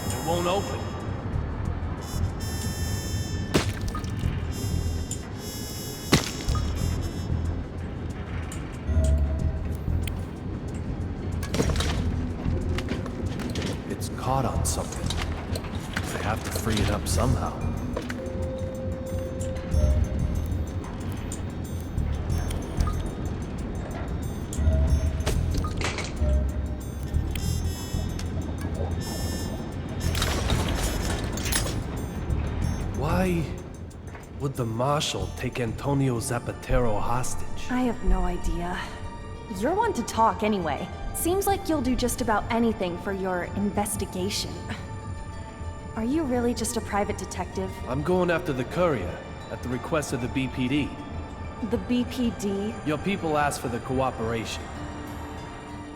It won't open. Caught on something. I have to free it up somehow. Why would the Marshal take Antonio Zapatero hostage? I have no idea. You're one to talk anyway. Seems like you'll do just about anything for your investigation. Are you really just a private detective? I'm going after the courier, at the request of the BPD. The BPD? Your people asked for the cooperation.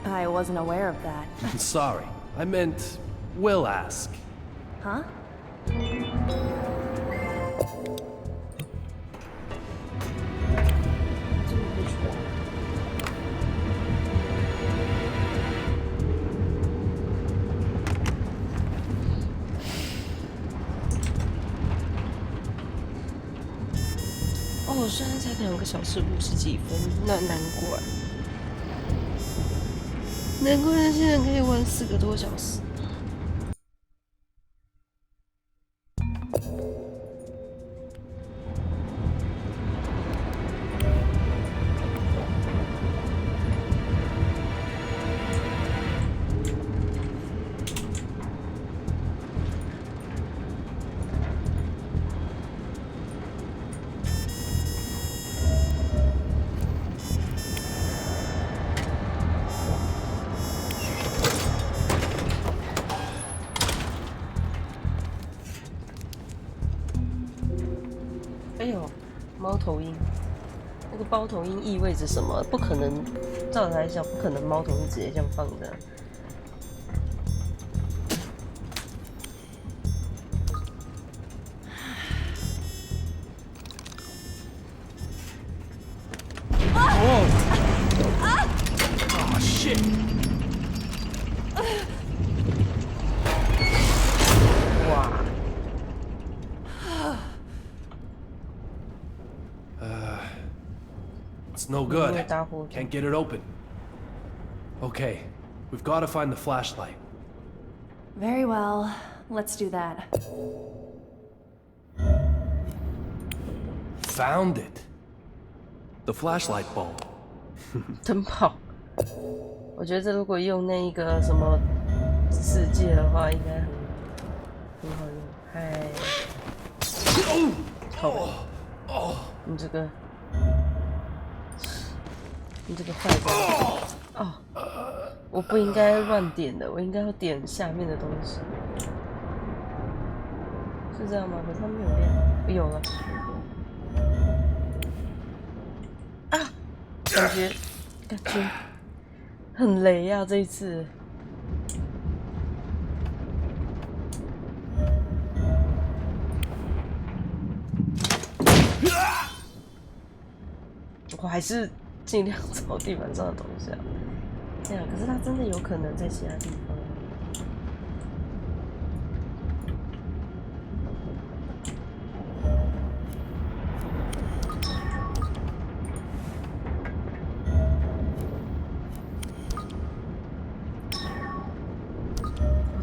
I wasn't aware of that. I'm sorry. I meant, will ask. Huh?哦，虽然才2个小时50几分，那难怪那些人可以玩4个多小时。猫头鹰，那个猫头鹰意味着什么？不可能，照理来讲，不可能猫头鹰直接这样放的。Oh shit! Wow. It's no good. Can't get it open. Okay, we've got to find the flashlight. Very well, let's do that. Found it. The flashlight bulb. 灯泡，我觉得这如果用那个什么世界的话，应该很好用。嗨，靠北，你这个坏蛋！哦，我不应该乱点的，我应该要点下面的东西，是这样吗？可是它没有亮，有了。啊，感觉很雷呀、这一次。我还是尽量找地板上的东西啊。这样，可是它真的有可能在其他地方。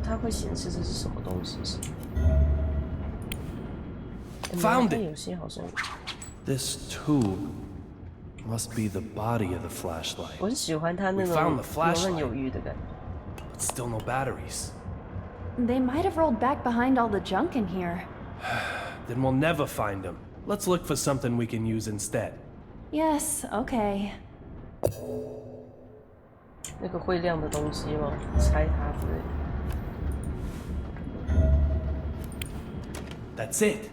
它会显示这是什么东西？是 Found it. 有些好像。This tube must be the body of the flashlight. 我是喜欢它那种游刃有余的感觉。But still no batteries. They might have rolled back behind all the junk in here. Then we'll never find them. Let's look for something we can use instead. Yes, okay. 那个会亮的东西吗？拆它之类的。That's it.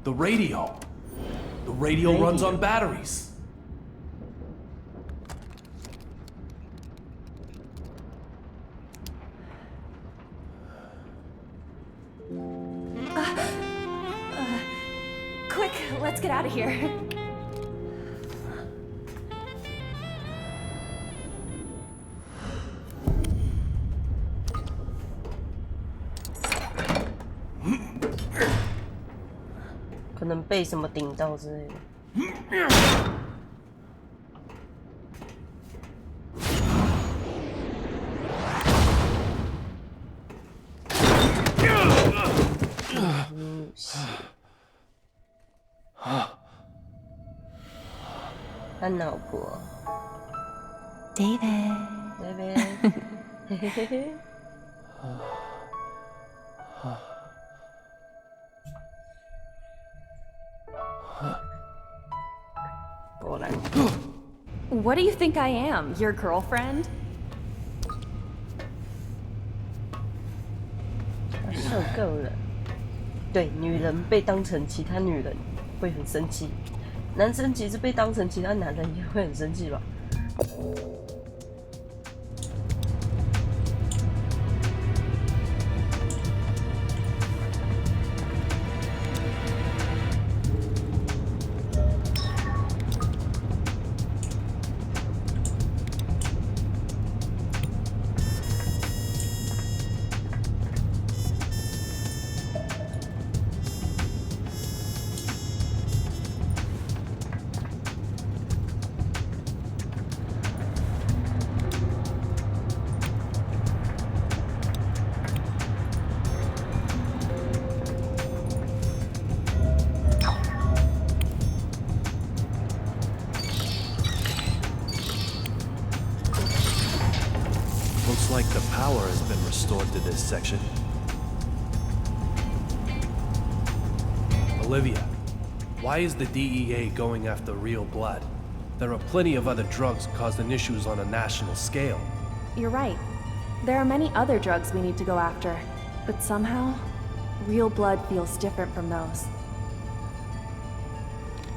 The radio. The radio runs on batteries. Quick, let's get out of here. "可能被什么顶到之类的。他老婆 David. 嘿嘿嘿嘿。果然。What do you think I am? Your girlfriend? 受够了。对，女人被当成其他女人会很生气，男生其实被当成其他男人也会很生气吧。Looks like the power has been restored to this section. Olivia, why is the DEA going after real blood? There are plenty of other drugs causing issues on a national scale. You're right. There are many other drugs we need to go after. But somehow, real blood feels different from those.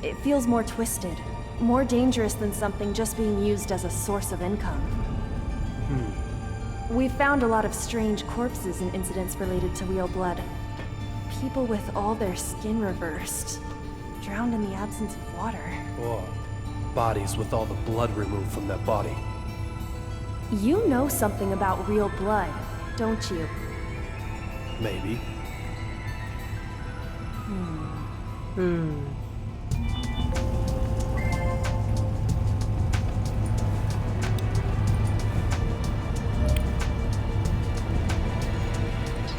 It feels more twisted, more dangerous than something just being used as a source of income. We've found a lot of strange corpses and incidents related to real blood. People with all their skin reversed, drowned in the absence of water. Or bodies with all the blood removed from their body. You know something about real blood, don't you? Maybe.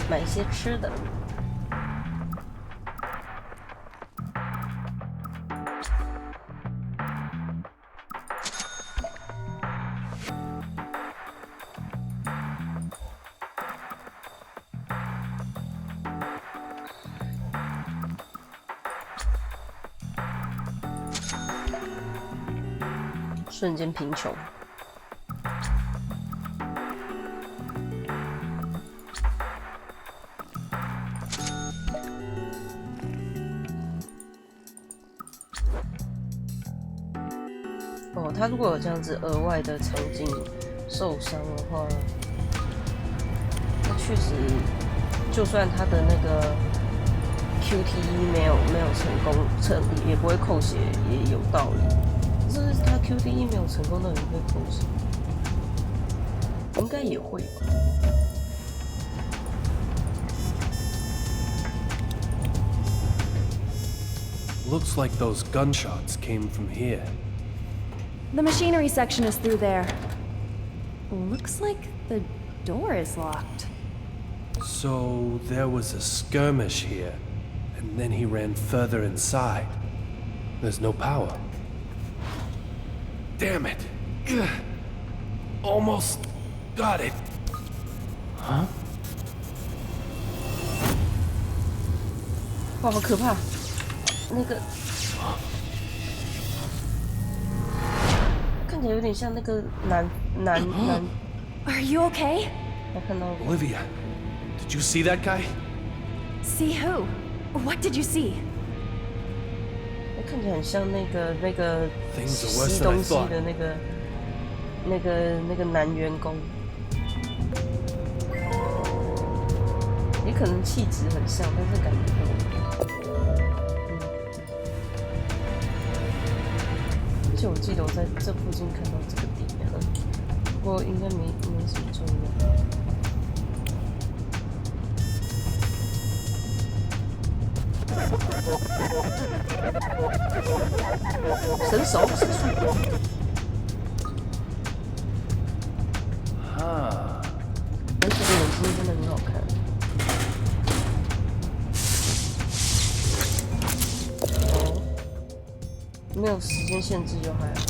买一些吃的。瞬间贫穷。哦，他如果有这样子额外的场景受伤的话，那确实，就算他的那个 QTE 没有成功，也不会扣血，也有道理。可是他 QTE 没有成功，那也会扣血，应该也会吧。Looks like those gunshots came from here. The machinery section is through there. Looks like the door is locked. So there was a skirmish here, and then he ran further inside. There's no power. Damn it! Ugh. Almost got it. Huh? 哇，好可怕！那个看起来有点像那个男。Are you okay? 我看到了。Olivia, did you see that guy? See who? What did you see? 看起来很像那个吸东西的那个男员工，也可能气质很像，但是感觉而且我记得我在这附近看到这个点，不过应该没什么重要。神手神术。哈，而且这个眼睛真的很好看。哦，没有时间限制就还好。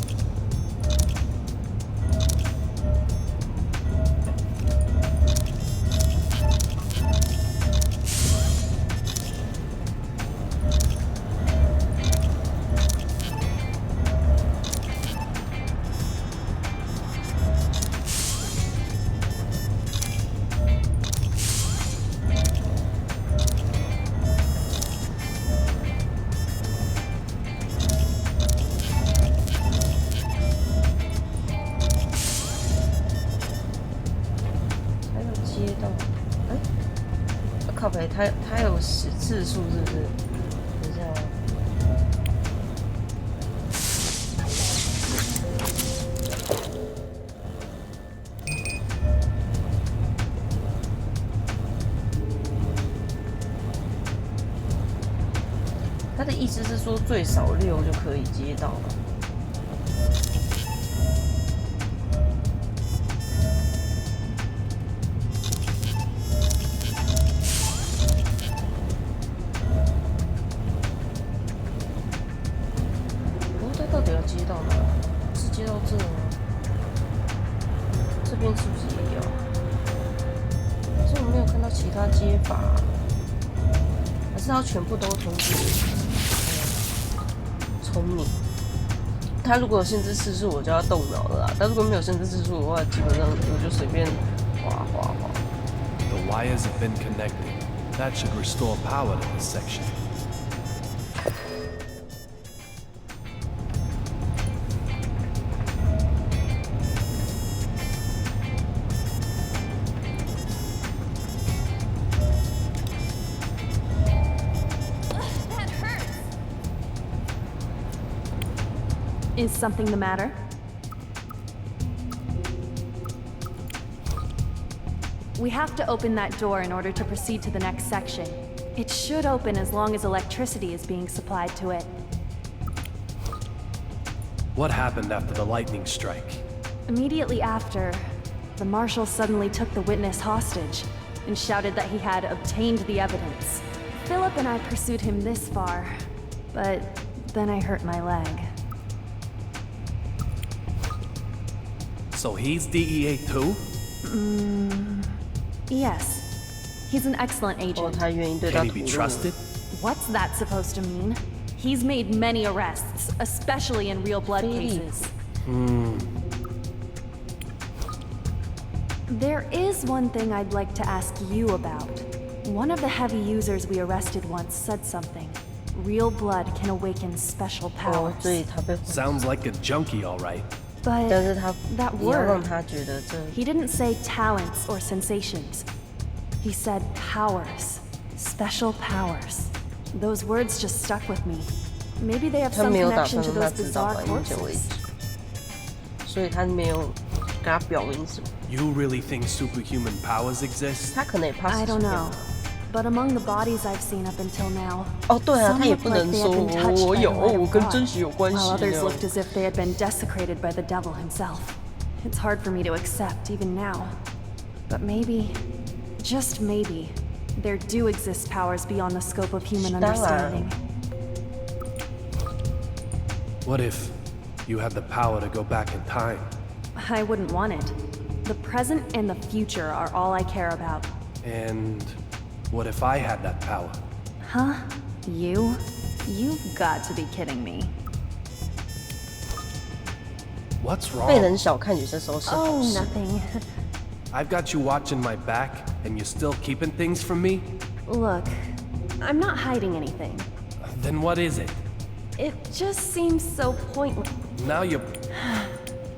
靠北，它有次数是不是？等一下。他的意思是说最少6就可以接到了。到底要接到哪？是接到这吗？这边是不是也有？可是我没有看到其他接法，还是要全部都通知？聪明。他如果有限制次数，我就要动脑了啦。但如果没有限制次数的话，基本上我就随便滑。The wires have been connected. That should restore power to this section. Is something the matter? We have to open that door in order to proceed to the next section. It should open as long as electricity is being supplied to it. What happened after the lightning strike? Immediately after, the marshal suddenly took the witness hostage and shouted that he had obtained the evidence. Philip and I pursued him this far, but then I hurt my leg. So he's DEA too? Yes. He's an excellent agent. Can he be trusted? What's that supposed to mean? He's made many arrests, especially in real blood cases. There is one thing I'd like to ask you about. One of the heavy users we arrested once said something. Real blood can awaken special powers. Sounds like a junkie, all right. But that word, he didn't say talents or sensations. He said powers. Special powers. Those words just stuck with me. Maybe they have some connection to those bizarre corpses. You really think superhuman powers exist? I don't know. But among the bodies I've seen up until now, 哦，对啊， some 他也 looked 不 like 能 they 说 had been touched 我 by 有 the light 我 of 跟 God, 真实有关系 while others 那样 looked as if they had been desecrated by the devil himself. It's hard for me to accept even now. But maybe, just maybe, there do exist powers beyond the scope of human understanding. What if you had the power to go back in time? I wouldn't want it. The present and the future are all I care about. And what if I had that power? Huh? You? You've got to be kidding me. What's 被 wrong? 人小看有些时候是好 Oh, 事。 nothing. I've got you watching my back, and you're still keeping things from me? Look, I'm not hiding anything. Then what is it? It just seems so pointless. Now you're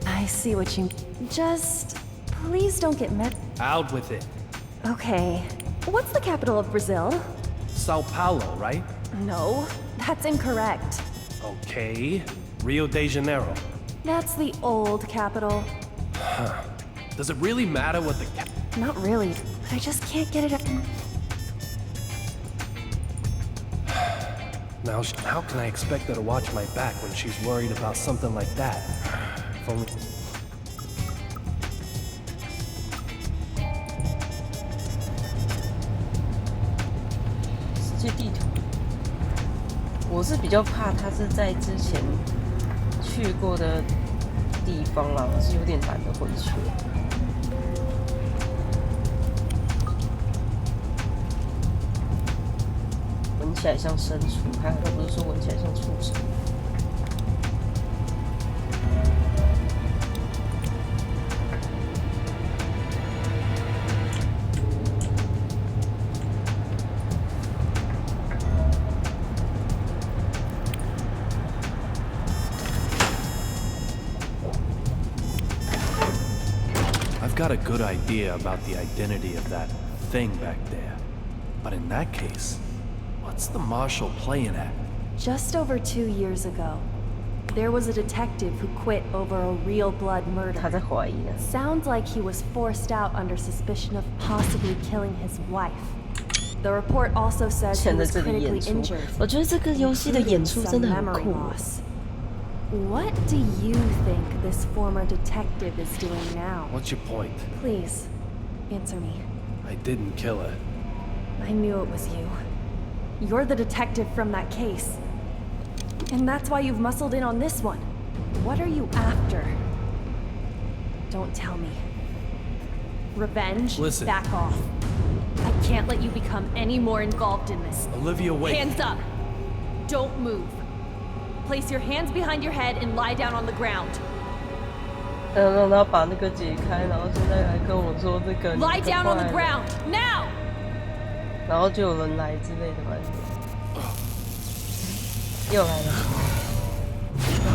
I see what you... Just... please don't get mad. out with it. Okay. What's the capital of Brazil? Sao Paulo, right? No, that's incorrect. Okay. Rio de Janeiro. That's the old capital. Does it really matter what the Not really. I just can't get it up. Now, how can I expect her to watch my back when she's worried about something like that? If only... 世界地图，我是比较怕他是在之前去过的地方啦，我是有点懒得回去。闻起来像牲畜，还好他不是说闻起来像畜生。I've got a good idea about the identity of that thing back there. But in that case, what's the marshal playing at? Just over 2 years ago, there was a detective who quit over a real blood murder. 他在怀疑呢。 Sounds like he was forced out under suspicion of possibly killing his wife. The report also says he 现在 was 这里 critically 演出 injured, 我觉得这个游戏的演出 including 真的 some 很 memory 酷。 loss. What do you think this former detective is doing now? What's your point? Please, answer me. I didn't kill her. I knew it was you. You're the detective from that case. And that's why you've muscled in on this one. What are you after? Don't tell me. Revenge? Listen. Back off. I can't let you become any more involved in this. Olivia, wait. Hands up! Don't move. Place your hands behind your head and lie down on the ground. 让他把那个解开，然后现在来跟我说这个。 Lie down on the 你 ground, now! 然后就有人来之类的吧。又来了。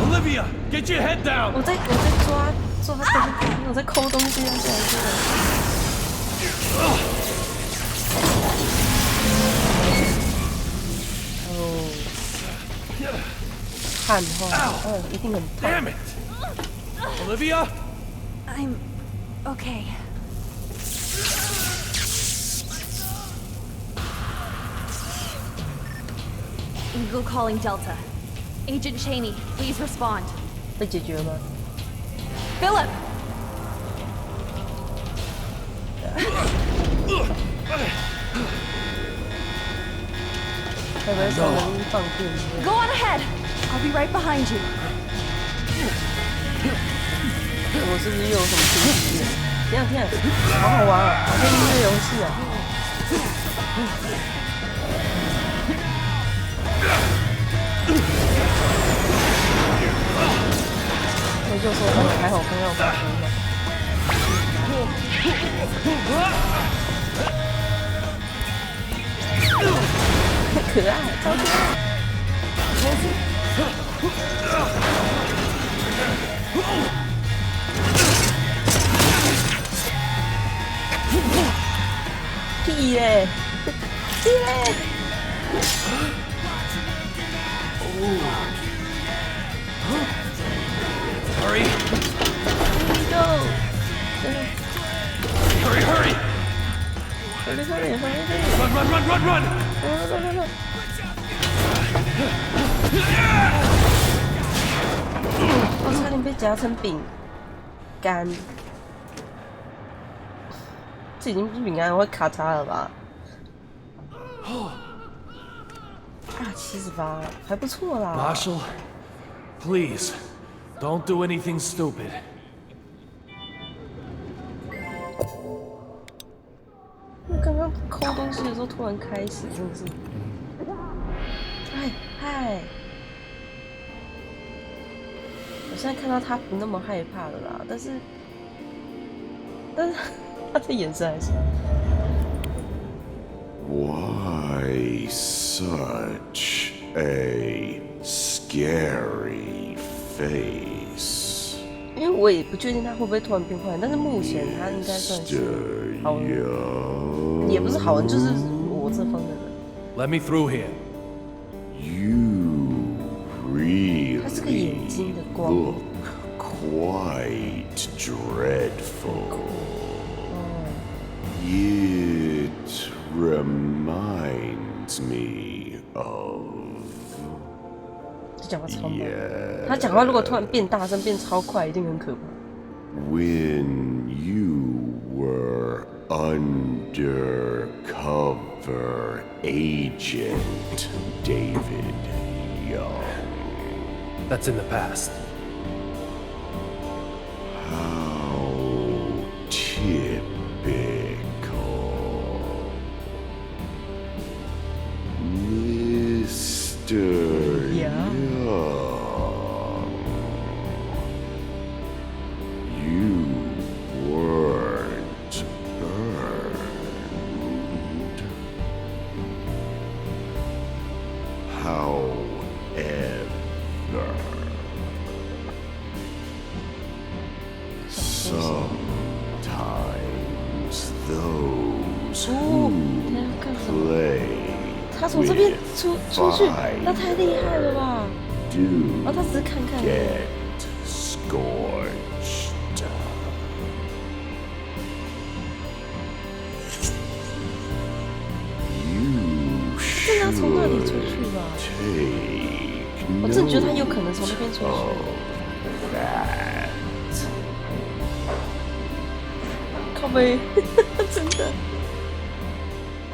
Olivia, get your head down! 我在抓东西，我在抠东西，这样。哦。汗哈，一定很痛。Damn it, Olivia. I'm okay. Eagle calling Delta. Agent Cheney, please respond. 被解决了吗 Philip! 会不会从人力放电？ Go on ahead. I'll be right behind you. 我是不是又有什么新体验？天啊天啊，好好玩啊，好像音乐游戏啊！我就说还好刚要发生嘛。可爱，超可爱。屁嘞！屁嘞！Hurry! Go! Hurry, hurry! Hurry, hurry, hurry! Run, run, run, run, run! Run! 我差点被夹成饼干，这已经不是饼干，会卡嚓了吧？啊，78，还不错啦。Marshall, please, don't do anything stupid. 刚刚抠东西的时候突然开始，真的是。嗨！我现在看到他不那么害怕了啦，但是他的眼神还是。Why such a scary face? 因为我也不确定他会不会突然变坏，但是目前他应该算是好人，也不是好人，就是我这方的人。Let me through here. You really 他是个眼睛的光。 look quite dreadful. It reminds me of. 这讲话超慢。他讲话如果突然变大声、变超快，一定很可怕。When you were undercover agent David Young. That's in the past. How typical. Mr. Young. You weren't burned. However, sometimes those who play 他从这边出去，那太厉害了吧！他只是看看。 get scorched. 真的要从那里出去吧？我真的觉得他有可能从那边出去。靠背，真的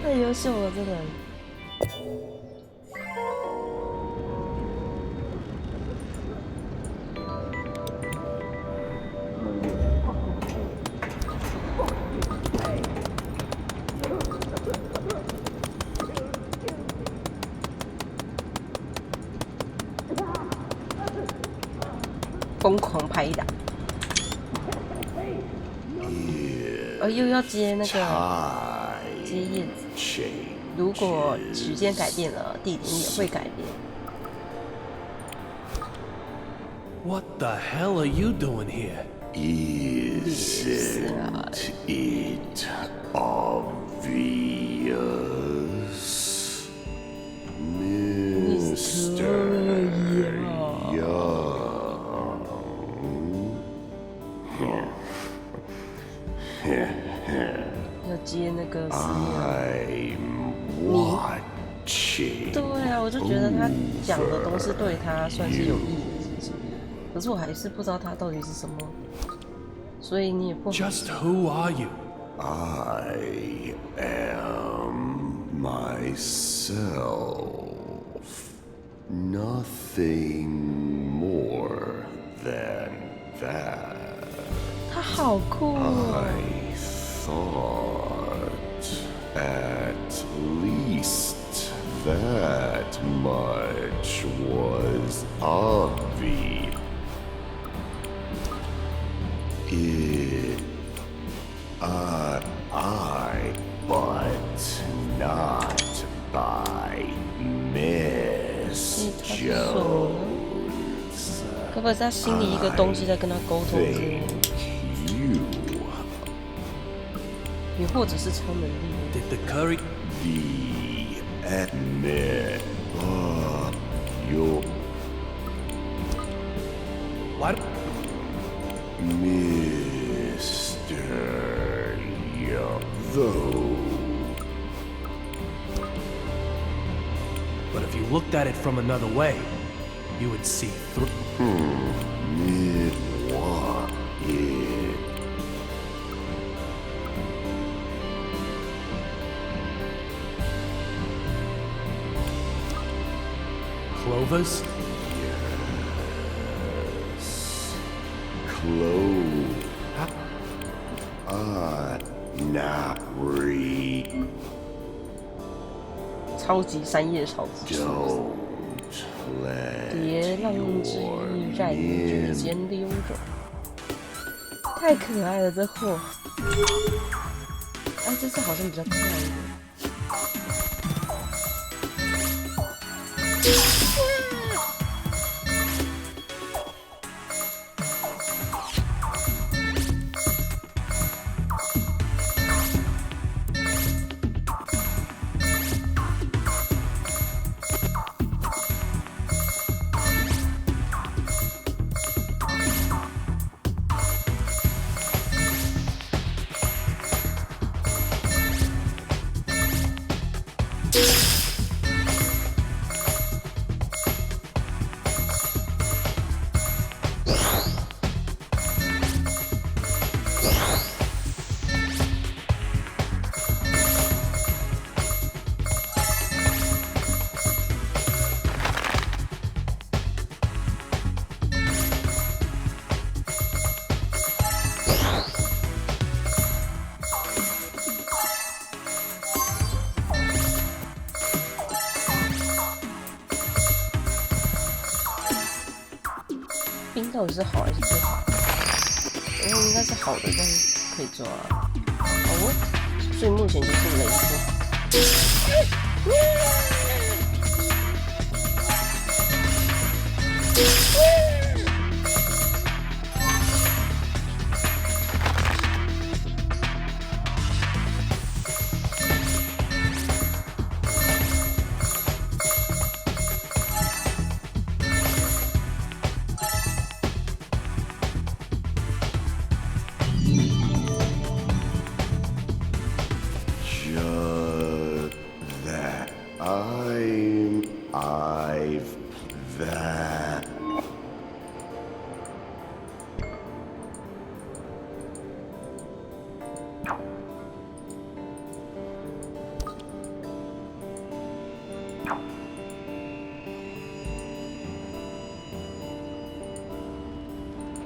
太优秀了，这个人。疯狂拍打，又要接那个接叶子。如果时间改变了，地点也会改变。 What the hell are you doing here? Isn't it obvious, Mr. 对啊，我就觉得他讲的都是对他算是有意义的事情，可是我还是不知道他到底是什么，所以你也不好。Just who are you? I am myself. Nothing more than that. 他好酷哦。I thought at least that much was obvious. But not by Miss Jones. 该不会是他心里一个东西在跟他沟通之类的？也或者是超能力。Did the curry? Admit your what? Mr. Young, though. But if you looked at it from another way, you would see through. What it? Clovers? Yes. Clove. Not read. 超级三叶草之术。别让记忆在你指尖溜走。太可爱了，这货。哎，这次好像比较快一点。冰到底是好还是不好？应该是好的，但是可以抓。好哦，所以目前就是雷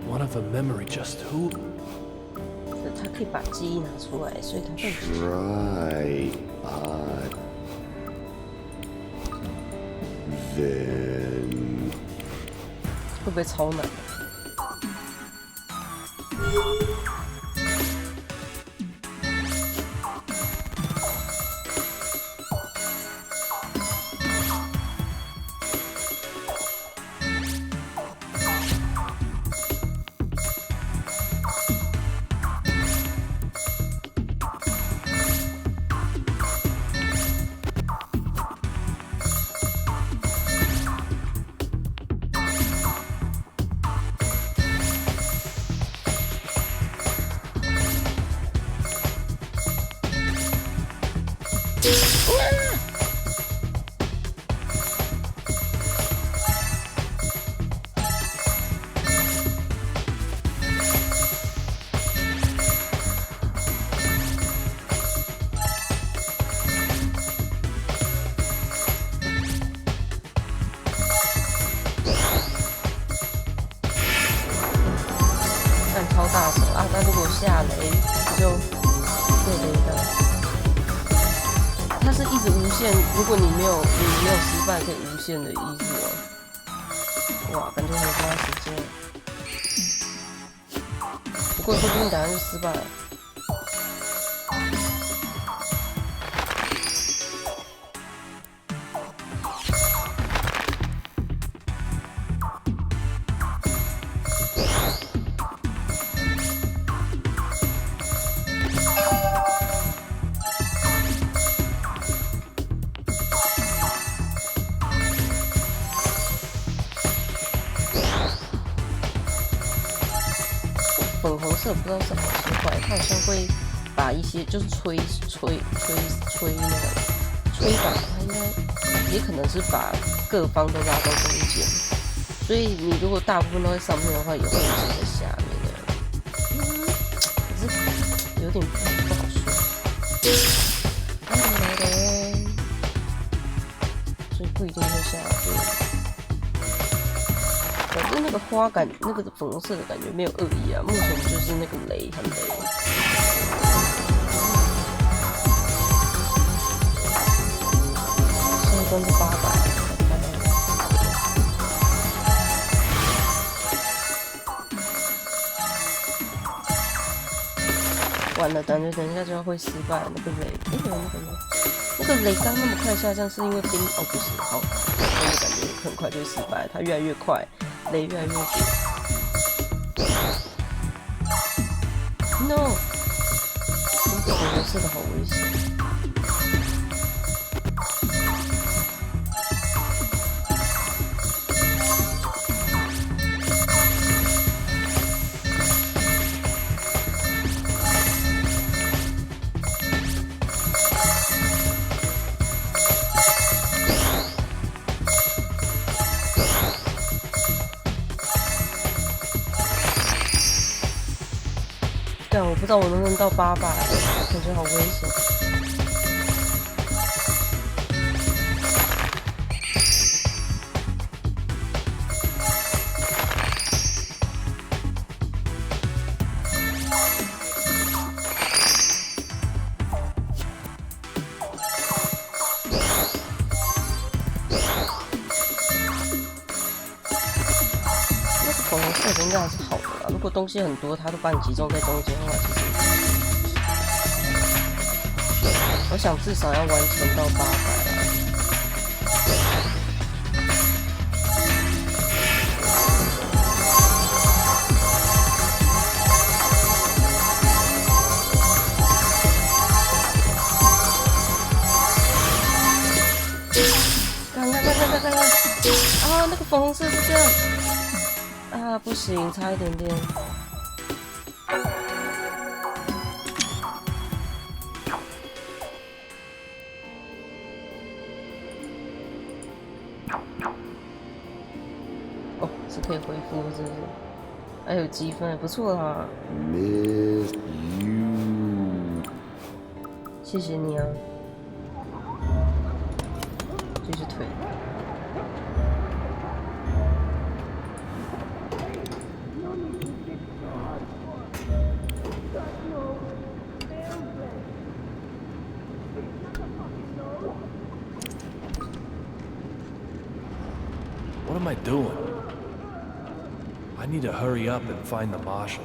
One of a memory, just who? 他可以把记忆拿出来，所以他会。Try then 会不会超难？下雷就被雷到。它是一直无限，如果你没有失败，可以无限的一直哦。哇，感觉很花时间。不过说不定打算就失败了。粉红色不知道是好奇怪，它好像会把一些就是吹那个吹把，它应该也可能是把各方都拉到中间，所以你如果大部分都在上面的话，也会有一些在下面的，可是有点不好说。所以不一定会下对。反正那个花感，那个粉红色的感觉没有恶意啊。目前就是那个雷很雷。现在关是800。完了，感觉等一下就要会失败了。那个雷，那个雷刚那么快下降，是因为冰哦不是，好，我感觉很快就失败，它越来越快。雷越来越久 ，no， 粉红色的好危险。但我不知道我能不能到800，感觉好危险。那个粉红色的应该还是好的啦，如果东西很多，它都把你集中在中间的话，其实我想至少要完成到800啦。看！啊，那个粉红色是这样。啊，不行，差一点点。哦，是可以恢复，是不是？还有积分，不错啦。Miss you。谢谢你啊。继续推。What am I doing? I need to hurry up and find the marshal.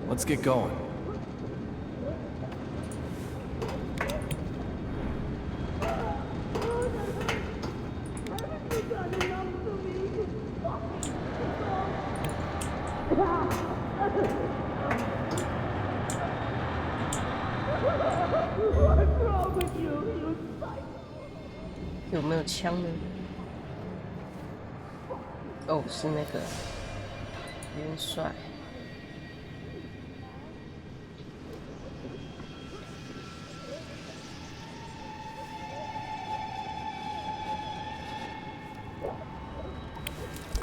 Let's get going. What's wrong with you, you psycho? 有没有枪呢？哦，是那个元帅。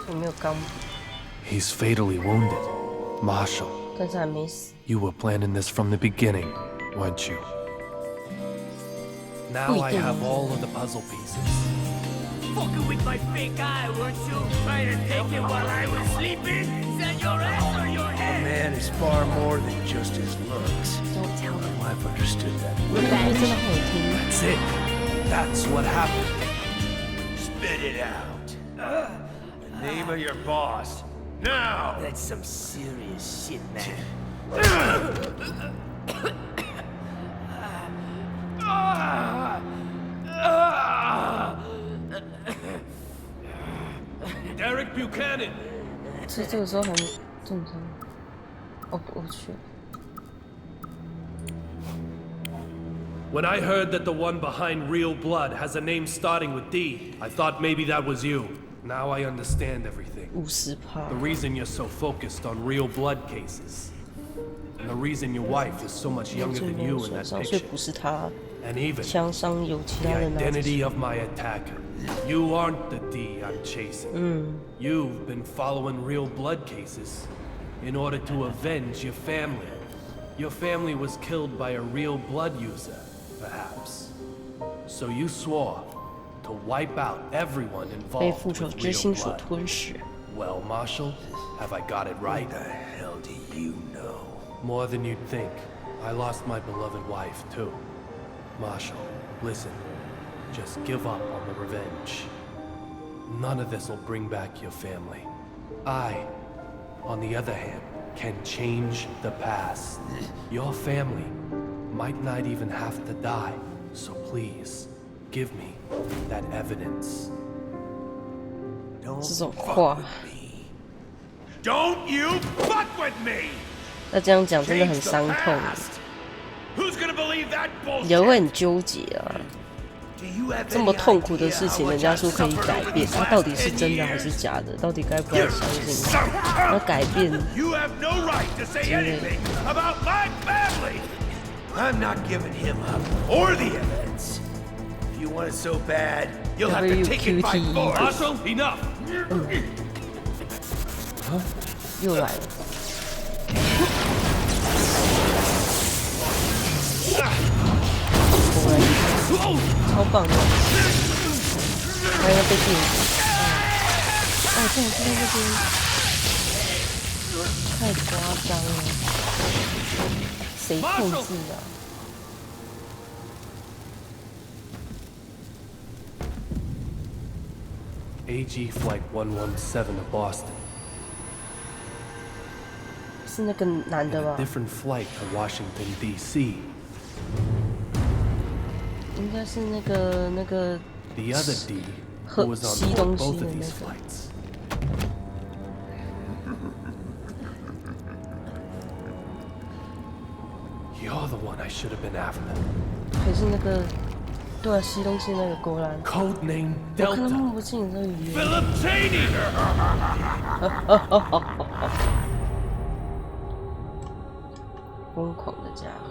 有没有钢？ He's fatally wounded. Marshall. 但是还没死。 You were planning this from the beginning, weren't you? Now I have all of the puzzle pieces. Fucking with my fake eye, weren't you? Trying to take it while I was sleeping? Is that your ass or your head? A man is far more than just his looks. Don't tell me. Oh, I've understood that. That's it. That's what happened. Spit it out. The name of your boss. Now! That's some serious shit, man. Derek Buchanan. 其实这个时候还正常。哦，我去。 When I heard that the one behind Real Blood has a name starting with D, I thought maybe that was you. Now I understand everything. 50%. The reason you're so focused on Real Blood cases. And the reason your wife is so much younger than you in that 所以 picture. 不是他。 And even 枪伤有其 the 他人拿着 identity of my attacker. You aren't the D I'm chasing. You've been following Real Blood cases in order to avenge your family. Your family was killed by a Real Blood user, perhaps. So you swore to wipe out everyone 被 involved 复仇 with 之 Real 心所 Blood. 吞噬。 Well, Marshall, have I got it right? What the hell do you know? More than you'd think. I lost my beloved wife, too. Marshall, listen. Just give up on the revenge. None of this will bring back your family. I, on the other hand, can change the past. Your family might not even have to die, so please, give me that evidence. Don't 这种话， Don't you fuck with me! 那这样讲真的很伤痛， Who's gonna believe that 也 bullshit? 会很纠结啊。这么痛苦的事情，人家说可以改变，它到底是真的还是假的？到底该不该相信？要改变 You have no right to say anything about my family! I'm not giving him up, or the evidence. If you want it so bad, you'll have to take it by force. Marshall, enough! 又来了。超棒的，还要被电死。哦，这种是在那边太夸张了，谁控制啊？ AG Flight 117 to Boston. 是那个男的吧？ Different flight to Washington, D.C. 应该是那个 The other D 喝 who was 吸 on 东 board 西 both 的 of 那 these 个。 flights. You're the one I should have been after. 可是那个，对啊，吸东西那个果然。 Code name 我看他 Delta. 们不进这个语言。 Philip Cheney. 疯狂的家伙。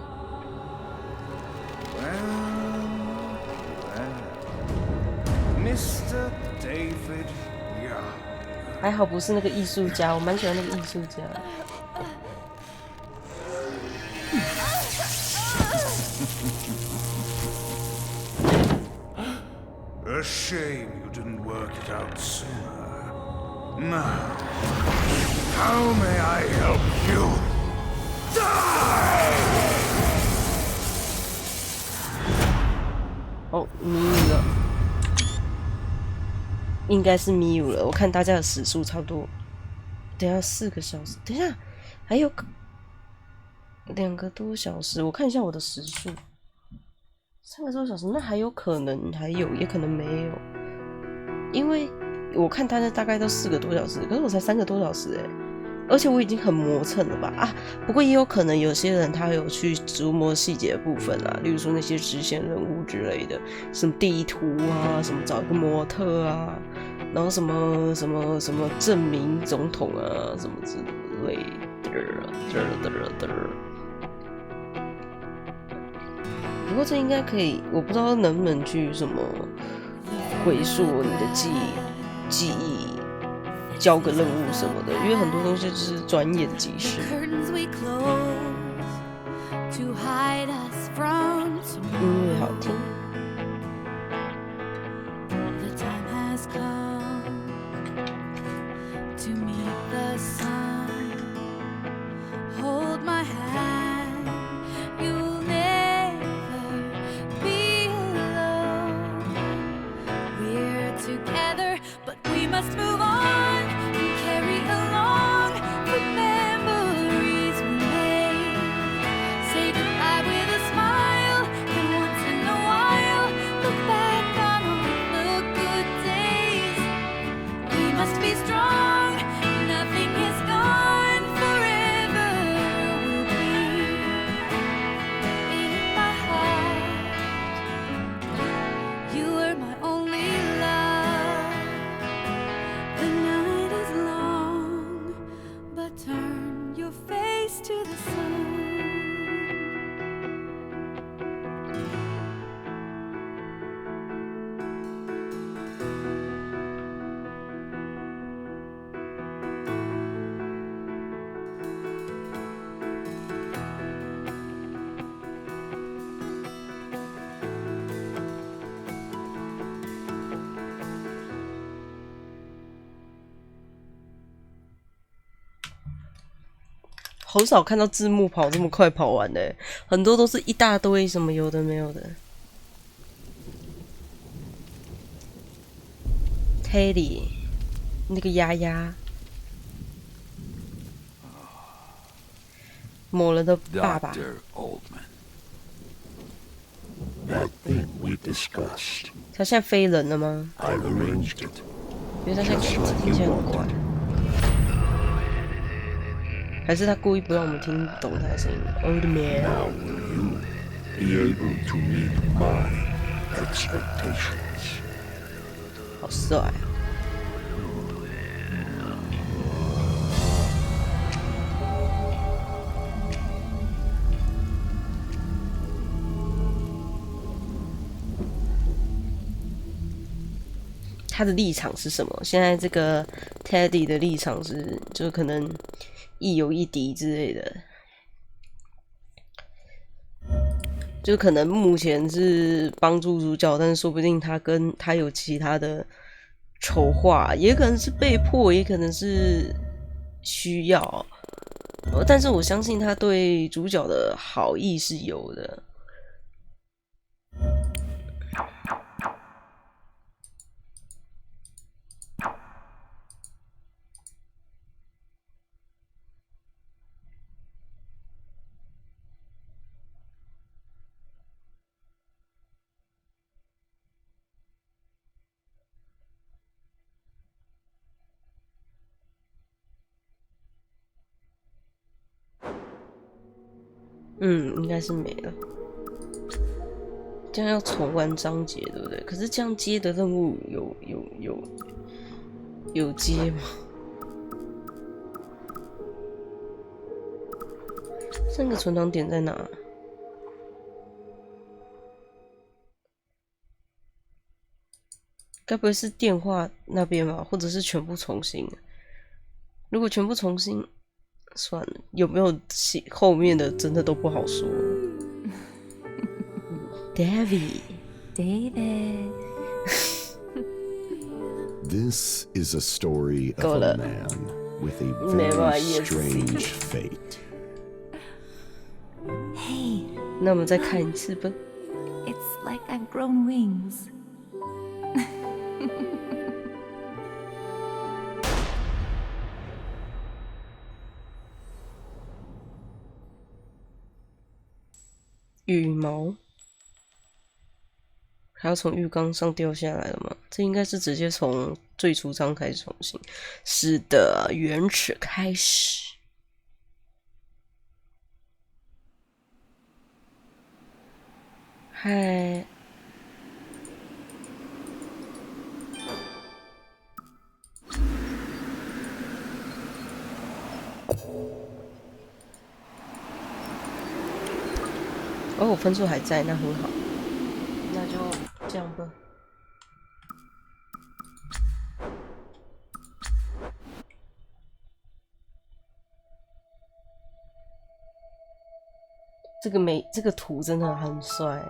Mr. David Young. 还好不是那个艺术家，我蛮喜欢那个艺术家。 A shame you didn't work it out sooner. Now, how may I help you? Die! 哦，迷雾了，应该是迷雾了。我看大家的时速差不多，等一下4个小时，等一下还有2个多小时，我看一下我的时速，3个多小时，那还有可能还有，也可能没有，因为我看大家大概都4个多小时，可是我才3个多小时而且我已经很磨蹭了吧啊！不过也有可能有些人他有去琢磨细节的部分啊，例如说那些支线任务之类的，什么地图啊，什么找一个模特啊，然后什么证明总统啊，什么之类的。不过这应该可以，我不知道能不能去什么回溯你的记忆。交个任务什么的，因为很多东西就是转眼即逝。音乐好听。好少看到字幕跑这么快跑完的，很多都是一大堆什么有的没有的。Teddy， 那个丫丫，某人的爸爸。他现在飞人了吗？因为他现在听起来很怪。还是他故意不让我们听懂他的声音 ？Old man。好帅啊！他的立场是什么？现在这个 Teddy 的立场是，就可能亦友亦敌之类的，就可能目前是帮助主角，但是说不定他有其他的筹划，也可能是被迫，也可能是需要。但是我相信他对主角的好意是有的。应该是没了。这样要重玩章节，对不对？可是这样接的任务有接吗？这个存档点在哪？该不会是电话那边吧？或者是全部重新？如果全部重新，算了，有没有后面的真的都不好说。David. This is a story of a man with a very strange fate. Hey. 那我们再看一次吧。It's like I've grown wings. 羽毛还要从浴缸上掉下来了吗？这应该是直接从最初章开始重新。是的，原始开始。嗨。哦，分数还在，那很好，那就这样吧。这个图真的很帅。